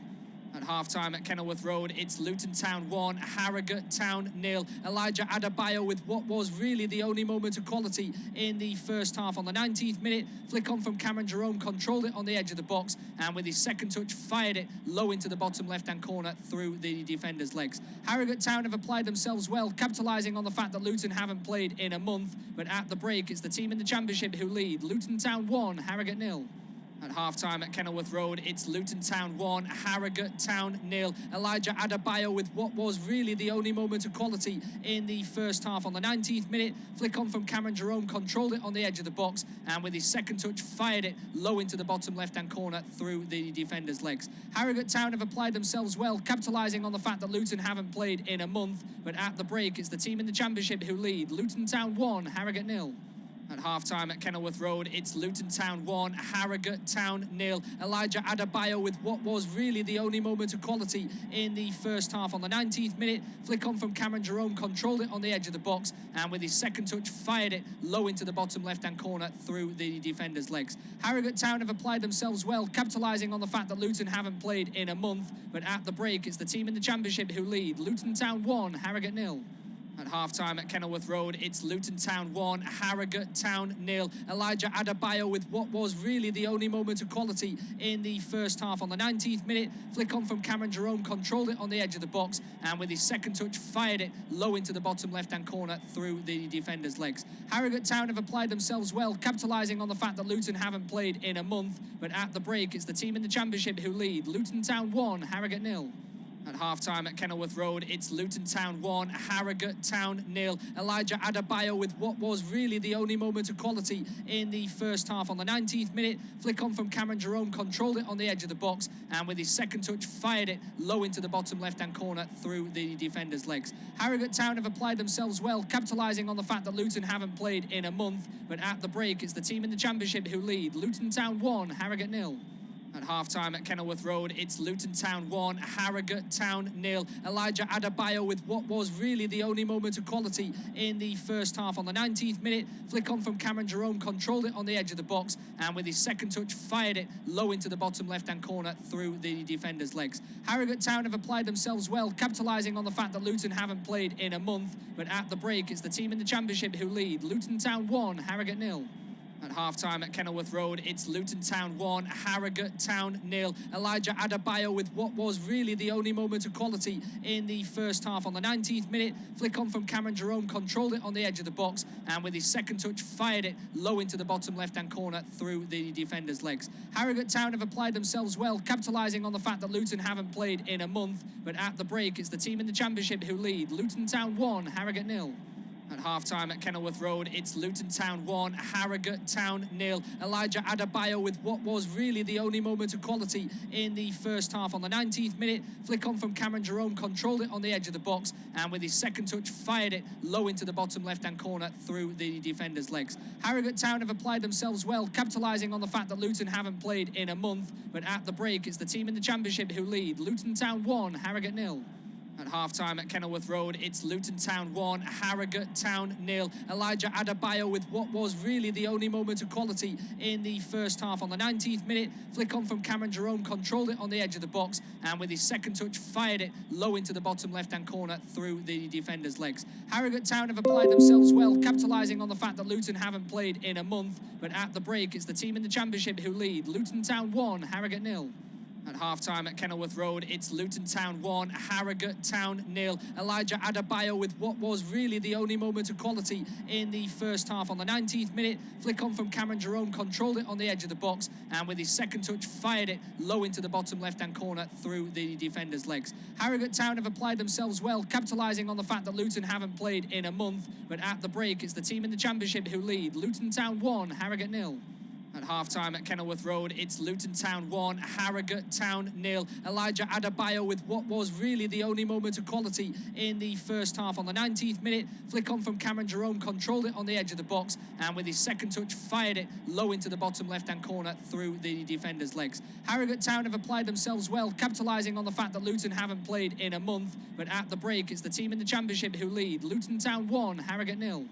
At half-time at Kenilworth Road, it's Luton Town 1, Harrogate Town 0. Elijah Adebayo with what was really the only moment of quality in the first half. On the 19th minute, flick on from Cameron Jerome, controlled it on the edge of the box, and with his second touch, fired it low into the bottom left-hand corner through the defender's legs. Harrogate Town have applied themselves well, capitalising on the fact that Luton haven't played in a month, but at the break, it's the team in the Championship who lead. Luton Town 1, Harrogate 0. At half-time at Kenilworth Road, it's Luton Town 1, Harrogate Town 0. Elijah Adebayo with what was really the only moment of quality in the first half. On the 19th minute, flick on from Cameron Jerome, controlled it on the edge of the box, and with his second touch, fired it low into the bottom left-hand corner through the defender's legs. Harrogate Town have applied themselves well, capitalising on the fact that Luton haven't played in a month, but at the break, it's the team in the Championship who lead. Luton Town 1, Harrogate 0. At half-time at Kenilworth Road, it's Luton Town 1, Harrogate Town 0. Elijah Adebayo with what was really the only moment of quality in the first half. On the 19th minute, flick on from Cameron Jerome, controlled it on the edge of the box, and with his second touch, fired it low into the bottom left-hand corner through the defender's legs. Harrogate Town have applied themselves well, capitalising on the fact that Luton haven't played in a month, but at the break, it's the team in the Championship who lead. Luton Town 1, Harrogate 0. At half-time at Kenilworth Road, it's Luton Town 1, Harrogate Town 0. Elijah Adebayo with what was really the only moment of quality in the first half. On the 19th minute, flick on from Cameron Jerome, controlled it on the edge of the box, and with his second touch, fired it low into the bottom left-hand corner through the defender's legs. Harrogate Town have applied themselves well, capitalising on the fact that Luton haven't played in a month, but at the break, it's the team in the Championship who lead. Luton Town 1, Harrogate 0. At half-time at Kenilworth Road, it's Luton Town 1, Harrogate Town 0. Elijah Adebayo with what was really the only moment of quality in the first half. On the 19th minute, flick on from Cameron Jerome, controlled it on the edge of the box, and with his second touch, fired it low into the bottom left-hand corner through the defender's legs. Harrogate Town have applied themselves well, capitalising on the fact that Luton haven't played in a month, but at the break, it's the team in the Championship who lead. Luton Town 1, Harrogate 0. At half-time at Kenilworth Road, it's Luton Town 1, Harrogate Town 0. Elijah Adebayo with what was really the only moment of quality in the first half. On the 19th minute, flick on from Cameron Jerome, controlled it on the edge of the box, and with his second touch, fired it low into the bottom left-hand corner through the defender's legs. Harrogate Town have applied themselves well, capitalising on the fact that Luton haven't played in a month, but at the break, it's the team in the Championship who lead. Luton Town 1, Harrogate 0. At half-time at Kenilworth Road, it's Luton Town 1, Harrogate Town 0. Elijah Adebayo with what was really the only moment of quality in the first half. On the 19th minute, flick on from Cameron Jerome, controlled it on the edge of the box, and with his second touch, fired it low into the bottom left-hand corner through the defender's legs. Harrogate Town have applied themselves well, capitalising on the fact that Luton haven't played in a month, but at the break, it's the team in the Championship who lead. Luton Town 1, Harrogate 0. At half-time at Kenilworth Road, it's Luton Town 1, Harrogate Town 0. Elijah Adebayo with what was really the only moment of quality in the first half. On the 19th minute, flick on from Cameron Jerome, controlled it on the edge of the box, and with his second touch, fired it low into the bottom left-hand corner through the defender's legs. Harrogate Town have applied themselves well, capitalising on the fact that Luton haven't played in a month, but at the break, it's the team in the Championship who lead. Luton Town 1, Harrogate 0. At half-time at Kenilworth Road, it's Luton Town 1, Harrogate Town 0. Elijah Adebayo with what was really the only moment of quality in the first half. On the 19th minute, flick on from Cameron Jerome, controlled it on the edge of the box, and with his second touch, fired it low into the bottom left-hand corner through the defender's legs. Harrogate Town have applied themselves well, capitalising on the fact that Luton haven't played in a month, but at the break, it's the team in the Championship who lead. Luton Town 1, Harrogate 0. At half-time at Kenilworth Road, it's Luton Town 1, Harrogate Town 0. Elijah Adebayo with what was really the only moment of quality in the first half. On the 19th minute, flick on from Cameron Jerome, controlled it on the edge of the box, and with his second touch, fired it low into the bottom left-hand corner through the defender's legs. Harrogate Town have applied themselves well, capitalising on the fact that Luton haven't played in a month, but at the break, it's the team in the Championship who lead. Luton Town 1, Harrogate 0. At half-time at Kenilworth Road, it's Luton Town 1, Harrogate Town 0. Elijah Adebayo with what was really the only moment of quality in the first half. On the 19th minute, flick on from Cameron Jerome, controlled it on the edge of the box, and with his second touch, fired it low into the bottom left-hand corner through the defender's legs. Harrogate Town have applied themselves well, capitalising on the fact that Luton haven't played in a month, but at the break, it's the team in the Championship who lead. Luton Town 1, Harrogate 0.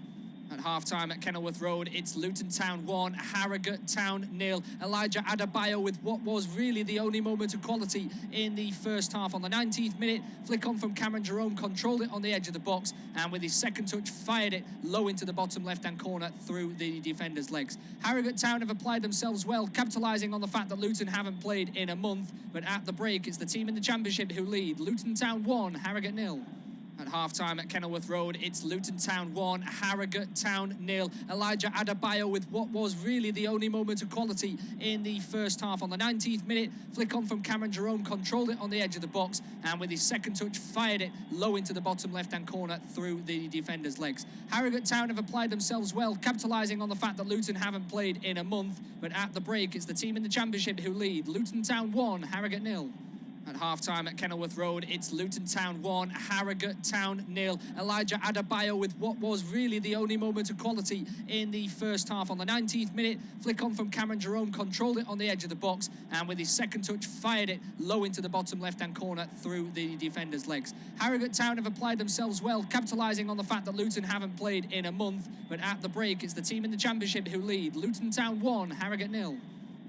At half-time at Kenilworth Road, it's Luton Town 1, Harrogate Town 0. Elijah Adebayo with what was really the only moment of quality in the first half. On the 19th minute, flick on from Cameron Jerome, controlled it on the edge of the box, and with his second touch, fired it low into the bottom left-hand corner through the defender's legs. Harrogate Town have applied themselves well, capitalising on the fact that Luton haven't played in a month, but at the break, it's the team in the Championship who lead. Luton Town 1, Harrogate 0. At half-time at Kenilworth Road, it's Luton Town 1, Harrogate Town 0. Elijah Adebayo with what was really the only moment of quality in the first half. On the 19th minute, flick on from Cameron Jerome, controlled it on the edge of the box, and with his second touch, fired it low into the bottom left-hand corner through the defender's legs. Harrogate Town have applied themselves well, capitalising on the fact that Luton haven't played in a month, but at the break, it's the team in the Championship who lead. Luton Town 1, Harrogate 0. At half-time at Kenilworth Road, it's Luton Town 1, Harrogate Town 0. Elijah Adebayo with what was really the only moment of quality in the first half. On the 19th minute, flick on from Cameron Jerome, controlled it on the edge of the box, and with his second touch, fired it low into the bottom left-hand corner through the defender's legs. Harrogate Town have applied themselves well, capitalising on the fact that Luton haven't played in a month, but at the break, it's the team in the Championship who lead. Luton Town 1, Harrogate 0.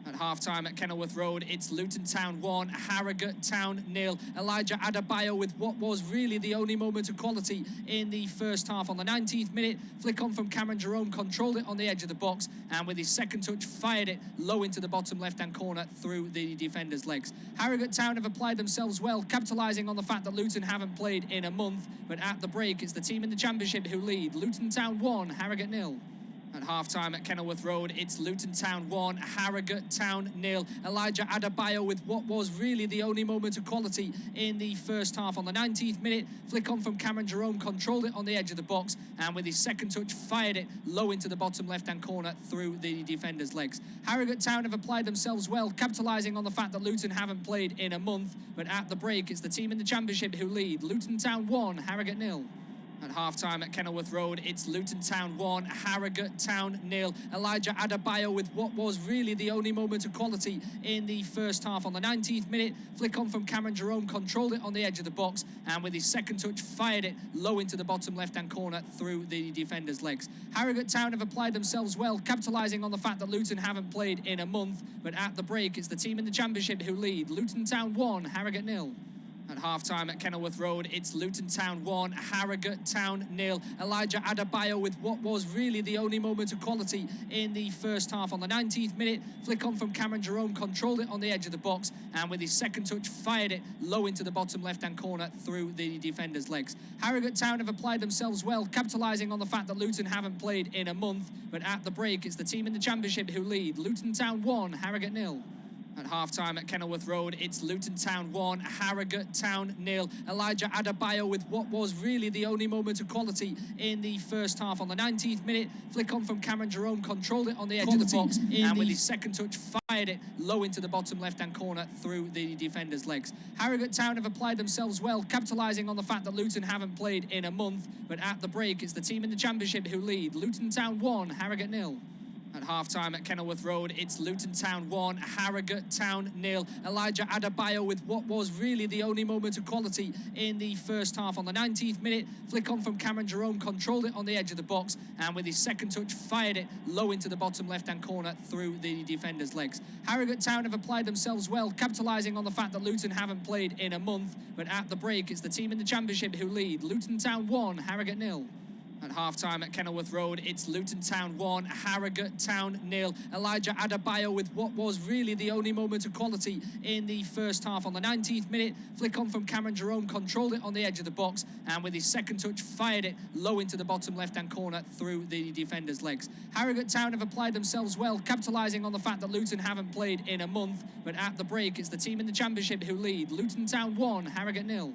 At half-time at Kenilworth Road, it's Luton Town 1, Harrogate Town 0. Elijah Adebayo with what was really the only moment of quality in the first half. On the 19th minute, flick on from Cameron Jerome, controlled it on the edge of the box, and with his second touch, fired it low into the bottom left-hand corner through the defender's legs. Harrogate Town have applied themselves well, capitalising on the fact that Luton haven't played in a month, but at the break, it's the team in the Championship who lead. Luton Town 1, Harrogate 0. At half-time at Kenilworth Road, it's Luton Town 1, Harrogate Town 0. Elijah Adebayo with what was really the only moment of quality in the first half. On the 19th minute, flick on from Cameron Jerome, controlled it on the edge of the box, and with his second touch, fired it low into the bottom left-hand corner through the defender's legs. Harrogate Town have applied themselves well, capitalising on the fact that Luton haven't played in a month, but at the break, it's the team in the Championship who lead. Luton Town 1, Harrogate 0. At half-time at Kenilworth Road, it's Luton Town 1, Harrogate Town 0. Elijah Adebayo with what was really the only moment of quality in the first half. On the 19th minute, flick on from Cameron Jerome, controlled it on the edge of the box, and with his second touch, fired it low into the bottom left-hand corner through the defender's legs. Harrogate Town have applied themselves well, capitalising on the fact that Luton haven't played in a month, but at the break, it's the team in the Championship who lead. Luton Town 1, Harrogate 0. At half-time at Kenilworth Road, it's Luton Town 1, Harrogate Town 0. Elijah Adebayo with what was really the only moment of quality in the first half. On the 19th minute, flick on from Cameron Jerome, controlled it on the edge of the box, and with his second touch, fired it low into the bottom left-hand corner through the defender's legs. Harrogate Town have applied themselves well, capitalising on the fact that Luton haven't played in a month, but at the break, it's the team in the Championship who lead. Luton Town 1, Harrogate 0. At half-time at Kenilworth Road, it's Luton Town 1, Harrogate Town 0. Elijah Adebayo with what was really the only moment of quality in the first half. On the 19th minute, flick on from Cameron Jerome, controlled it on the edge of the box, and with his second touch, fired it low into the bottom left-hand corner through the defender's legs. Harrogate Town have applied themselves well, capitalising on the fact that Luton haven't played in a month, but at the break, it's the team in the Championship who lead. Luton Town 1, Harrogate 0. At half-time at Kenilworth Road, it's Luton Town 1, Harrogate Town 0. Elijah Adebayo with what was really the only moment of quality in the first half. On the 19th minute, flick on from Cameron Jerome, controlled it on the edge of the box, and with his second touch, fired it low into the bottom left-hand corner through the defender's legs. Harrogate Town have applied themselves well, capitalising on the fact that Luton haven't played in a month, but at the break, it's the team in the Championship who lead. Luton Town 1, Harrogate 0. At half-time at Kenilworth Road, it's Luton Town 1, Harrogate Town 0. Elijah Adebayo with what was really the only moment of quality in the first half. On the 19th minute, flick on from Cameron Jerome, controlled it on the edge of the box, and with his second touch, fired it low into the bottom left-hand corner through the defender's legs. Harrogate Town have applied themselves well, capitalising on the fact that Luton haven't played in a month, but at the break, it's the team in the Championship who lead. Luton Town 1, Harrogate 0.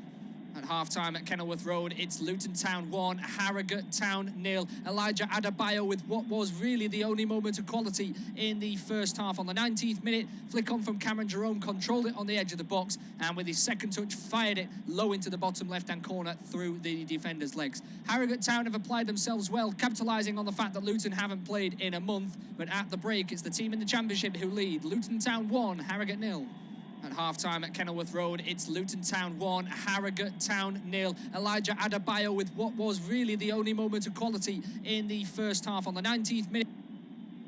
At half-time at Kenilworth Road, it's Luton Town 1, Harrogate Town 0. Elijah Adebayo with what was really the only moment of quality in the first half. On the 19th minute, flick on from Cameron Jerome, controlled it on the edge of the box, and with his second touch, fired it low into the bottom left-hand corner through the defender's legs. Harrogate Town have applied themselves well, capitalising on the fact that Luton haven't played in a month, but at the break, it's the team in the Championship who lead. Luton Town 1, Harrogate 0. At half-time at Kenilworth Road, it's Luton Town 1, Harrogate Town 0. Elijah Adebayo with what was really the only moment of quality in the first half. On the 19th minute.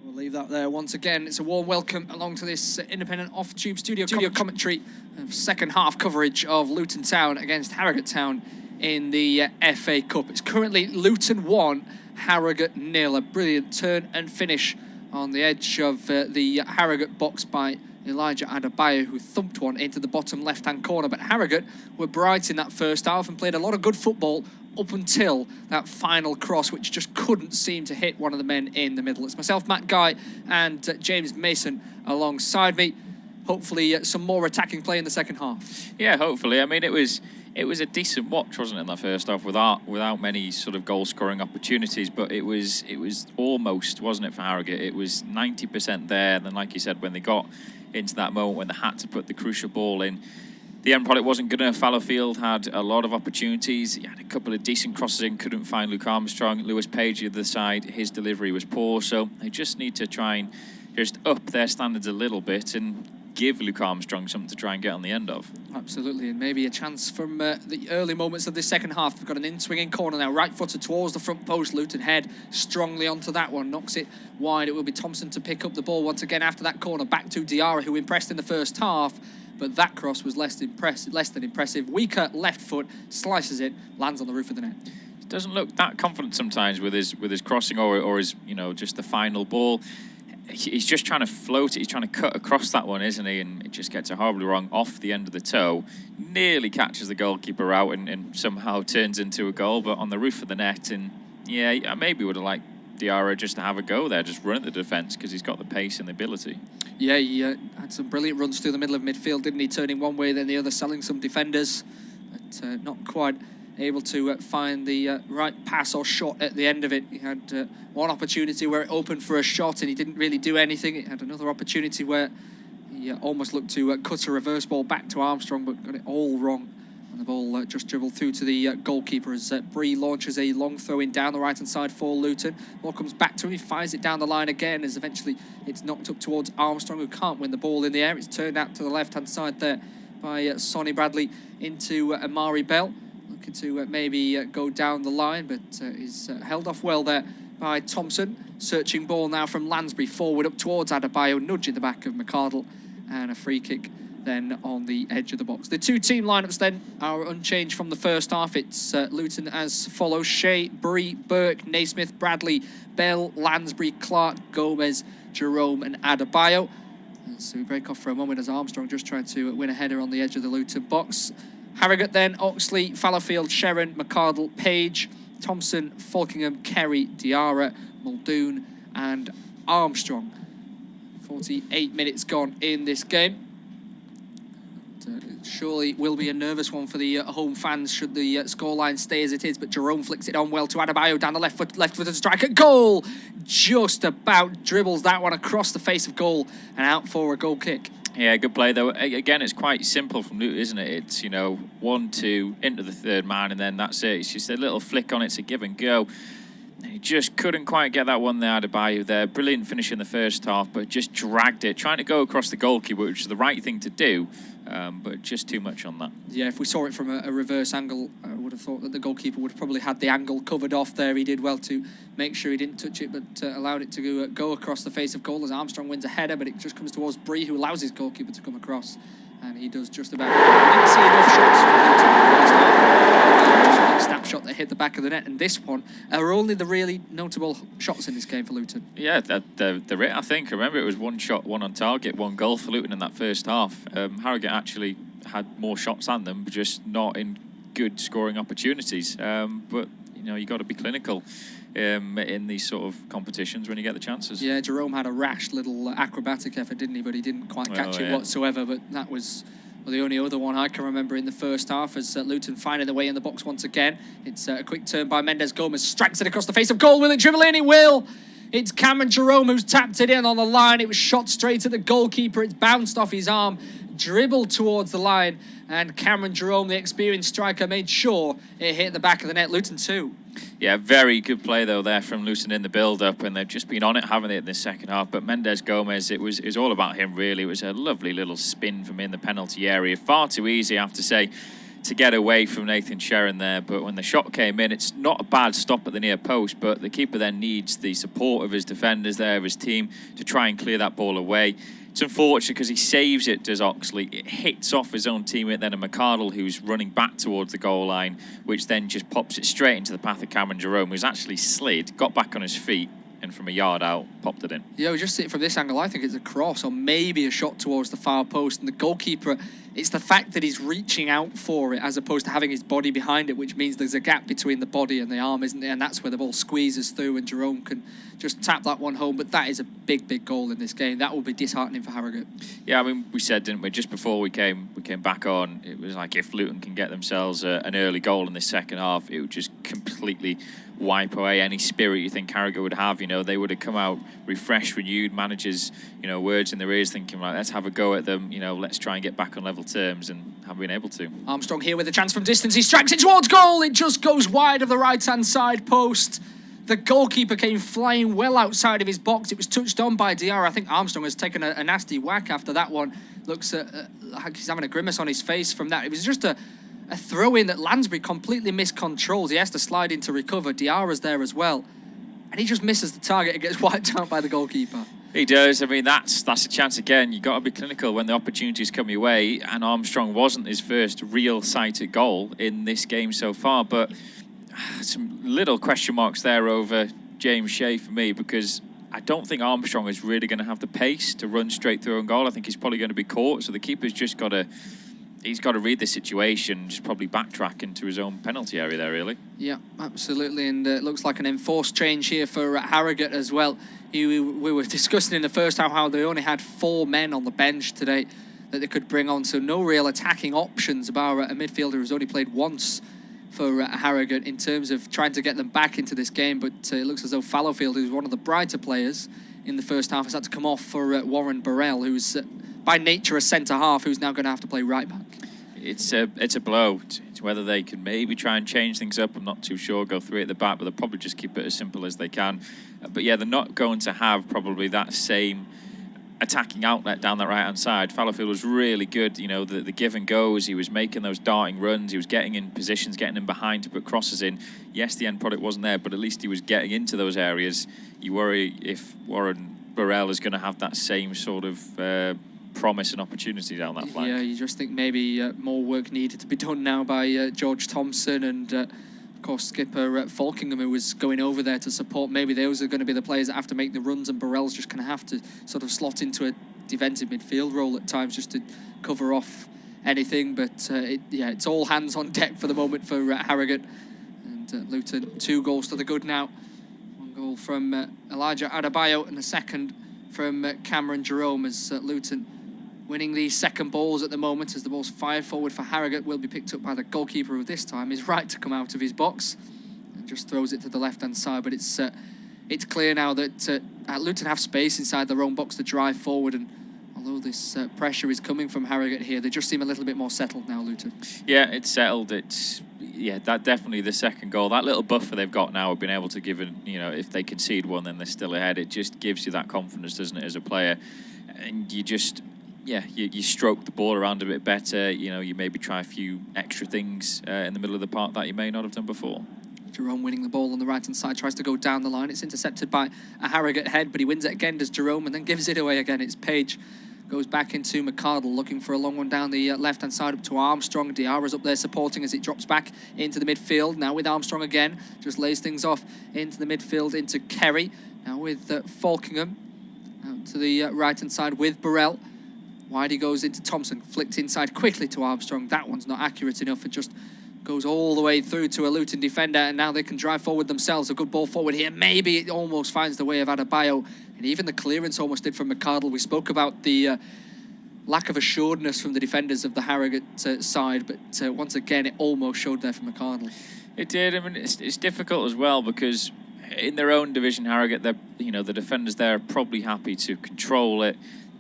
We'll leave that there once again. It's a warm welcome along to this independent off-tube studio commentary of second half coverage of Luton Town against Harrogate Town in the FA Cup. It's currently Luton 1, Harrogate 0. A brilliant turn and finish on the edge of the Harrogate box by Elijah Adebayo, who thumped one into the bottom left-hand corner. But Harrogate were bright in that first half and played a lot of good football up until that final cross, which just couldn't seem to hit one of the men in the middle. It's myself, Matt Guy, and James Mason alongside me. Hopefully some more attacking play in the second half. Yeah, hopefully. I mean, it was a decent watch, wasn't it, in that first half, without many sort of goal-scoring opportunities, but it was almost, wasn't it, for Harrogate? It was 90% there, and then, like you said, when they got into that moment when they had to put the crucial ball in, the end product wasn't good enough. Fallowfield had a lot of opportunities. He had a couple of decent crosses in, couldn't find Luke Armstrong. Lewis Page, the other side, his delivery was poor, so they just need to try and just up their standards a little bit and give Luke Armstrong something to try and get on the end of. Absolutely, and maybe a chance from the early moments of this second half. We've got an in-swinging corner now, right-footed towards the front post. Luton head strongly onto that one, knocks it wide. It will be Thompson to pick up the ball once again after that corner. Back to Diarra, who impressed in the first half, but that cross was less than impressive. Weaker left foot, slices it, lands on the roof of the net. He doesn't look that confident sometimes with his crossing or his, just the final ball. He's just trying to float it. He's trying to cut across that one, isn't he? And it just gets it horribly wrong off the end of the toe. Nearly catches the goalkeeper out and somehow turns into a goal, but on the roof of the net. And yeah, I maybe would have liked Diarra just to have a go there, just run at the defence, because he's got the pace and the ability. Yeah, he had some brilliant runs through the middle of midfield, didn't he? Turning one way, then the other, selling some defenders. But not quite able to find the right pass or shot at the end of it. He had one opportunity where it opened for a shot and he didn't really do anything. He had another opportunity where he almost looked to cut a reverse ball back to Armstrong, but got it all wrong. And the ball just dribbled through to the goalkeeper as Bree launches a long throw in down the right-hand side for Luton. Ball comes back to him, he fires it down the line again as eventually it's knocked up towards Armstrong, who can't win the ball in the air. It's turned out to the left-hand side there by Sonny Bradley into Amari Bell. Looking to maybe go down the line, but he's held off well there by Thompson. Searching ball now from Lansbury forward up towards Adebayo, nudge in the back of McArdle, and a free kick then on the edge of the box. The two team lineups then are unchanged from the first half. It's Luton as follows: Shea, Bree, Burke, Naismith, Bradley, Bell, Lansbury, Clark, Gomez, Jerome and Adebayo. So we break off for a moment as Armstrong just trying to win a header on the edge of the Luton box. Harrogate then, Oxley, Fallowfield, Sherrin, McArdle, Page, Thompson, Falkingham, Kerry, Diarra, Muldoon and Armstrong. 48 minutes gone in this game. Surely will be a nervous one for the home fans should the scoreline stay as it is, but Jerome flicks it on well to Adebayo down the left-footed striker. Goal! Just about dribbles that one across the face of goal and out for a goal kick. Yeah, good play though. Again, it's quite simple from Luton, isn't it? It's 1-2 into the third man, and then that's it. It's just a little flick on it to give and go. He just couldn't quite get that one there, Adebayo there. Brilliant finish in the first half, but just dragged it, trying to go across the goalkeeper, which is the right thing to do, but just too much on that. Yeah, if we saw it from a reverse angle, I would have thought that the goalkeeper would have probably had the angle covered off there. He did well to make sure he didn't touch it, but allowed it to go across the face of goal as Armstrong wins a header, but it just comes towards Bree, who allows his goalkeeper to come across. And he does just about. I didn't see enough shots from Luton in the first half. Just one snapshot that hit the back of the net, and this one are only the really notable shots in this game for Luton. Yeah, they're it, I think. Remember, it was one shot, one on target, one goal for Luton in that first half. Harrogate actually had more shots than them, but just not in good scoring opportunities. But you know, you got to be clinical in these sort of competitions when you get the chances. Yeah, Jerome had a rash little acrobatic effort, didn't he? But he didn't quite catch it whatsoever. But that was the only other one I can remember in the first half, as Luton finding their way in the box once again. It's a quick turn by Mendes Gomez, strikes it across the face of goal. Will it dribble in? It will. It's Cameron Jerome who's tapped it in on the line. It was shot straight at the goalkeeper. It's bounced off his arm, dribbled towards the line, and Cameron Jerome, the experienced striker, made sure it hit the back of the net. Luton 2. Yeah, very good play though there from Luton in the build-up, and they've just been on it, haven't they, in the second half. But Mendes Gomez, it was all about him really. It was a lovely little spin from in the penalty area. Far too easy, I have to say, to get away from Nathan Sheron there. But when the shot came in, it's not a bad stop at the near post, but the keeper then needs the support of his defenders there, of his team, to try and clear that ball away. It's unfortunate because he saves it, does Oxley. It hits off his own teammate, then a McArdle who's running back towards the goal line, which then just pops it straight into the path of Cameron Jerome, who's actually slid, got back on his feet, and from a yard out, popped it in. Yeah, we just see it from this angle. I think it's a cross or maybe a shot towards the far post. And the goalkeeper, it's the fact that he's reaching out for it as opposed to having his body behind it, which means there's a gap between the body and the arm, isn't there? And that's where the ball squeezes through and Jerome can just tap that one home. But that is a big, big goal in this game. That will be disheartening for Harrogate. Yeah, I mean, we said, didn't we, just before we came back on, it was like if Luton can get themselves an early goal in the second half, it would just completely wipe away any spirit you think Harrogate would have. You know, they would have come out refreshed, renewed, managers, you know, words in their ears thinking, right, let's have a go at them, you know, let's try and get back on level terms, and haven't been able to. Armstrong here with a chance from distance. He strikes it towards goal. It just goes wide of the right-hand side post. The goalkeeper came flying well outside of his box. It was touched on by Diarra. I think Armstrong has taken a nasty whack after that one. Looks like he's having a grimace on his face from that. It was just a throw-in that Lansbury completely miscontrols. He has to slide in to recover. Diarra's there as well. And he just misses the target and gets wiped out by the goalkeeper. He does. I mean, that's a chance again. You've got to be clinical when the opportunities come your way, and Armstrong wasn't his first real sighted goal in this game so far. But some little question marks there over James Shea for me, because I don't think Armstrong is really going to have the pace to run straight through on goal. I think he's probably going to be caught. So the keeper's just got to... He's got to read the situation, just probably backtrack into his own penalty area there, really. Yeah, absolutely. And it looks like an enforced change here for Harrogate as well. We were discussing in the first half how they only had 4 men on the bench today that they could bring on, so no real attacking options, bar a midfielder who's only played once for Harrogate in terms of trying to get them back into this game. But it looks as though Fallowfield, who's one of the brighter players in the first half, has had to come off for Warren Burrell, who's by nature a centre-half, who's now going to have to play right-back. It's a blow. It's whether they can maybe try and change things up, I'm not too sure, go through it at the back, but they'll probably just keep it as simple as they can. But yeah, they're not going to have probably that same attacking outlet down that right-hand side. Fallowfield was really good, you know, the give and goes. He was making those darting runs. He was getting in positions, getting in behind to put crosses in. Yes, the end product wasn't there, but at least he was getting into those areas. You worry if Warren Burrell is going to have that same sort of promise and opportunity down that flank. Yeah, you just think maybe more work needed to be done now by George Thompson and, of course, skipper Falkingham, who was going over there to support. Maybe those are going to be the players that have to make the runs, and Burrell's just going to have to sort of slot into a defensive midfield role at times just to cover off anything. But it's all hands on deck for the moment for Harrogate. And Luton, 2 goals to the good now. 1 goal from Elijah Adebayo and a second from Cameron Jerome, as Luton winning the second balls at the moment, as the ball's fired forward for Harrogate, will be picked up by the goalkeeper, who this time is right to come out of his box and just throws it to the left-hand side. But it's clear now that Luton have space inside their own box to drive forward, and although this pressure is coming from Harrogate here, they just seem a little bit more settled now, Luton. Yeah, it's settled. yeah, that definitely the second goal. That little buffer they've got now, have been able to give it, if they concede one, then they're still ahead. It just gives you that confidence, doesn't it, as a player? And you just, you stroke the ball around a bit better. You maybe try a few extra things in the middle of the park that you may not have done before. Jerome winning the ball on the right-hand side, tries to go down the line. It's intercepted by a Harrogate head, but he wins it again, does Jerome, and then gives it away again. It's Page. Goes back into McCardle, looking for a long one down the left-hand side up to Armstrong. Diarra's up there supporting as it drops back into the midfield. Now with Armstrong again, just lays things off into the midfield, into Kerry. Now with Falkingham, out to the right-hand side with Burrell. Wide he goes into Thompson, flicked inside quickly to Armstrong. That one's not accurate enough. It just goes all the way through to a Luton defender, and now they can drive forward themselves. A good ball forward here. Maybe it almost finds the way of Adebayo, and even the clearance almost did from McCardle. We spoke about the lack of assuredness from the defenders of the Harrogate side, but once again, it almost showed there from McCardle. It did. I mean, it's difficult as well because in their own division, Harrogate, the defenders there are probably happy to control it.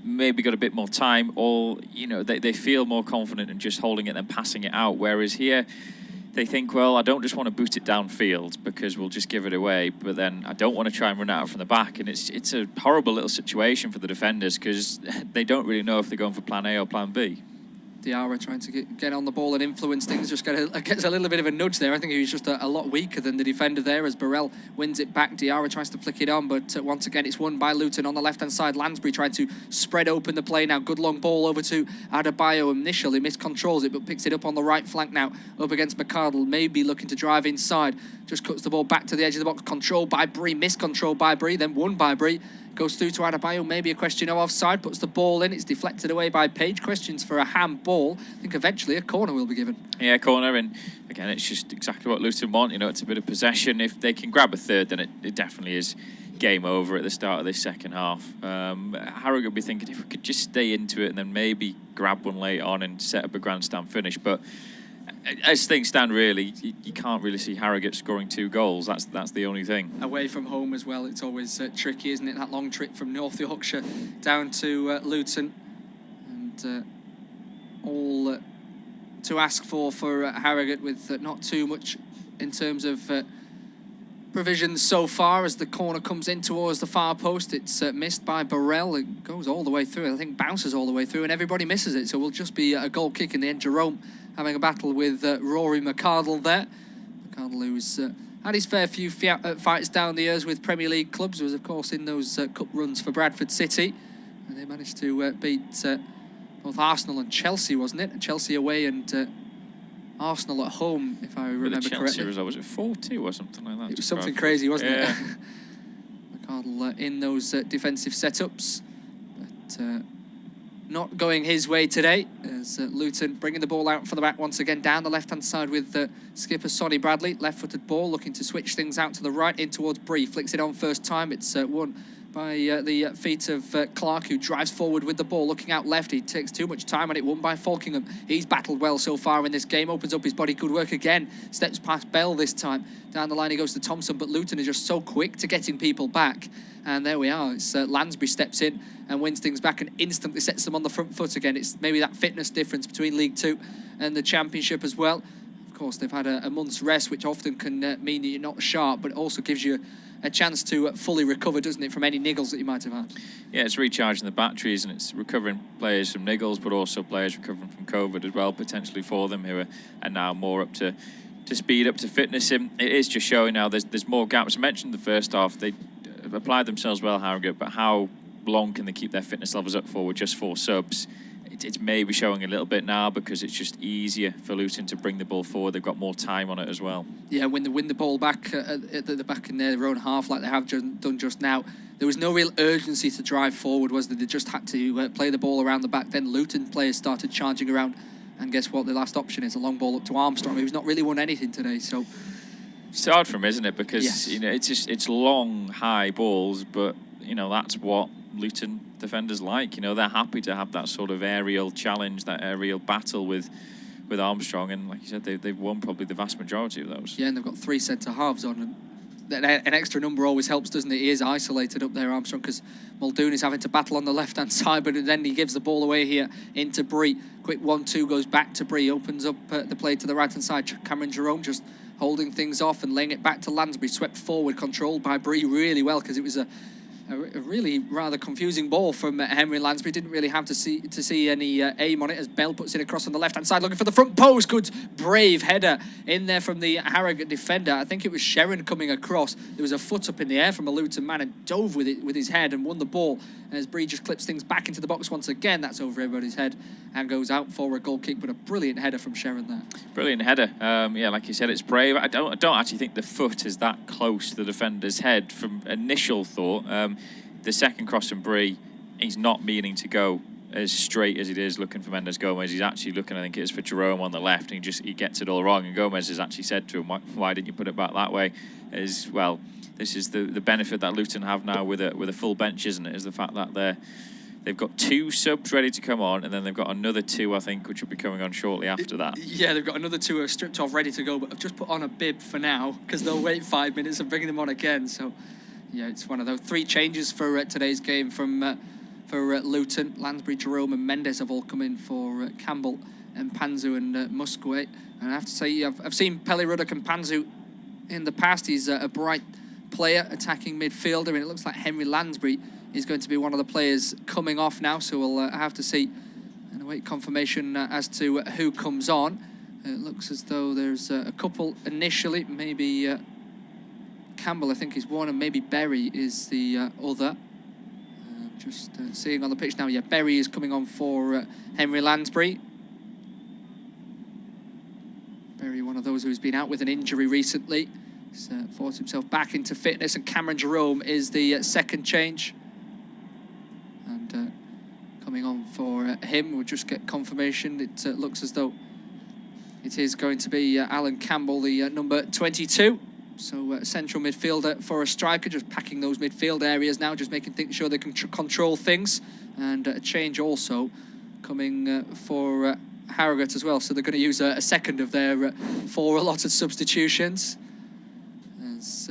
Maybe got a bit more time, or they feel more confident in just holding it than passing it out. Whereas here, they think, well, I don't just want to boot it downfield because we'll just give it away, but then I don't want to try and run out from the back. And it's a horrible little situation for the defenders because they don't really know if they're going for plan A or plan B. Diarra trying to get on the ball and influence things, just gets a little bit of a nudge there. I think he was just a lot weaker than the defender there as Burrell wins it back. Diarra tries to flick it on, but once again it's won by Luton on the left-hand side. Lansbury trying to spread open the play now. Good long ball over to Adebayo. Initially miscontrols it, but picks it up on the right flank now, up against McCardle. Maybe looking to drive inside. Just cuts the ball back to the edge of the box. Controlled by Bree, miscontrolled by Bree, then won by Bree. Goes through to Adebayo, maybe a question of offside, puts the ball in, it's deflected away by Page. Questions for a handball. I think eventually a corner will be given. Yeah, corner, and again, it's just exactly what Luton want. It's a bit of possession. If they can grab a third, then it definitely is game over at the start of this second half. Harrogate will be thinking if we could just stay into it and then maybe grab one late on and set up a grandstand finish, but as things stand, really, you can't really see Harrogate scoring 2 goals. That's the only thing. Away from home as well, it's always tricky, isn't it? That long trip from North Yorkshire down to Luton, and all to ask for Harrogate with not too much in terms of provisions so far. As the corner comes in towards the far post, it's missed by Burrell. It goes all the way through. I think bounces all the way through, and everybody misses it. So we'll just be a goal kick in the end. Jerome having a battle with Rory McCardle there. McCardle, who's had his fair few fights down the years with Premier League clubs, was of course in those cup runs for Bradford City, and they managed to beat both Arsenal and Chelsea, wasn't it? Chelsea away and Arsenal at home, if I remember correctly. Chelsea result, was it 4-2 or something like that? It was something crazy, wasn't it? McCardle in those defensive setups, but not going his way today, as Luton bringing the ball out for the back once again down the left-hand side with skipper Sonny Bradley. Left-footed ball, looking to switch things out to the right in towards Bree. Flicks it on first time. It's won by the feet of Clark, who drives forward with the ball, looking out left. He takes too much time on it, won by Falkingham. He's battled well so far in this game, opens up his body, good work again, steps past Bell this time. Down the line he goes to Thompson, but Luton is just so quick to getting people back. And there we are, it's Lansbury steps in and wins things back and instantly sets them on the front foot again. It's maybe that fitness difference between League Two and the Championship as well. Of course, they've had a month's rest, which often can mean that you're not sharp, but it also gives you a chance to fully recover, doesn't it, from any niggles that you might have had? Yeah, it's recharging the batteries, and it's recovering players from niggles, but also players recovering from COVID as well, potentially for them, who are now more up to speed, up to fitness. It is just showing now there's more gaps. I mentioned the first half, they applied themselves well, Harrogate, but how long can they keep their fitness levels up for with just 4 subs? It's maybe showing a little bit now because it's just easier for Luton to bring the ball forward. They've got more time on it as well. Yeah, when they win the ball back at the back in their own half, like they have done just now, there was no real urgency to drive forward, was there? They just had to play the ball around the back. Then Luton players started charging around, and guess what? The last option is a long ball up to Armstrong, who's not really won anything today. So it's hard for him, isn't it? Because yes, it's long, high balls, but that's what Luton defenders like. They're happy to have that sort of aerial challenge, that aerial battle with Armstrong, and like you said, they've won probably the vast majority of those. Yeah, and they've got 3 centre halves on them. an extra number always helps, doesn't it? He is isolated up there, Armstrong, because Muldoon is having to battle on the left-hand side, but then he gives the ball away here into Bree. Quick 1-2 goes back to Bree, opens up the play to the right-hand side. Cameron Jerome just holding things off and laying it back to Lansbury, swept forward, controlled by Bree really well, because it was a really rather confusing ball from Henry Lansbury. Didn't really have to see any aim on it, as Bell puts it across on the left-hand side, looking for the front post. Good, brave header in there from the Harrogate defender. I think it was Sharon coming across. There was a foot up in the air from a Luton man and dove with it with his head and won the ball. As Bree just clips things back into the box once again, that's over everybody's head and goes out for a goal kick. But a brilliant header from Sharon there. Brilliant header. Yeah, like you said, it's brave. I don't actually think the foot is that close to the defender's head from initial thought. The second cross from Bree, he's not meaning to go as straight as it is looking for Mendes Gomez. He's actually looking, I think it is for Jerome on the left, and he gets it all wrong. And Gomez has actually said to him, why didn't you put it back that way? As well, this is the benefit that Luton have now with a full bench, isn't it? Is the fact that they've got 2 subs ready to come on, and then they've got another 2, I think, which will be coming on shortly after that. Yeah, they've got another 2 stripped off, ready to go, but I've just put on a bib for now, because they'll wait 5 minutes and bring them on again. So, yeah, it's one of those 3 changes for today's game from for Luton. Lansbury, Jerome and Mendes have all come in for Campbell and Panzu and Musquet. And I have to say, I've seen Pele Ruddock and Panzu in the past. He's a bright player, attacking midfielder, and it looks like Henry Lansbury is going to be one of the players coming off now. So we'll have to see and await confirmation as to who comes on. It looks as though there's a couple initially, maybe Campbell, I think, is one, and maybe Berry is the other. Just seeing on the pitch now, yeah, Berry is coming on for Henry Lansbury. Berry, one of those who's been out with an injury recently. He's forced himself back into fitness, and Cameron Jerome is the second change. And coming on for him, we'll just get confirmation. It looks as though it is going to be Alan Campbell, the number 22. So central midfielder for a striker, just packing those midfield areas now, just making sure they can control things. And a change also coming for Harrogate as well. So they're going to use a second of their 4 allotted substitutions. As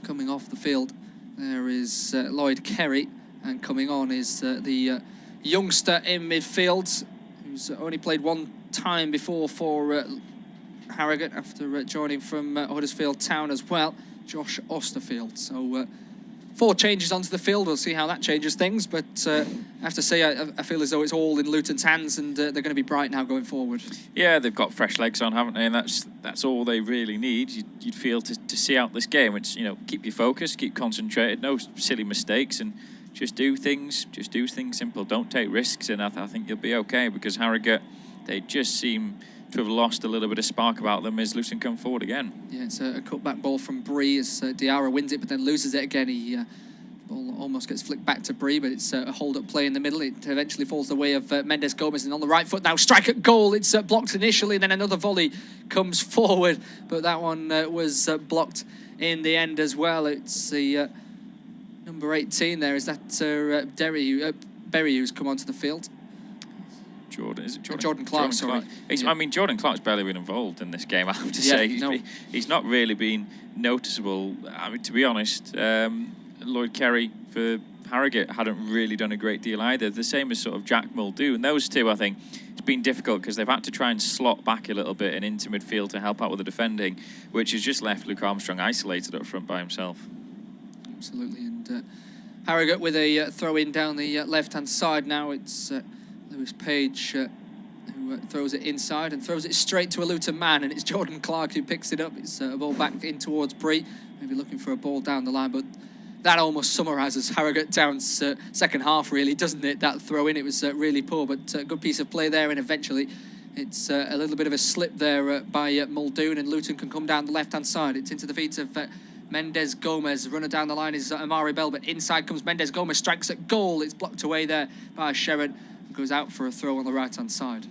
coming off the field, there is Lloyd Kerry, and coming on is the youngster in midfield, who's only played 1 time before for Harrogate after joining from Huddersfield Town as well, Josh Osterfield. So 4 changes onto the field. We'll see how that changes things, but I have to say I feel as though it's all in Luton's hands, and they're going to be bright now going forward. Yeah, they've got fresh legs on, haven't they? And that's all they really need. You'd feel to see out this game. It's, keep your focus, keep concentrated, no silly mistakes, and just do things simple. Don't take risks, and I think you'll be okay, because Harrogate, they just seem to have lost a little bit of spark about them as Luton come forward again. Yeah, it's a cutback ball from Bree as Diarra wins it, but then loses it again. He ball almost gets flicked back to Bree, but it's a hold-up play in the middle. It eventually falls the way of Mendes Gomez, and on the right foot now, strike at goal. It's blocked initially, and then another volley comes forward, but that one was blocked in the end as well. It's the number 18 there. Is that Berry who's come onto the field? Jordan Clark, sorry. I mean, Jordan Clark's barely been involved in this game, I have to say. He's not really been noticeable. I mean, to be honest, Lloyd Kerry for Harrogate hadn't really done a great deal either. The same as sort of Jack Muldoon. Those 2, I think, it's been difficult because they've had to try and slot back a little bit and into midfield to help out with the defending, which has just left Luke Armstrong isolated up front by himself. Absolutely, and Harrogate with a throw-in down the left-hand side now. It's Lewis Page who throws it inside and throws it straight to a Luton man, and it's Jordan Clark who picks it up. It's a ball back in towards Bree, maybe looking for a ball down the line, but that almost summarises Harrogate Town's second half, really, doesn't it? That throw-in, it was really poor, but a good piece of play there, and eventually it's a little bit of a slip there by Muldoon, and Luton can come down the left-hand side. It's into the feet of Mendes Gomez. Runner down the line is Amari Bell, but inside comes Mendes Gomez, strikes at goal. It's blocked away there by Sherrod, goes out for a throw on the right-hand side.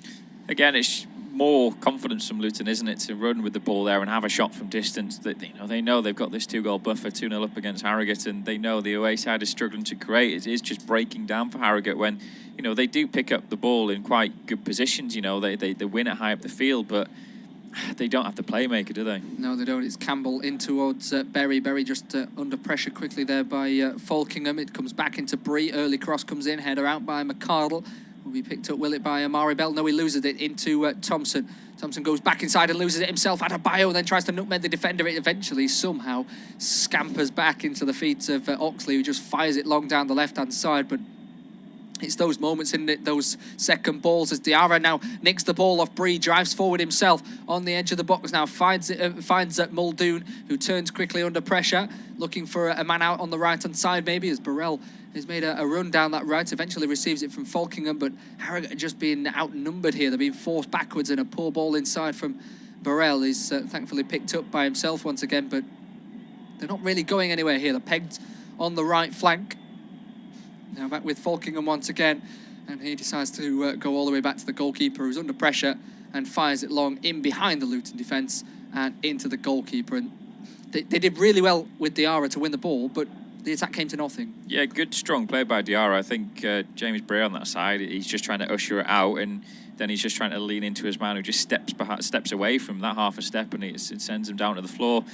Again, it's more confidence from Luton, isn't it, to run with the ball there and have a shot from distance. That they know they've got this 2-goal buffer, 2-0 up against Harrogate, and they know the away side is struggling to create. It is just breaking down for Harrogate when, they do pick up the ball in quite good positions. They win it high up the field, but they don't have the playmaker, do they? No, they don't. It's Campbell in towards Berry. Berry just under pressure quickly there by Falkingham. It comes back into Bree. Early cross comes in. Header out by McCardle. Will be picked up, will it, by Amari Bell? No, he loses it into Thompson. Thompson goes back inside and loses it himself. Adebayo then tries to nutmeg the defender. It eventually somehow scampers back into the feet of Oxley, who just fires it long down the left-hand side. But it's those moments, isn't it? Those second balls as Diarra now nicks the ball off Bree, drives forward himself on the edge of the box now, finds Muldoon, who turns quickly under pressure, looking for a man out on the right-hand side maybe, as Burrell has made a run down that right, eventually receives it from Falkingham, but Harrogate are just being outnumbered here. They're being forced backwards, and a poor ball inside from Burrell is thankfully picked up by himself once again, but they're not really going anywhere here. They're pegged on the right flank. Now back with Falkingham once again, and he decides to go all the way back to the goalkeeper, who's under pressure, and fires it long in behind the Luton defence and into the goalkeeper. And they did really well with Diarra to win the ball, but the attack came to nothing. Yeah, good, strong play by Diarra. I think James Bray on that side, he's just trying to usher it out, and then he's just trying to lean into his man, who just steps away from that half a step, and it sends him down to the floor.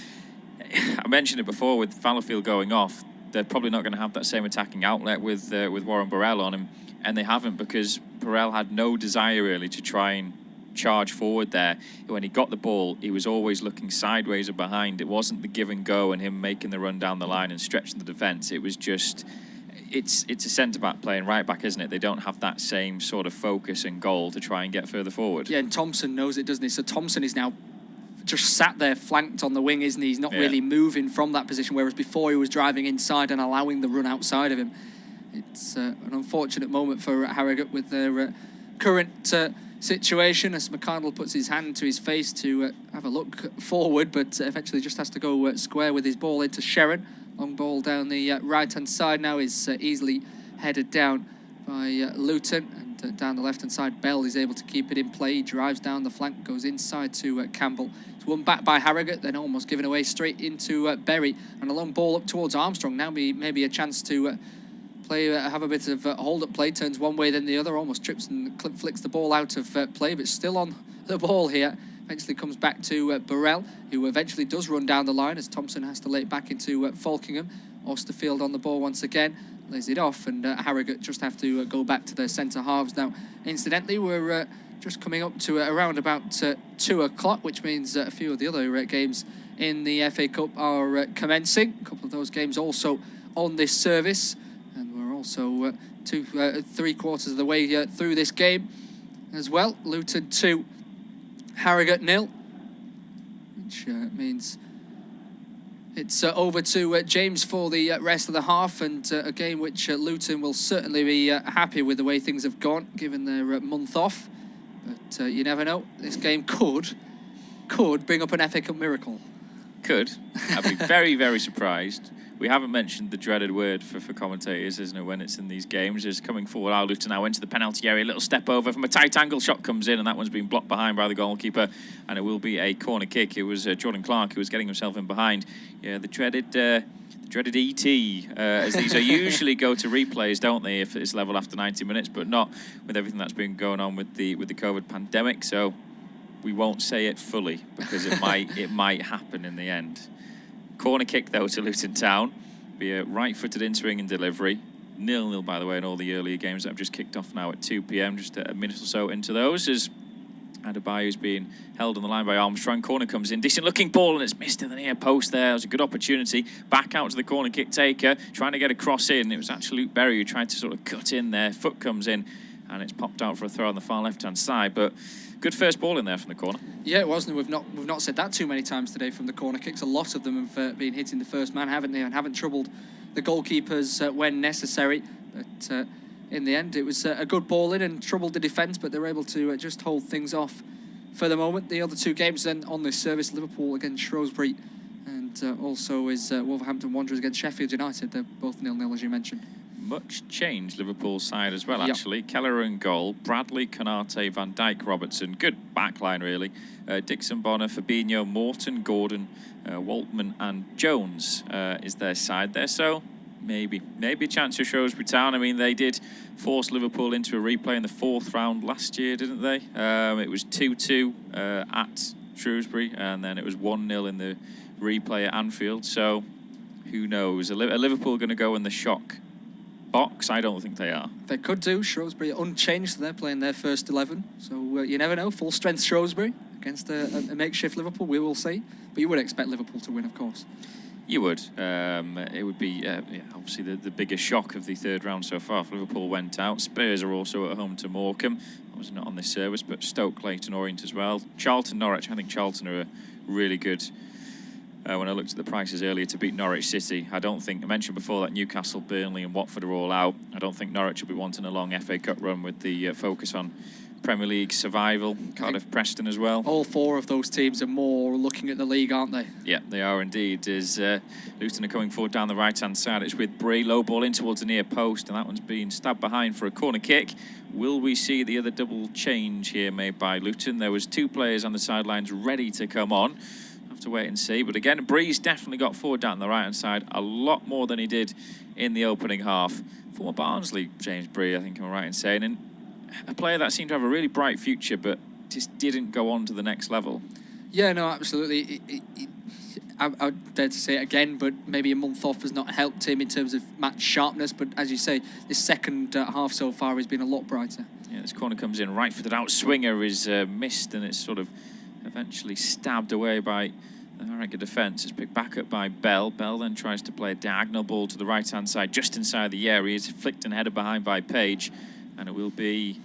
I mentioned it before, with Fallowfield going off, they're probably not going to have that same attacking outlet with Warren Burrell on him, and they haven't, because Burrell had no desire really to try and charge forward there. When he got the ball, he was always looking sideways or behind. It wasn't the give and go and him making the run down the line and stretching the defence. It was just, it's a centre-back playing right-back, isn't it? They don't have that same sort of focus and goal to try and get further forward. Yeah, and Thompson knows it, doesn't he? So Thompson is now just sat there flanked on the wing, isn't he? He's not really moving from that position, whereas before he was driving inside and allowing the run outside of him. It's an unfortunate moment for Harrogate with their current situation, as McCardle puts his hand to his face to have a look forward, but eventually just has to go square with his ball into Sherrin. Long ball down the right-hand side now is easily headed down by Luton, and down the left-hand side Bell is able to keep it in play. He drives down the flank, goes inside to Campbell. It's won back by Harrogate, then almost given away straight into Berry, and a long ball up towards Armstrong. Now maybe a chance to have a bit of hold-up play, turns one way then the other, almost trips and flicks the ball out of play, but still on the ball here. Eventually comes back to Burrell, who eventually does run down the line as Thompson has to lay it back into Falkingham. Osterfield on the ball once again, lays it off, and Harrogate just have to go back to their centre halves now. Incidentally, we're just coming up to around about 2 o'clock, which means a few of the other games in the FA Cup are commencing. A couple of those games also on this service. Also, 3/4 of the way through this game as well. Luton 2, Harrogate 0, which means it's over to James for the rest of the half, and a game which Luton will certainly be happy with the way things have gone, given their month off. But you never know. This game could bring up an FA Cup miracle. Could. I'd be very, very surprised. We haven't mentioned the dreaded word for commentators, isn't it, when it's in these games, is coming forward. Luton now into the penalty area, a little step over from a tight angle, shot comes in, and that one's been blocked behind by the goalkeeper, and it will be a corner kick. It was Jordan Clark who was getting himself in behind. Yeah, the dreaded ET, as these are usually go to replays, don't they, if it's level after 90 minutes, but not with everything that's been going on with the COVID pandemic. So we won't say it fully, because it might happen in the end. Corner kick, though, to Luton Town. Be a right-footed in-swing and delivery. 0-0, by the way, in all the earlier games that have just kicked off now at 2 p.m, just a minute or so into those, as Adebayo's being held on the line by Armstrong. Corner comes in, decent-looking ball, and it's missed in the near post there. It was a good opportunity. Back out to the corner kick taker, trying to get a cross in. It was actually Luke Berry who tried to sort of cut in there. Foot comes in, and it's popped out for a throw on the far left-hand side, but good first ball in there from the corner. Yeah, it was, and we've not said that too many times today from the corner kicks. A lot of them have been hitting the first man, haven't they, and haven't troubled the goalkeepers when necessary. But in the end, it was a good ball in and troubled the defence, but they were able to just hold things off for the moment. The other 2 games then on this service, Liverpool against Shrewsbury, and also is Wolverhampton Wanderers against Sheffield United. They're both 0-0, as you mentioned. Much changed Liverpool's side as well, actually. Yep. Keller in goal, Bradley, Konate, Van Dijk, Robertson. Good backline, really. Dixon, Bonner, Fabinho, Morton, Gordon, Waltman and Jones is their side there. So maybe a chance for Shrewsbury Town. I mean, they did force Liverpool into a replay in the 4th round last year, didn't they? It was 2-2 at Shrewsbury, and then it was 1-0 in the replay at Anfield. So who knows? Are Liverpool going to go in the shock box? I don't think they are. They could do. Shrewsbury unchanged, so they're playing their first 11. So you never know. Full strength Shrewsbury against a makeshift Liverpool. We will see. But you would expect Liverpool to win, of course. You would. It would be obviously the biggest shock of the third round so far. If Liverpool went out. Spurs are also at home to Morecambe. Obviously not on this service, but Stoke, Leyton Orient as well. Charlton, Norwich. I think Charlton are really good. When I looked at the prices earlier to beat Norwich City, I mentioned before that Newcastle, Burnley and Watford are all out. I don't think Norwich will be wanting a long FA Cup run with the focus on Premier League survival. Cardiff, Preston as well. All four of those teams are more looking at the league, aren't they? Yeah, they are indeed. As Luton are coming forward down the right-hand side, it's with Bree. Low ball in towards the near post, and that one's being stabbed behind for a corner kick. Will we see the other double change here made by Luton? There was 2 players on the sidelines ready to come on. To wait and see, but again, Breeze definitely got forward down the right-hand side a lot more than he did in the opening half. Former Barnsley, James Bree, I think I'm right in saying, and a player that seemed to have a really bright future, but just didn't go on to the next level. Yeah, no, absolutely. I dare to say it again, but maybe a month off has not helped him in terms of match sharpness. But as you say, this second half so far has been a lot brighter. Yeah, this corner comes in right-footed out swinger is missed, and it's sort of eventually stabbed away by the Harrogate defence. It's picked back up by Bell. Bell then tries to play a diagonal ball to the right-hand side, just inside the area. It's flicked and headed behind by Page, and it will be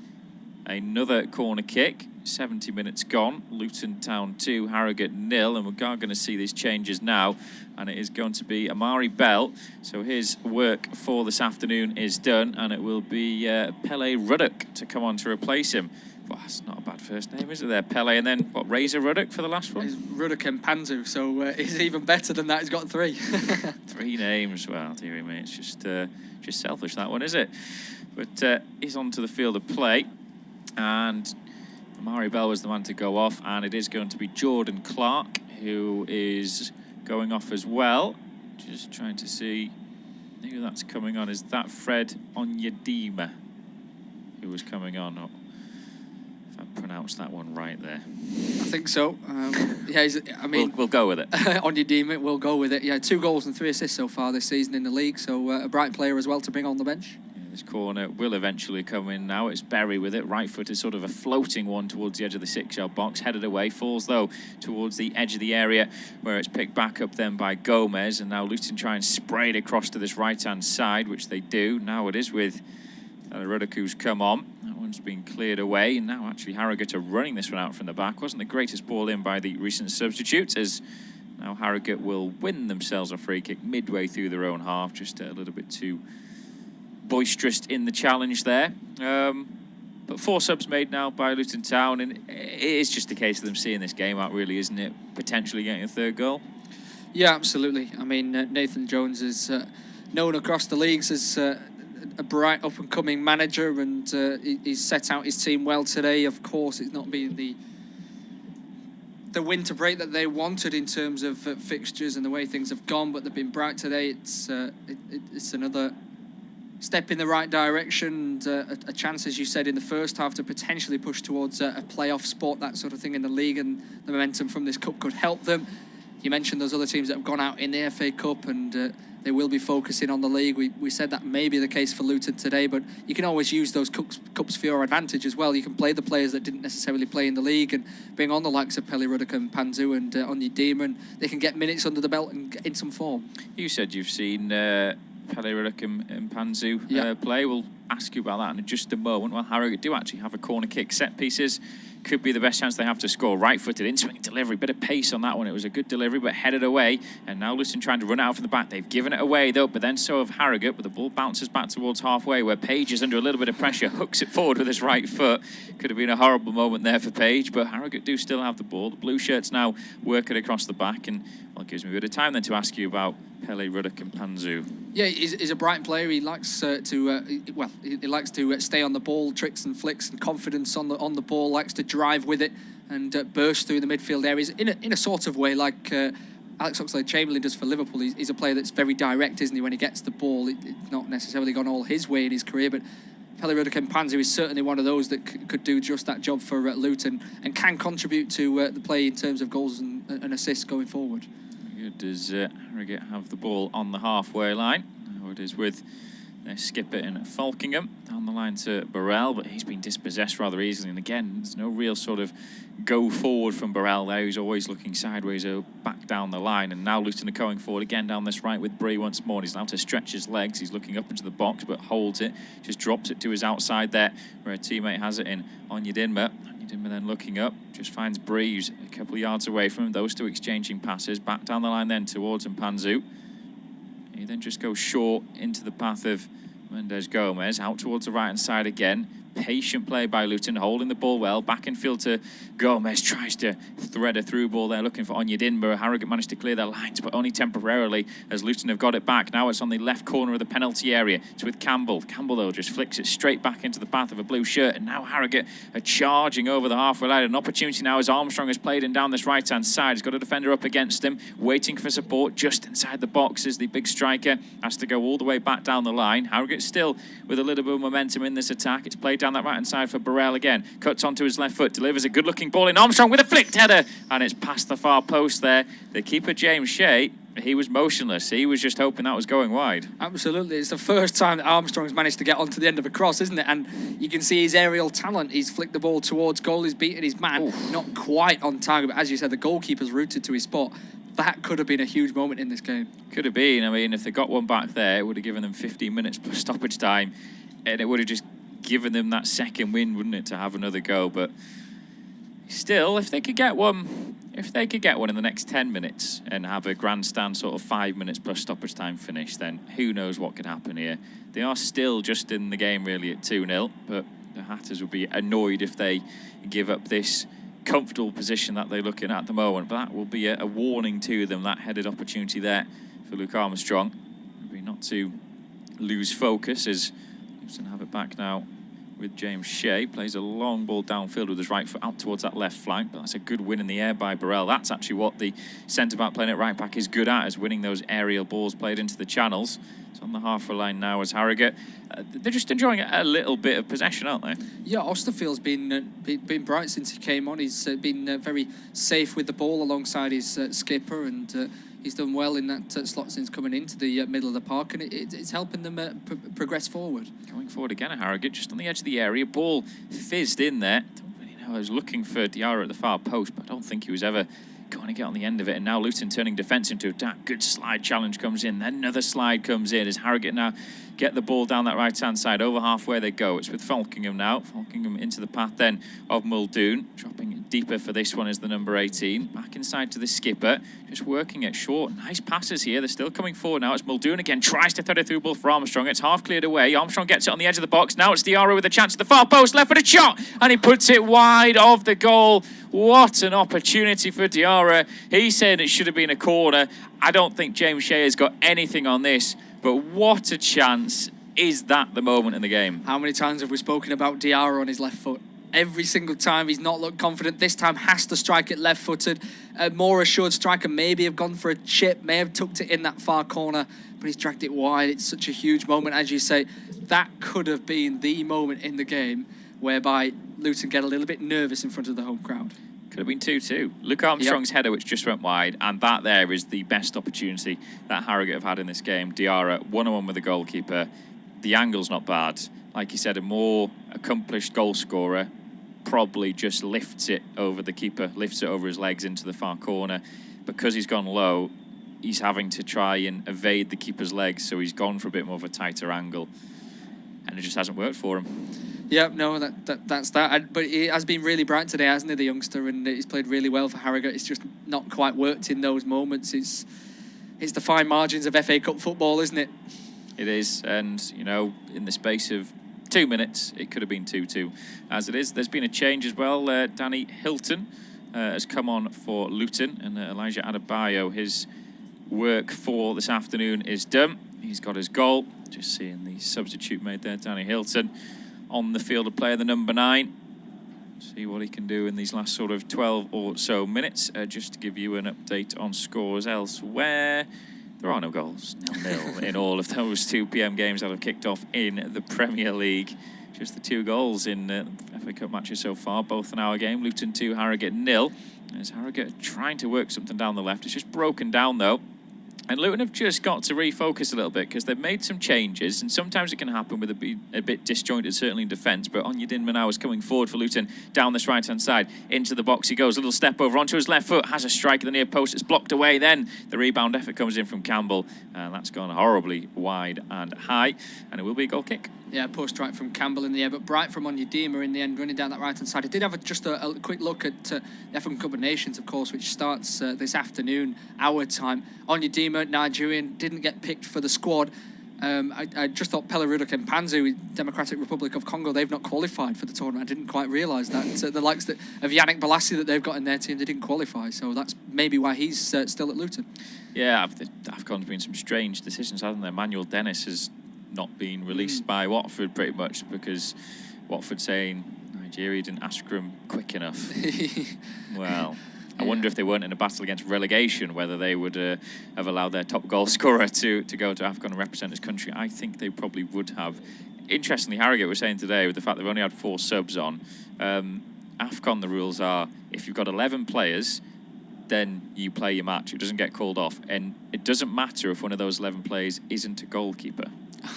another corner kick. 70 minutes gone. Luton Town 2, Harrogate 0, and we're going to see these changes now, and it is going to be Amari Bell. So his work for this afternoon is done, and it will be Pele Ruddock to come on to replace him. Well, that's not a bad first name, is it there? Pele, and then, what, Razor Ruddock for the last one? It's Ruddock and Panzu, so he's even better than that. He's got 3. 3 names. Well, dearie me, it's just selfish, that one, is it? But he's on to the field of play, and Amari Bell was the man to go off, and it is going to be Jordan Clark who is going off as well. Just trying to see who that's coming on. Is that Fred Onyedima who was coming on? Oh, if I pronounced that one right there. I think so. Yeah, I mean, we'll go with it. Onyedima, we'll go with it. Yeah, 2 goals and 3 assists so far this season in the league, so a bright player as well to bring on the bench. This corner will eventually come in now. It's Berry with it. Right foot is sort of a floating one towards the edge of the 6-yard box. Headed away. Falls, though, towards the edge of the area where it's picked back up then by Gomez. And now Luton try and spray it across to this right-hand side, which they do. Now it is with Ruddock who's come on. That one's been cleared away. And now actually Harrogate are running this one out from the back. Wasn't the greatest ball in by the recent substitutes, as now Harrogate will win themselves a free kick midway through their own half. Just a little bit too boisterous in the challenge there. But 4 subs made now by Luton Town, and it is just a case of them seeing this game out, really, isn't it? Potentially getting a 3rd goal. Yeah, absolutely. I mean, Nathan Jones is known across the leagues as a bright up-and-coming manager, and he's set out his team well today. Of course, it's not been the winter break that they wanted in terms of fixtures and the way things have gone, but they've been bright today. It's another step in the right direction, and a chance, as you said, in the first half to potentially push towards a playoff spot, that sort of thing in the league, and the momentum from this cup could help them. You mentioned those other teams that have gone out in the FA Cup, and they will be focusing on the league. We said that may be the case for Luton today, but you can always use those cups for your advantage as well. You can play the players that didn't necessarily play in the league and bring on the likes of Pele Ruddock and Panzu and Onyedima, and they can get minutes under the belt and get in some form. You said you've seen Pele Ruddock and Panzu play. We'll ask you about that in just a moment. Well, Harrogate do actually have a corner kick. Set pieces could be the best chance they have to score. Right-footed in-swing delivery. Bit of pace on that one. It was a good delivery, but headed away. And now Luton trying to run out from the back. They've given it away, though, but then so have Harrogate. But the ball bounces back towards halfway, where Page is under a little bit of pressure. Hooks it forward with his right foot. Could have been a horrible moment there for Page, but Harrogate do still have the ball. The blue shirts now working across the back. And, well, it gives me a bit of time then to ask you about Pele Ruddock and Panzu. Yeah, he's a bright player. He likes he likes to stay on the ball, tricks and flicks and confidence on the ball. Likes to drive with it and burst through the midfield areas in a sort of way like Alex Oxlade-Chamberlain does for Liverpool. He's a player that's very direct, isn't he? When he gets the ball, it's not necessarily gone all his way in his career, but Pelleroda Kempanzu is certainly one of those that could do just that job for Luton and can contribute to the play in terms of goals and assists going forward. Good. Does Harrogate have the ball on the halfway line? Now it is with their skipper in Falkingham down the line to Burrell, but he's been dispossessed rather easily. And again, there's no real sort of go forward from Burrell there. He's always looking sideways or back down the line. And now Luton are going forward again down this right with Bree once more. He's allowed to stretch his legs. He's looking up into the box, but holds it. Just drops it to his outside there, where a teammate has it in Onyedinma. Onyedinma then looking up, just finds Bree, who's a couple of yards away from him. Those two exchanging passes. Back down the line then towards Mpanzu. He then just goes short into the path of Mendes Gomez, out towards the right-hand side again. Patient play by Luton, holding the ball well. Back in field to Gomez, tries to thread a through ball there, looking for Onyedinma. Harrogate managed to clear their lines, but only temporarily, as Luton have got it back. Now it's on the left corner of the penalty area. It's with Campbell. Campbell, though, just flicks it straight back into the path of a blue shirt. And now Harrogate are charging over the halfway line. An opportunity now as Armstrong has played in down this right-hand side. He's got a defender up against him, waiting for support just inside the box as the big striker has to go all the way back down the line. Harrogate still with a little bit of momentum in this attack. It's played down that right-hand side for Burrell again. Cuts onto his left foot, delivers a good-looking ball in. Armstrong with a flicked header, and it's past the far post there. The keeper, James Shea, he was motionless. He was just hoping that was going wide. Absolutely. It's the first time that Armstrong's managed to get onto the end of a cross, isn't it? And you can see his aerial talent. He's flicked the ball towards goal. He's beaten his man. Oof. Not quite on target, but as you said, the goalkeeper's rooted to his spot. That could have been a huge moment in this game. Could have been. I mean, if they got one back there, it would have given them 15 minutes plus stoppage time, and it would have just given them that second win, wouldn't it, to have another go? But still, if they could get one in the next 10 minutes and have a grandstand sort of 5 minutes plus stoppage time finish, then who knows what could happen here. They are still just in the game really at 2-0, but the Hatters would be annoyed if they give up this comfortable position that they're looking at the moment. But that will be a warning to them, that headed opportunity there for Luke Armstrong. Maybe not to lose focus as Luton have it back now with James Shea. Plays a long ball downfield with his right foot out towards that left flank, but that's a good win in the air by Burrell. That's actually what the centre-back playing at right-back is good at, is winning those aerial balls played into the channels. It's on the halfway line now as Harrogate. They're just enjoying a little bit of possession, aren't they? Yeah, Osterfield's been bright since he came on. He's been very safe with the ball alongside his skipper, and he's done well in that slot since coming into the middle of the park, and it's helping them progress forward. Going forward again at Harrogate, just on the edge of the area. Ball fizzed in there. Don't really know. I was looking for Diarra at the far post, but I don't think he was ever going to get on the end of it. And now Luton turning defence into attack. Good slide challenge comes in. Then another slide comes in as Harrogate now get the ball down that right-hand side. Over halfway they go. It's with Falkingham now. Falkingham into the path then of Muldoon. Dropping deeper for this one is the number 18. Back inside to the skipper. Just working it short. Nice passes here. They're still coming forward now. It's Muldoon again. Tries to thread a through ball for Armstrong. It's half cleared away. Armstrong gets it on the edge of the box. Now it's Diarra with a chance at the far post. Left-footed shot. And he puts it wide of the goal. What an opportunity for Diarra. He said it should have been a corner. I don't think James Shea has got anything on this. But what a chance. Is that the moment in the game? How many times have we spoken about Diarra on his left foot? Every single time he's not looked confident. This time has to strike it left-footed. A more assured striker maybe have gone for a chip, may have tucked it in that far corner, but he's dragged it wide. It's such a huge moment, as you say. That could have been the moment in the game whereby Luton get a little bit nervous in front of the home crowd. Could have been 2-2. Luke Armstrong's header, which just went wide, and that there is the best opportunity that Harrogate have had in this game. Diarra, 1-on-1 with the goalkeeper. The angle's not bad. Like you said, a more accomplished goal scorer probably just lifts it over the keeper, lifts it over his legs into the far corner. Because he's gone low, he's having to try and evade the keeper's legs, so he's gone for a bit more of a tighter angle, and it just hasn't worked for him. Yeah, no, that's that. But he has been really bright today, hasn't he, the youngster? And he's played really well for Harrogate. It's just not quite worked in those moments. It's the fine margins of FA Cup football, isn't it? It is, and, you know, in the space of 2 minutes, it could have been 2-2. As it is, there's been a change as well. Danny Hilton has come on for Luton, and Elijah Adebayo, his work for this afternoon is done. He's got his goal. Just seeing the substitute made there, Danny Hilton, on the field of play, the number 9. See what he can do in these last sort of 12 or so minutes. Just to give you an update on scores elsewhere. There are no goals, 0-0 in all of those 2 p.m. games that have kicked off in the Premier League. just the 2 goals in FA Cup matches so far, both in our game. Luton 2, Harrogate 0. As Harrogate trying to work something down the left. It's just broken down, though. And Luton have just got to refocus a little bit because they've made some changes, and sometimes it can happen with a bit disjointed, certainly in defence. But Onyedinma now is coming forward for Luton down this right-hand side. Into the box he goes, a little step over onto his left foot, has a strike at the near post, it's blocked away. Then the rebound effort comes in from Campbell, and that's gone horribly wide and high, and it will be a goal kick. Yeah, post strike from Campbell in the air, but bright from Onyedinma in the end, running down that right-hand side. I did have just a quick look at the African Cup of Nations, of course, which starts this afternoon, our time. Onyedinma, Nigerian, didn't get picked for the squad. I just thought Pelerudo Kempanzu, Democratic Republic of Congo, they've not qualified for the tournament. I didn't quite realise that. The likes of Yannick Bolasie that they've got in their team, they didn't qualify. So that's maybe why he's still at Luton. Yeah, AFCON's been some strange decisions, hasn't there? Manuel Dennis has not been released by Watford pretty much because Watford saying Nigeria didn't ask for him quick enough. Well, I wonder if they weren't in a battle against relegation, whether they would have allowed their top goal scorer to go to AFCON and represent his country. I think they probably would have. Interestingly, Harrogate was saying today, with the fact they've only had 4 subs on, AFCON, the rules are, if you've got 11 players, then you play your match. It doesn't get called off. And it doesn't matter if one of those 11 players isn't a goalkeeper.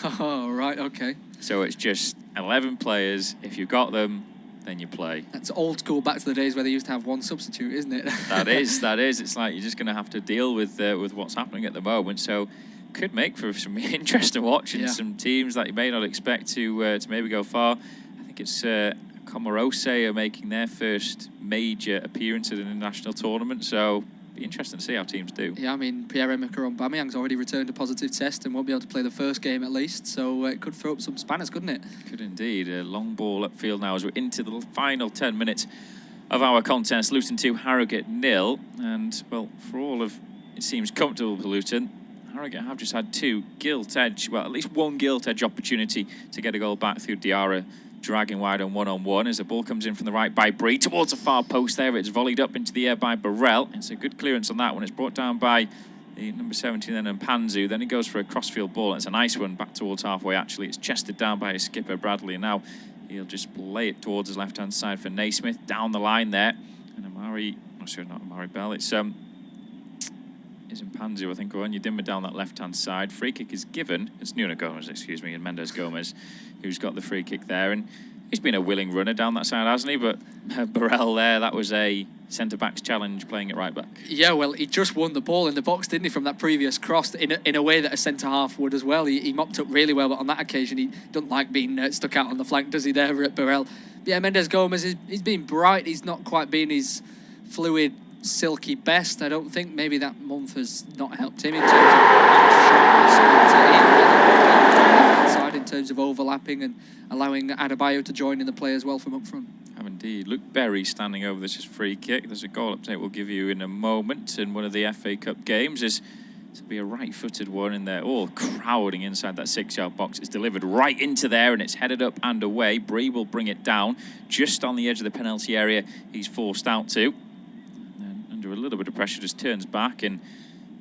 Oh, right, okay. So it's just 11 players. If you've got them, then you play. That's old school, back to the days where they used to have 1 substitute, isn't it? That is. It's like you're just going to have to deal with what's happening at the moment. So could make for some interesting watching. Some teams that you may not expect to maybe go far. I think it's Comoros are making their first major appearance at an international tournament. So be interesting to see how teams do. Yeah, I mean, Pierre-Emerick Aubameyang's already returned a positive test and won't be able to play the first game at least, so it could throw up some spanners, couldn't it? Could indeed. A long ball upfield now as we're into the final 10 minutes of our contest. Luton 2, Harrogate 0. And, well, for all of it seems comfortable for Luton, Harrogate have just had 2 gilt-edge, well, at least 1 gilt-edge opportunity to get a goal back through Diarra, dragging wide on one-on-one as the ball comes in from the right by Bree towards the far post there. It's volleyed up into the air by Burrell. It's a good clearance on that one. It's brought down by the number 17 then, Mpanzu. Then he goes for a crossfield ball. It's a nice one back towards halfway, actually. It's chested down by his skipper, Bradley. And now he'll just play it towards his left-hand side for Naismith. Down the line there. And Amari, oh, sorry, not Amari Bell. It's Mpanzu, I think, or Onyedinma down that left-hand side. Free kick is given. It's Nuno Gomez, excuse me, and Mendes Gomez who's got the free kick there. And he's been a willing runner down that side, hasn't he? But Burrell there, that was a centre-back's challenge, playing it right back. Yeah, well, he just won the ball in the box, didn't he, from that previous cross, in a way that a centre-half would as well. He mopped up really well, but on that occasion, he doesn't like being stuck out on the flank, does he, there at Burrell? But yeah, Mendes Gomez, he's been bright. He's not quite been his fluid, silky best. I don't think maybe that month has not helped him in terms of in terms of overlapping and allowing Adebayo to join in the play as well from up front. Have indeed. Luke Berry standing over this is free kick. There's a goal update we'll give you in a moment. In one of the FA Cup games is to be a right-footed one in there, all crowding inside that 6-yard box. It's delivered right into there and it's headed up and away. Bree will bring it down just on the edge of the penalty area he's forced out to. And then under a little bit of pressure just turns back, and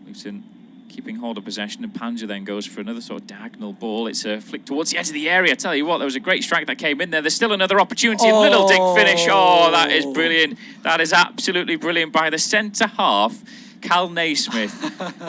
Luton keeping hold of possession, and Panju then goes for another sort of diagonal ball. It's a flick towards the edge of the area. I tell you what, there was a great strike that came in there. There's still another opportunity. A little dig finish. Oh, that is brilliant. That is absolutely brilliant by the centre-half, Cal Naismith,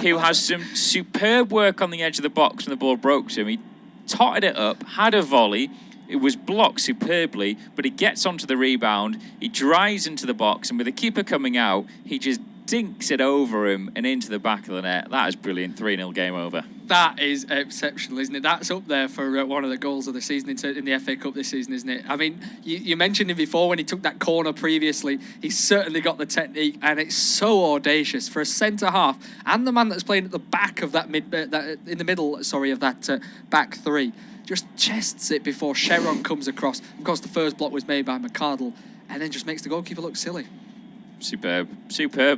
who has some superb work on the edge of the box when the ball broke to him. He totted it up, had a volley. It was blocked superbly, but he gets onto the rebound. He drives into the box, and with the keeper coming out, he just dinks it over him and into the back of the net. That is brilliant. 3-0 game over. That is exceptional, isn't it? That's up there for one of the goals of the season in the FA Cup this season, isn't it? I mean, you mentioned him before when he took that corner previously. He's certainly got the technique, and it's so audacious for a centre-half and the man that's playing at the back of that in the middle of that back three. Just chests it before Sharon comes across. Of course, the first block was made by McCardle, and then just makes the goalkeeper look silly. Superb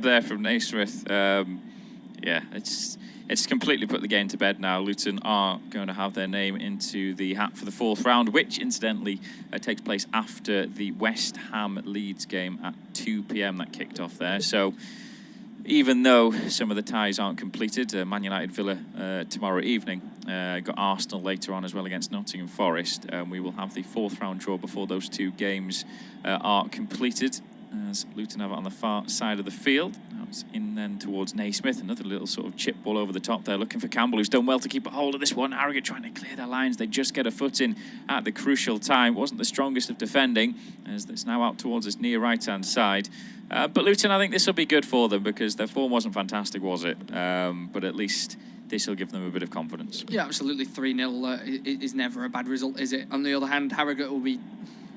there from Naismith. Yeah, it's completely put the game to bed now. Luton are going to have their name into the hat for the 4th round, which incidentally takes place after the West Ham Leeds game at 2 p.m. that kicked off there. So even though some of the ties aren't completed. Man United Villa tomorrow evening. Got Arsenal later on as well against Nottingham Forest. We will have the 4th round draw before those 2 games are completed, as Luton have it on the far side of the field. Now it's in then towards Naismith. Another little sort of chip ball over the top there, looking for Campbell, who's done well to keep a hold of this one. Harrogate trying to clear their lines. They just get a foot in at the crucial time. Wasn't the strongest of defending, as it's now out towards its near right-hand side. But Luton, I think this will be good for them, because their form wasn't fantastic, was it? But at least this will give them a bit of confidence. Yeah, absolutely. 3-0 is never a bad result, is it? On the other hand, Harrogate will be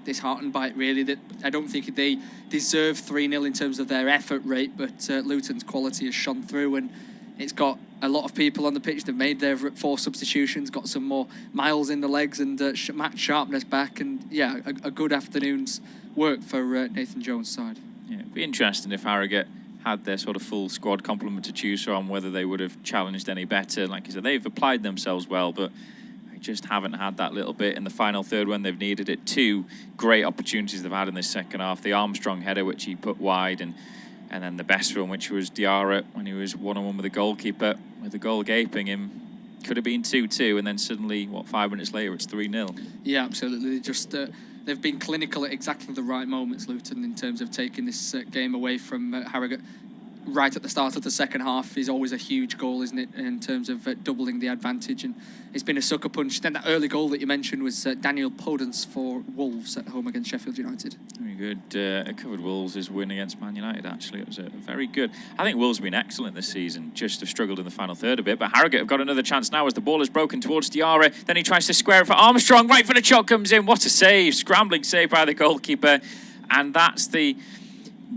disheartened by it, really. That I don't think they deserve 3-0 in terms of their effort rate, but Luton's quality has shone through, and it's got a lot of people on the pitch that made their 4 substitutions, got some more miles in the legs, and match sharpness back, and yeah, a good afternoon's work for Nathan Jones' side. Yeah, it'd be interesting if Harrogate had their sort of full squad complement to choose from, whether they would have challenged any better. Like you said, they've applied themselves well, but they just haven't had that little bit in the final third when they've needed it. 2 great opportunities they've had in this second half. The Armstrong header, which he put wide, and then the best one, which was Diarra when he was one-on-one with the goalkeeper, with the goal gaping him. Could have been 2-2, and then suddenly, 5 minutes later, it's 3-0. Yeah, absolutely. Just they've been clinical at exactly the right moments, Luton, in terms of taking this game away from Harrogate. Right at the start of the second half is always a huge goal, isn't it, in terms of doubling the advantage, and it's been a sucker punch. Then that early goal that you mentioned was Daniel Podence for Wolves at home against Sheffield United. Very good. It covered Wolves' win against Man United, actually. It was a very good. I think Wolves have been excellent this season, just have struggled in the final third a bit, but Harrogate have got another chance now as the ball is broken towards Diarra. Then he tries to square it for Armstrong. Right for the shot comes in. What a save. Scrambling save by the goalkeeper. And that's the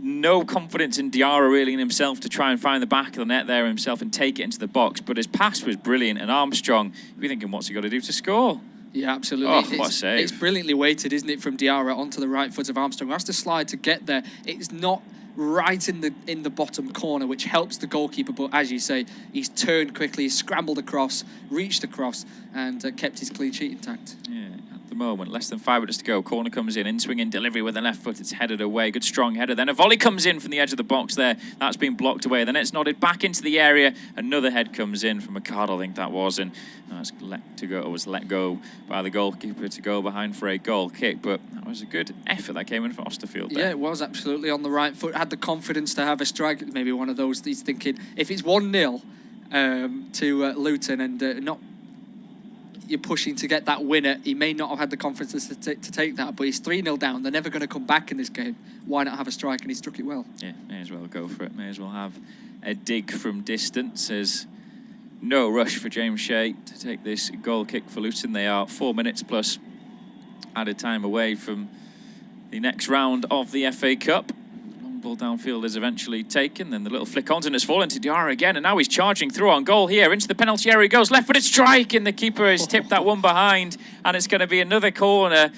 no confidence in Diarra really in himself to try and find the back of the net there himself and take it into the box. But his pass was brilliant, and Armstrong, you'd be thinking, what's he got to do to score? Yeah, absolutely. Oh, what a save. It's brilliantly weighted, isn't it, from Diarra onto the right foot of Armstrong. He has to slide to get there. It's not right in the bottom corner, which helps the goalkeeper, but as you say, he's turned quickly, he's scrambled across, reached across, and kept his clean sheet intact. Yeah, at the moment, less than 5 minutes to go. Corner comes in swinging delivery with the left foot. It's headed away. Good strong header. Then a volley comes in from the edge of the box there. That's been blocked away. Then it's nodded back into the area. Another head comes in from McCardle, I think that was, and it's let go by the goalkeeper to go behind for a goal kick. But that was a good effort that came in from Osterfield there. Yeah, it was absolutely on the right foot. Had the confidence to have a strike. Maybe one of those he's thinking, if it's 1-0 to Luton and not you're pushing to get that winner, he may not have had the confidence to take that, but he's 3-0 down. They're never going to come back in this game. Why not have a strike? And he struck it well. Yeah, may as well go for it. May as well have a dig from distance. There's no rush for James Shea to take this goal kick for Luton. They are 4 minutes plus added time away from the next round of the FA Cup. Long ball downfield is eventually taken. Then the little flick on and it's fallen to Diarra again. And now he's charging through on goal here. Into the penalty area he goes. Left-footed strike. And the keeper has tipped that one behind. And it's going to be another corner.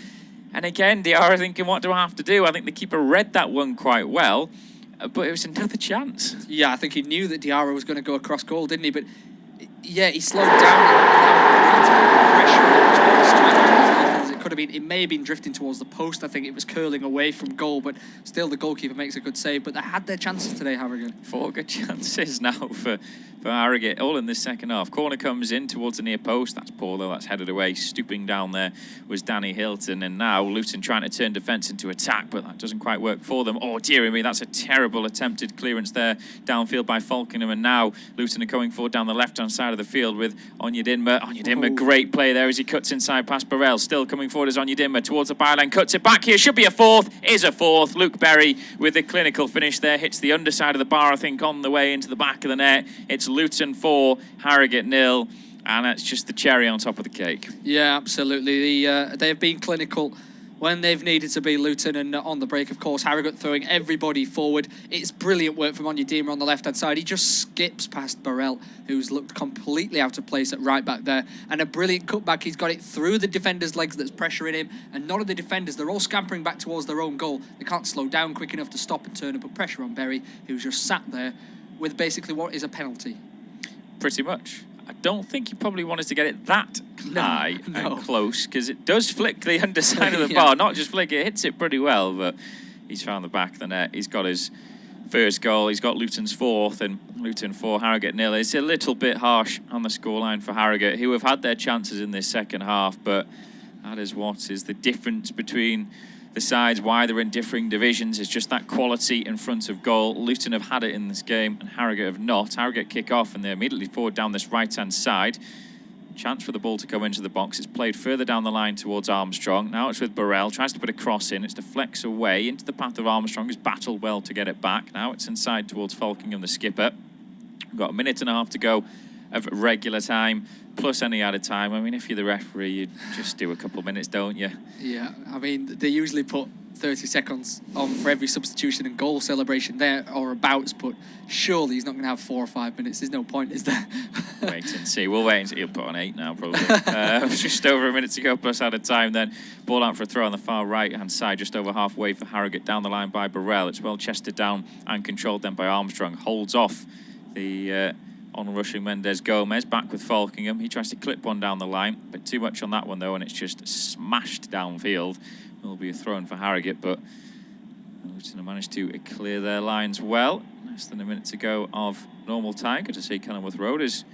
And again, Diarra thinking, what do I have to do? I think the keeper read that one quite well. But it was another chance. Yeah, I think he knew that Diarra was going to go across goal, didn't he? But yeah, he slowed down. It could have been. It may have been drifting towards the post. I think it was curling away from goal, but still the goalkeeper makes a good save. But they had their chances today, Harrogate. 4 good chances now for Harrogate, all in this second half. Corner comes in towards the near post. That's poor though. That's headed away. Stooping down there was Danny Hilton, and now Luton trying to turn defence into attack, but that doesn't quite work for them. Oh dearie me, that's a terrible attempted clearance there downfield by Falkenham, and now Luton are going forward down the left-hand side of the field with Onyedinma. Great play there as he cuts inside past Burrell. Still coming forward is Onyedinma towards the byline, cuts it back here. Should be a fourth. Is a fourth. Luke Berry with the clinical finish there. Hits the underside of the bar, I think, on the way into the back of the net. It's Luton 4, Harrogate 0, and that's just the cherry on top of the cake. Yeah, absolutely. They have been clinical when they've needed to be, Luton, and on the break, of course, Harrogate throwing everybody forward. It's brilliant work from Onyedinma on the left-hand side. He just skips past Burrell, who's looked completely out of place at right back there. And a brilliant cutback. He's got it through the defender's legs that's pressuring him. And none of the defenders, they're all scampering back towards their own goal. They can't slow down quick enough to stop and turn and put pressure on Berry, who's just sat there with basically what is a penalty. Pretty much. I don't think he probably wanted to get it that high and close, because it does flick the underside of the bar. Not just flick, it hits it pretty well, but he's found the back of the net. He's got his first goal. He's got Luton's fourth, and Luton 4, Harrogate 0. It's a little bit harsh on the scoreline for Harrogate, who have had their chances in this second half, but that is what is the difference between the sides, why they're in differing divisions. Is just that quality in front of goal. Luton have had it in this game and Harrogate have not. Harrogate kick off and they're immediately forward down this right-hand side. Chance for the ball to go into the box. It's played further down the line towards Armstrong. Now it's with Burrell. Tries to put a cross in. It's deflects away into the path of Armstrong, who's battled well to get it back. Now it's inside towards Falkingham, the skipper. We've got a minute and a half to go of regular time, plus any added time. I mean, if you're the referee, you just do a couple of minutes, don't you? Yeah, I mean, they usually put 30 seconds on for every substitution and goal celebration there or abouts, but surely he's not going to have 4 or 5 minutes. There's no point, is there? Wait and see. We'll wait and see. He'll put on 8 now, probably. Just over a minute to go, plus added time then. Ball out for a throw on the far right-hand side, just over halfway for Harrogate. Down the line by Burrell. It's well chested down and controlled then by Armstrong. Holds off the on-rushing Mendes Gomez. Back with Falkingham. He tries to clip one down the line. A bit too much on that one, though, and it's just smashed downfield. Will be a throw-in for Harrogate, but Luton have managed to clear their lines well. Less than a minute to go of normal time. Good to see Kenilworth Road is...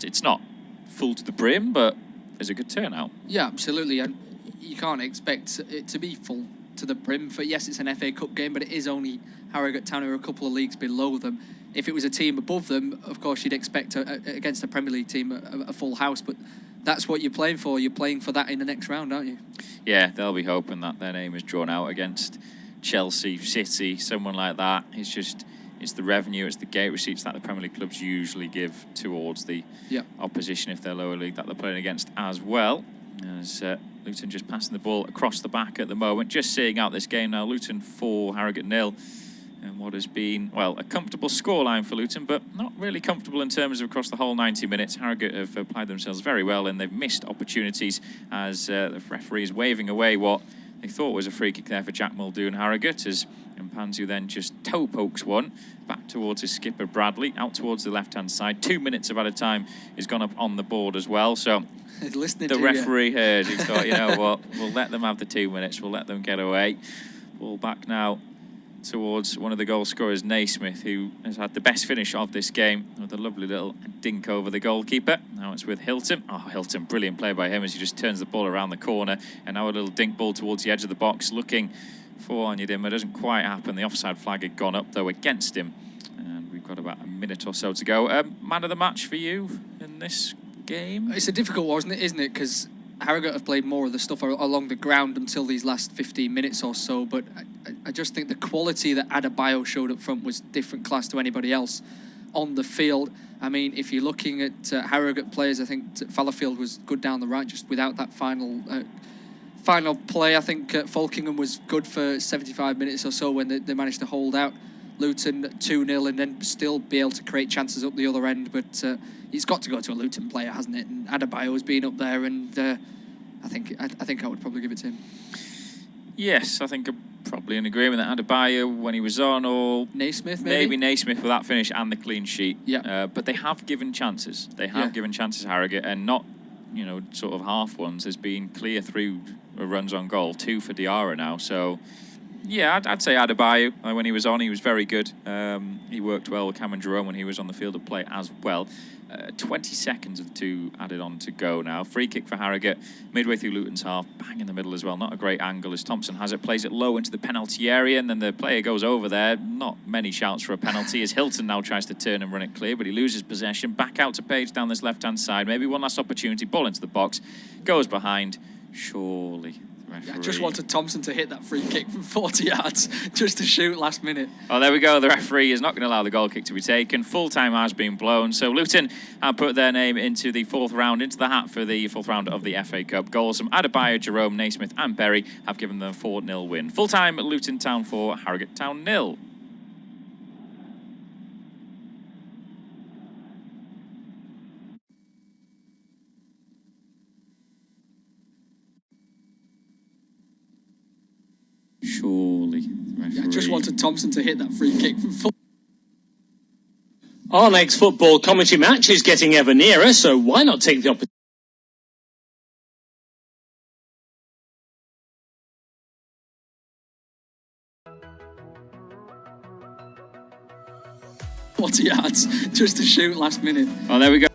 It's not full to the brim, but there's a good turnout. Yeah, absolutely. And you can't expect it to be full to the brim. For yes, it's an FA Cup game, but it is only Harrogate Town, who are a couple of leagues below them. If it was a team above them, of course, you'd expect against a Premier League team a full house, but that's what you're playing for. You're playing for that in the next round, aren't you? Yeah, they'll be hoping that their name is drawn out against Chelsea, City, someone like that. It's the revenue, it's the gate receipts that the Premier League clubs usually give towards the opposition if they're lower league that they're playing against as well. As Luton just passing the ball across the back at the moment. Just seeing out this game now. Luton 4, Harrogate 0. And what has been, well, a comfortable scoreline for Luton, but not really comfortable in terms of across the whole 90 minutes. Harrogate have applied themselves very well, and they've missed opportunities as the referee is waving away what they thought was a free kick there for Jack Muldoon. Harrogate, as Mpanzu then just toe pokes one back towards his skipper Bradley, out towards the left-hand side. 2 minutes of added time has gone up on the board as well, so the referee heard. He thought, you know what, we'll let them have the 2 minutes, we'll let them get away. Ball back now towards one of the goal scorers, Naismith, who has had the best finish of this game with a lovely little dink over the goalkeeper. Now it's with Hilton. Oh, Hilton, brilliant play by him as he just turns the ball around the corner. And now a little dink ball towards the edge of the box, looking for Onyedinma. It doesn't quite happen. The offside flag had gone up, though, against him. And we've got about a minute or so to go. Man of the match for you in this game? It's a difficult one, isn't it? Because Harrogate have played more of the stuff along the ground until these last 15 minutes or so, but I just think the quality that Adebayo showed up front was different class to anybody else on the field. I mean, if you're looking at Harrogate players, I think Fallowfield was good down the right, just without that final play. I think Falkingham was good for 75 minutes or so when they managed to hold out Luton 2-0 and then still be able to create chances up the other end. But it's got to go to a Luton player, hasn't it? And Adebayo has been up there, and I think I would probably give it to him. Yes, I think I'm probably in agreement that Adebayo when he was on, or Naismith maybe Naismith with that finish and the clean sheet. Yeah. But they have given chances. They have given chances, Harrogate, and not, you know, sort of half ones. There's been clear through runs on goal, 2 for Diarra now. So, yeah, I'd say Adebayo when he was on, he was very good. He worked well with Cameron Jerome when he was on the field of play as well. 20 seconds of 2 added on to go now. Free kick for Harrogate, midway through Luton's half, bang in the middle as well. Not a great angle as Thompson has it, plays it low into the penalty area, and then the player goes over there. Not many shouts for a penalty as Hilton now tries to turn and run it clear, but he loses possession. Back out to Page down this left-hand side. Maybe one last opportunity, ball into the box, goes behind. Surely. I just wanted Thompson to hit that free kick from 40 yards just to shoot last minute. Oh, there we go. The referee is not going to allow the goal kick to be taken. Full time has been blown. So Luton have put their name into the 4th round, into the hat for the 4th round of the FA Cup. Goals from Adebayo, Jerome, Naismith and Berry have given them a 4-0 win. Full time at Luton Town 4, Harrogate Town 0. Surely. I just wanted Thompson to hit that free kick from 40. Our next football commentary match is getting ever nearer, so why not take the opportunity? 40 yards just to shoot last minute. Oh, there we go.